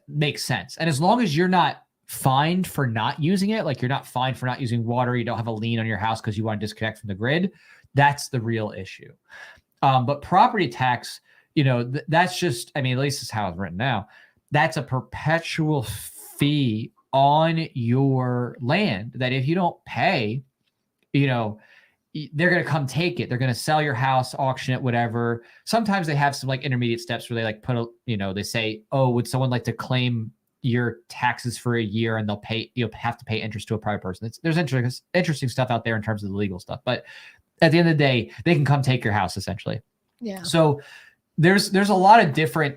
make sense. And as long as you're not fined for not using it, like you're not fined for not using water, you don't have a lien on your house because you want to disconnect from the grid, that's the real issue. But property tax, you know, that's just, I mean, at least this is how it's written now. That's a perpetual fee on your land that if you don't pay, you know, they're going to come take it. They're going to sell your house, auction it, whatever. Sometimes they have some like intermediate steps where they like put a, you know, they say, oh, would someone like to claim your taxes for a year, and they'll pay, you'll have to pay interest to a private person. There's interesting stuff out there in terms of the legal stuff, but at the end of the day, they can come take your house essentially. Yeah. So there's a lot of different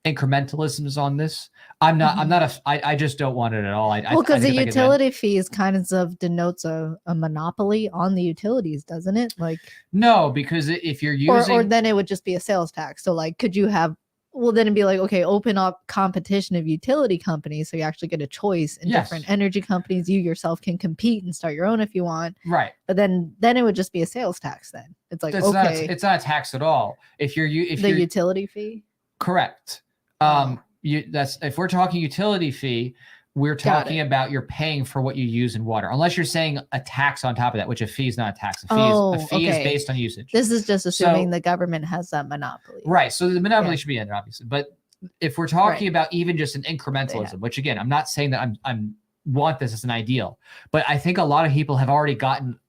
incrementalisms on this. I just don't want it at all. Well, because the utility fees kind of denotes a monopoly on the utilities, doesn't it? Like, no, because if you're using, or then it would just be a sales tax. So like, could you have well, then it'd be like, okay, open up competition of utility companies, so you actually get a choice in different energy companies. You yourself can compete and start your own if you want. Right. But then it would just be a sales tax. Then it's like, okay, it's not a tax at all. If you're utility fee. Correct. If we're talking utility fee, we're talking about you're paying for what you use in water, unless you're saying a tax on top of that, which a fee is not a tax. A fee is based on usage. This is just assuming the government has that monopoly. Right. So the monopoly should be ended, obviously. But if we're talking about even just an incrementalism, which again, I'm not saying that I'm want this as an ideal, but I think a lot of people have already gotten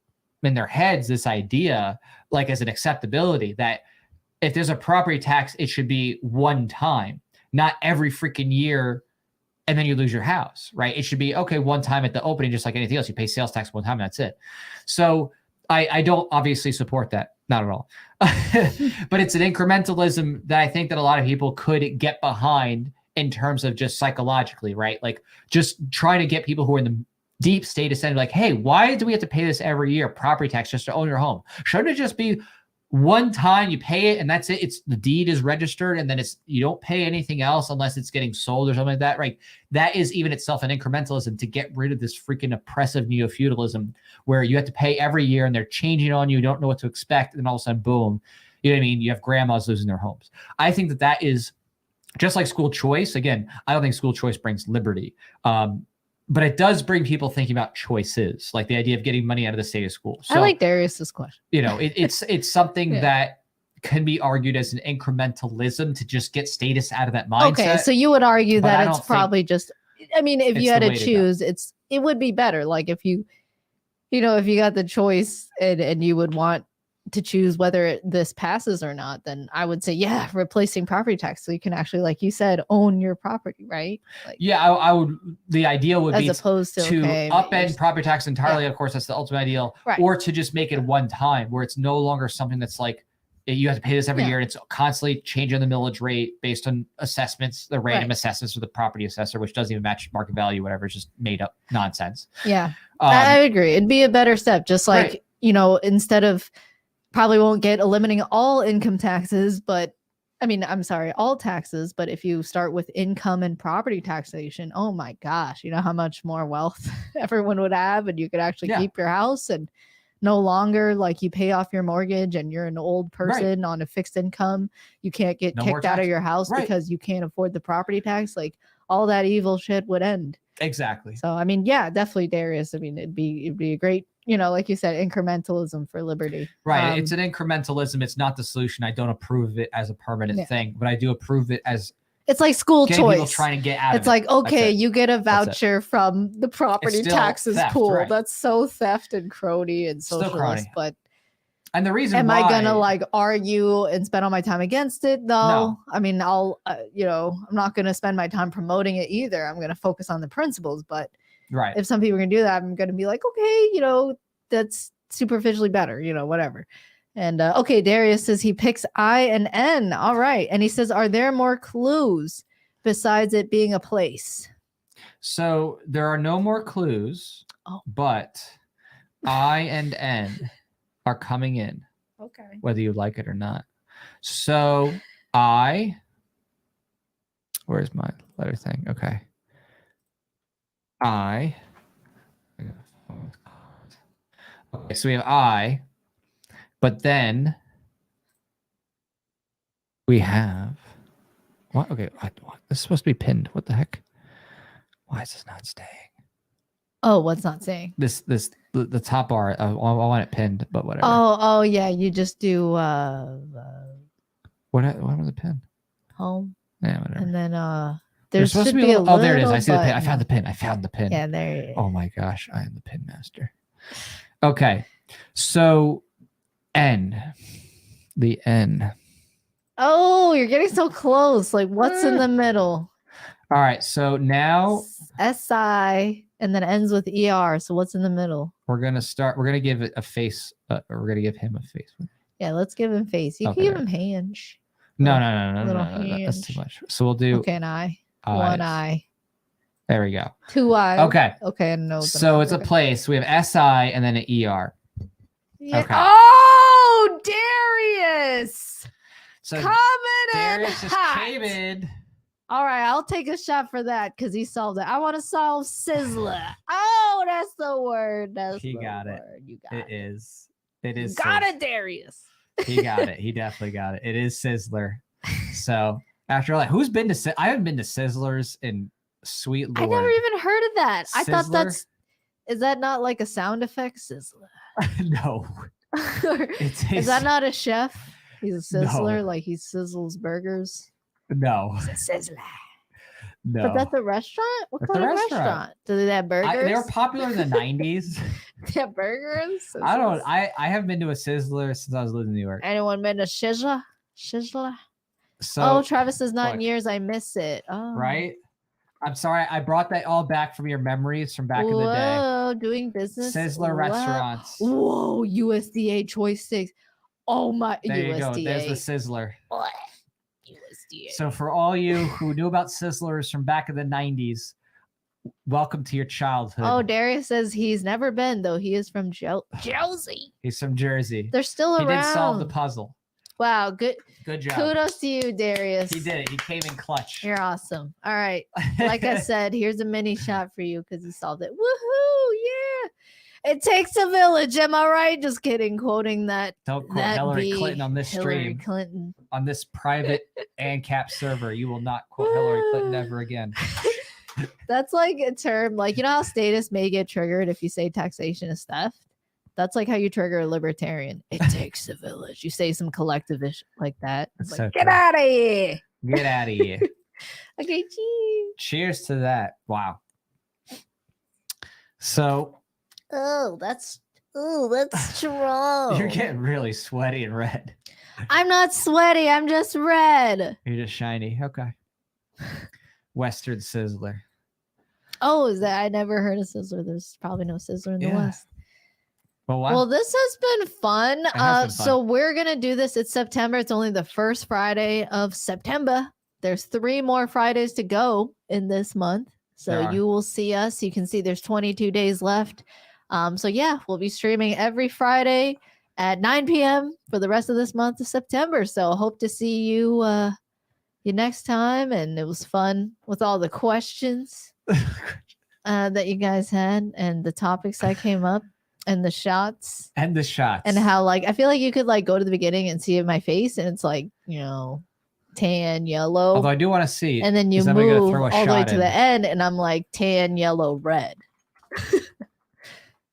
in their heads this idea, like as an acceptability, that if there's a property tax, it should be one time, not every freaking year. And then you lose your house, right? It should be, okay, one time at the opening, just like anything else. You pay sales tax one time, and that's it. So I don't obviously support that. Not at all. But it's an incrementalism that I think that a lot of people could get behind in terms of just psychologically, right? Like just trying to get people who are in the deep state of saying like, hey, why do we have to pay this every year, property tax, just to own your home? Shouldn't it just be one time you pay it and that's it? It's the deed is registered and then you don't pay anything else unless it's getting sold or something like that, right? That is even itself an incrementalism to get rid of this freaking oppressive neo-feudalism where you have to pay every year and they're changing on you, you don't know what to expect, and all of a sudden, boom, you know what I mean? You have grandmas losing their homes. I think that is just like school choice. Again, I don't think school choice brings liberty. But it does bring people thinking about choices, like the idea of getting money out of the state of school. So, I like Darius's question. You know, it's something that can be argued as an incrementalism to just get status out of that mindset. Okay, so you would argue that it's probably just, I mean, if you had to choose, it would be better. Like if you got the choice and you would want to choose whether this passes or not, then I would say, yeah, replacing property tax. So you can actually, like you said, own your property, right? Like, I would, the ideal would be opposed to upend property tax entirely. Of course, that's the ultimate ideal, or to just make it one time where it's no longer something that's like, you have to pay this every year and it's constantly changing the millage rate based on assessments, the random assessments of the property assessor, which doesn't even match market value, whatever. It's just made up nonsense. Yeah, I agree. It'd be a better step. Just like, instead of, probably won't get eliminating all income taxes, but I mean, I'm sorry, all taxes. But if you start with income and property taxation, oh my gosh, you know how much more wealth everyone would have, and you could actually keep your house and no longer like you pay off your mortgage and you're an old person on a fixed income. You can't get kicked out of your house because you can't afford the property tax. Like all that evil shit would end. Exactly. So, I mean, yeah, definitely Darius. I mean, it'd be a great, like you said, incrementalism for liberty. Right. It's an incrementalism. It's not the solution. I don't approve of it as a permanent thing, but I do approve it as it's like school choice. People trying to get out it's of like, okay, you get a voucher from the property taxes pool. Right. That's so theft and crony and socialist. But and the reason am I gonna like argue and spend all my time against it? No. I mean, I'll I'm not gonna spend my time promoting it either. I'm gonna focus on the principles. But if some people are gonna do that, I'm gonna be like, okay, that's superficially better, whatever. And okay, Darius says he picks I and N. All right. And he says, are there more clues besides it being a place? So there are no more clues, but I and N are coming in. Okay. Whether you like it or not. So where's my letter thing? Okay. Okay, so we have I, but then we have what? Okay, what? This is supposed to be pinned. What the heck? Why is this not staying? Oh, what's not staying? The top bar. I want it pinned, but whatever. Oh yeah. You just do what was the pin? Home. Yeah, whatever. And then there's supposed to be a little, there it is. I see the pin. I found the pin. Yeah, there it is. Oh my gosh, I am the pin master. Okay, so N, the N. Oh, you're getting so close. Like, what's in the middle? All right, so now SI and then ends with ER. So what's in the middle? We're gonna give it a face. We're gonna give him a face. Yeah, let's give him face. You can give him hands. No, that's too much. So we'll do an eye. One eye. There we go. Two eyes. Okay. Okay, no. So it's a place. We have SI and then an ER. Yeah. Okay. Oh, Darius. So Coming Darius in just hot. came in. All right, I'll take a shot for that because he solved it. I want to solve Sizzler. Oh, that's the word. That's He the got it. word. You got It it. is. It is. Got it, Darius. He got it. He definitely got it. It is Sizzler. So after like, who's been to? I haven't been to Sizzlers in sweet Lord. I never even heard of that. I thought Sizzler? is that not like a sound effect? Sizzler. No. Is that not a chef? He's a sizzler, No. like he sizzles burgers. No. He's a sizzler. No. But that's a restaurant? What That's kind a of restaurant. restaurant? Do they have burgers? They were popular in the 90s. They have burgers? I don't. I haven't been to a Sizzler since I was living in New York. Anyone been to Sizzler? Sizzler? So, Oh, Travis says not in look, years. I miss it. Oh. right? I'm sorry. I brought that all back from your memories from back in the day. Whoa, doing business. Sizzler Wow. restaurants. Whoa, USDA choice sticks. Oh my, There you USDA. go. There's the Sizzler. What? USDA. So for all you who knew about Sizzlers from back in the 90s, welcome to your childhood. Oh, Darius says he's never been, though. He is from Jersey. He's from Jersey. They're still He around. did solve the puzzle. Wow, good job. Kudos to you, Darius. He did it. He came in clutch. You're awesome. All right. Like I said, here's a mini shot for you because he solved it. Woohoo! Yeah. It takes a village. Am I right? Just kidding. Quoting that. Don't quote That Hillary be Clinton on this Hillary stream. Clinton. On this private ANCAP server. You will not quote Hillary Clinton ever again. That's like a term, like, you know how status may get triggered if you say taxation is theft? That's like how you trigger a libertarian. It takes a village. You say some collectivish like that. It's That's like, so get true. out of here. Get out of here. Okay, cheers. Cheers to that. Wow. So Oh, that's strong. you're getting really sweaty and red. I'm not sweaty. I'm just red. You're just shiny. Okay. Western Sizzler. Oh, is that? I never heard of Sizzler. There's probably no Sizzler in the Yeah. West. Well, wow. Well, this has been fun. has been So we're gonna do this. It's September. It's only the first Friday of September. There's 3 more Fridays to go in this month. There So are. you will see us. You can see there's 22 days left. So yeah, we'll be streaming every Friday at 9 p.m. for the rest of this month of September. So hope to see you next time. And it was fun with all the questions that you guys had and the topics that came up. And the shots and the shots. and how, like, I feel like you could like go to the beginning and see my face and it's like, tan, yellow. Although I do want to see. And then you 'cause then we're gonna move throw all a the way shot to in. the end and I'm like tan, yellow, red.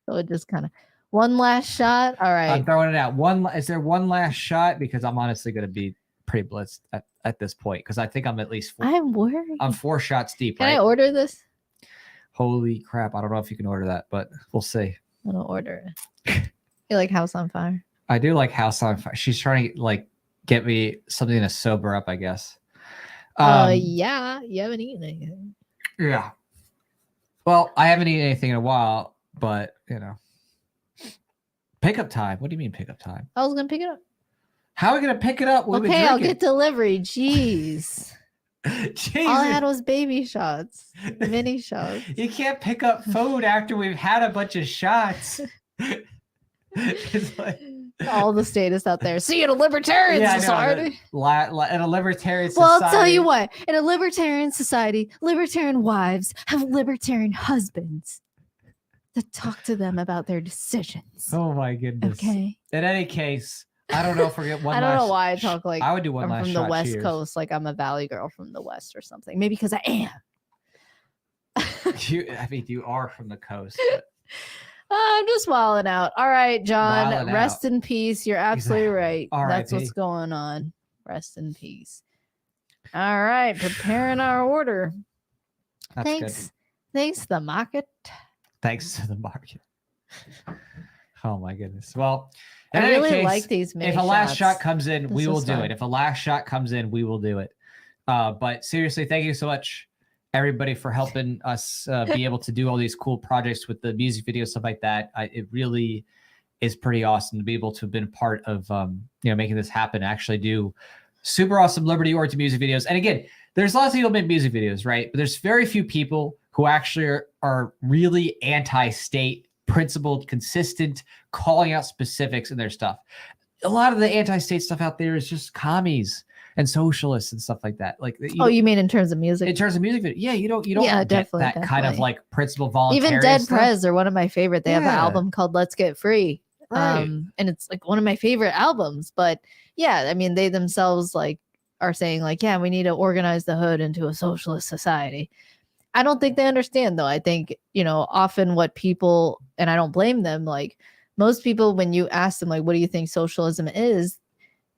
So it just kind of one last shot. All right. I'm throwing it out. Is there one last shot? Because I'm honestly going to be pretty blitzed at this point because I think I'm at least 4. I'm worried. I'm 4 shots deep. Can right? I order this? Holy crap! I don't know if you can order that, but we'll see. I don't order it. You like House on Fire? I do like House on Fire. She's trying to like get me something to sober up, I guess. Yeah. You haven't eaten anything. Yeah. Well, I haven't eaten anything in a while, but pickup time. What do you mean pickup time? I was gonna pick it up. How are we gonna pick it up? We've been Okay, I'll drinking. get delivery. Jeez. Jesus. All I had was baby shots, mini shots. You can't pick up food after we've had a bunch of shots. It's like, All the status out there. See you in a libertarian yeah, I know, society. in a libertarian Well, society. I'll tell you what. In a libertarian society, libertarian wives have libertarian husbands to talk to them about their decisions. Oh my goodness. Okay. In any case, I don't know if we're getting one. I don't know last why I talk like I would do one I'm last from shot. the West Cheers. Coast, like I'm a Valley girl from the West or something. Maybe because I am. You are from the coast. But I'm just wilding out. All right, John. Wilding Rest in peace. You're absolutely right. That's R.I.P. what's going on. Rest in peace. All right, preparing our order. that's Thanks. good. Thanks, the market. Thanks to the market. Oh my goodness. Well, in I any really case, like these mini if a last shots. shot comes in, This we will was do fun. it. If a last shot comes in, we will do it. But seriously, thank you so much, everybody, for helping us be able to do all these cool projects with the music videos, stuff like that. It really is pretty awesome to be able to have been a part of making this happen. Actually, do super awesome Liberty Origin music videos. And again, there's lots of people make music videos, right? But there's very few people who actually are really anti-state, principled, consistent, calling out specifics in their stuff. a lot of the anti-state stuff out there is just commies and socialists and stuff like that. Like, you mean in terms of music? In terms of music video, yeah, you don't Yeah, get definitely, that kind of like principle voluntarism. Even Dead Prez are one of my favorite. They have an Yeah. album called Let's Get Free. Right. And it's like one of my favorite albums. But yeah, I mean, they themselves like are saying like, yeah, we need to organize the hood into a socialist society. I don't think they understand though. I think, you know, often what people, and I don't blame them, like most people, when you ask them like, what do you think socialism is?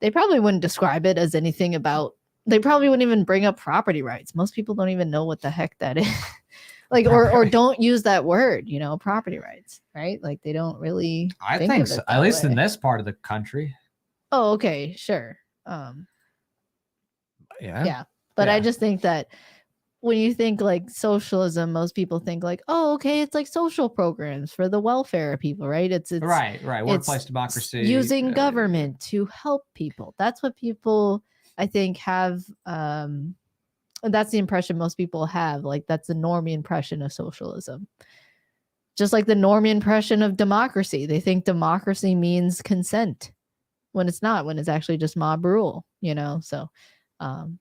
They probably wouldn't describe it as anything about, they probably wouldn't even bring up property rights. Most people don't even know what the heck that is. Like, or don't use that word, you know, property rights, right? Like they don't really. I think so, at least in this part of the country. Oh, okay, sure. Yeah. But I just think that when you think like socialism, most people think like, oh, okay, it's like social programs for the welfare of people, right? It's right. Workplace democracy. Using government to help people. That's what people, I think, have. That's the impression most people have. Like that's the normie impression of socialism. Just like the normie impression of democracy. They think democracy means consent when it's not, when it's actually just mob rule, you know? So,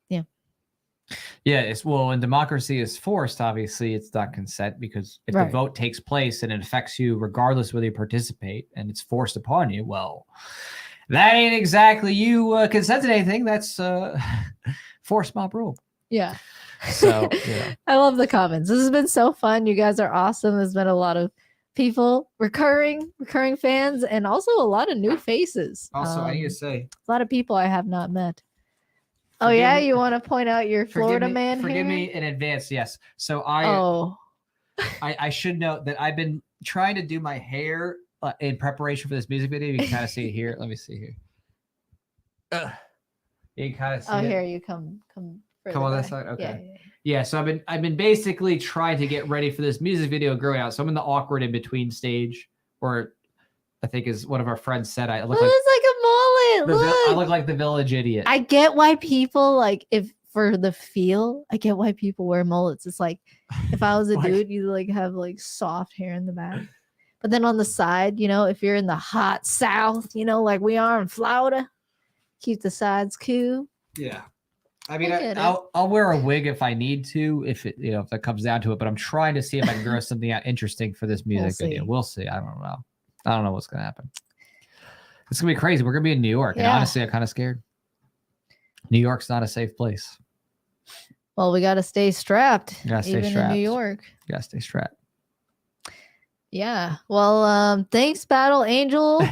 yeah. Yeah, it's when democracy is forced, obviously it's not consent, because if the vote takes place and it affects you regardless whether you participate and it's forced upon you, well, that ain't exactly you consent to anything. That's forced mob rule. Yeah. So yeah. I love the comments. This has been so fun. You guys are awesome. There's been a lot of people, recurring fans, and also a lot of new faces. Also, I need to say a lot of people I have not met. Oh yeah, you want to point out your Florida man hair? Forgive me in advance. Yes. So I should note that I've been trying to do my hair in preparation for this music video. You can kind of see it here. Let me see here. You can kind of see. Oh, here you come on that side. Okay. Yeah. So I've been basically trying to get ready for this music video growing out. So I'm in the awkward in between stage, or I think as one of our friends said, I look like a mullet. I look like the village idiot. I get why people like, if for the feel, I get why people wear mullets. It's like if I was a dude, you like have like soft hair in the back. But then on the side, you know, if you're in the hot South, you know, like we are in Florida, keep the sides cool. Yeah. I mean, I'll wear a wig if I need to, if it, you know, if that comes down to it, but I'm trying to see if I can grow something out interesting for this music video. We'll see. I don't know. I don't know what's going to happen. It's going to be crazy. We're going to be in New York. And honestly, I'm kind of scared. New York's not a safe place. Well, we got to stay strapped. Even in New York. You got to stay strapped. Yeah. Well, thanks, Battle Angel.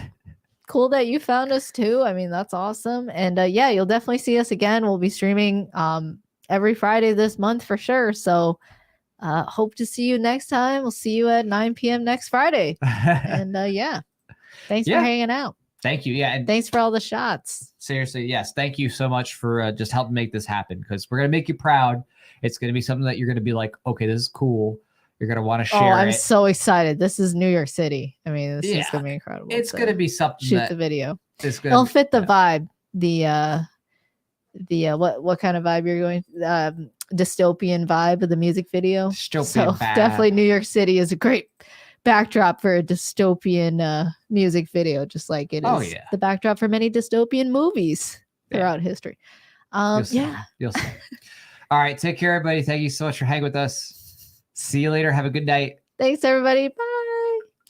Cool that you found us too. I mean, that's awesome. And yeah, you'll definitely see us again. We'll be streaming every Friday this month for sure. So hope to see you next time. We'll see you at 9 p.m. next Friday. And yeah, thanks for hanging out. Thank you. Yeah. And thanks for all the shots. Seriously. Yes. Thank you so much for just helping make this happen, because we're going to make you proud. It's going to be something that you're going to be like, okay, this is cool. You're going to want to share it. I'm so excited. This is New York City. I mean, this is going to be incredible. It's going to be something. Shoot the video. It'll fit the vibe. The what kind of vibe you're going? Dystopian vibe of the music video. Dystopian vibe. Definitely New York City is a great backdrop for a dystopian music video, just like it is the backdrop for many dystopian movies throughout history. You'll see. All right. Take care, everybody. Thank you so much for hanging with us. See you later. Have a good night. Thanks, everybody. Bye.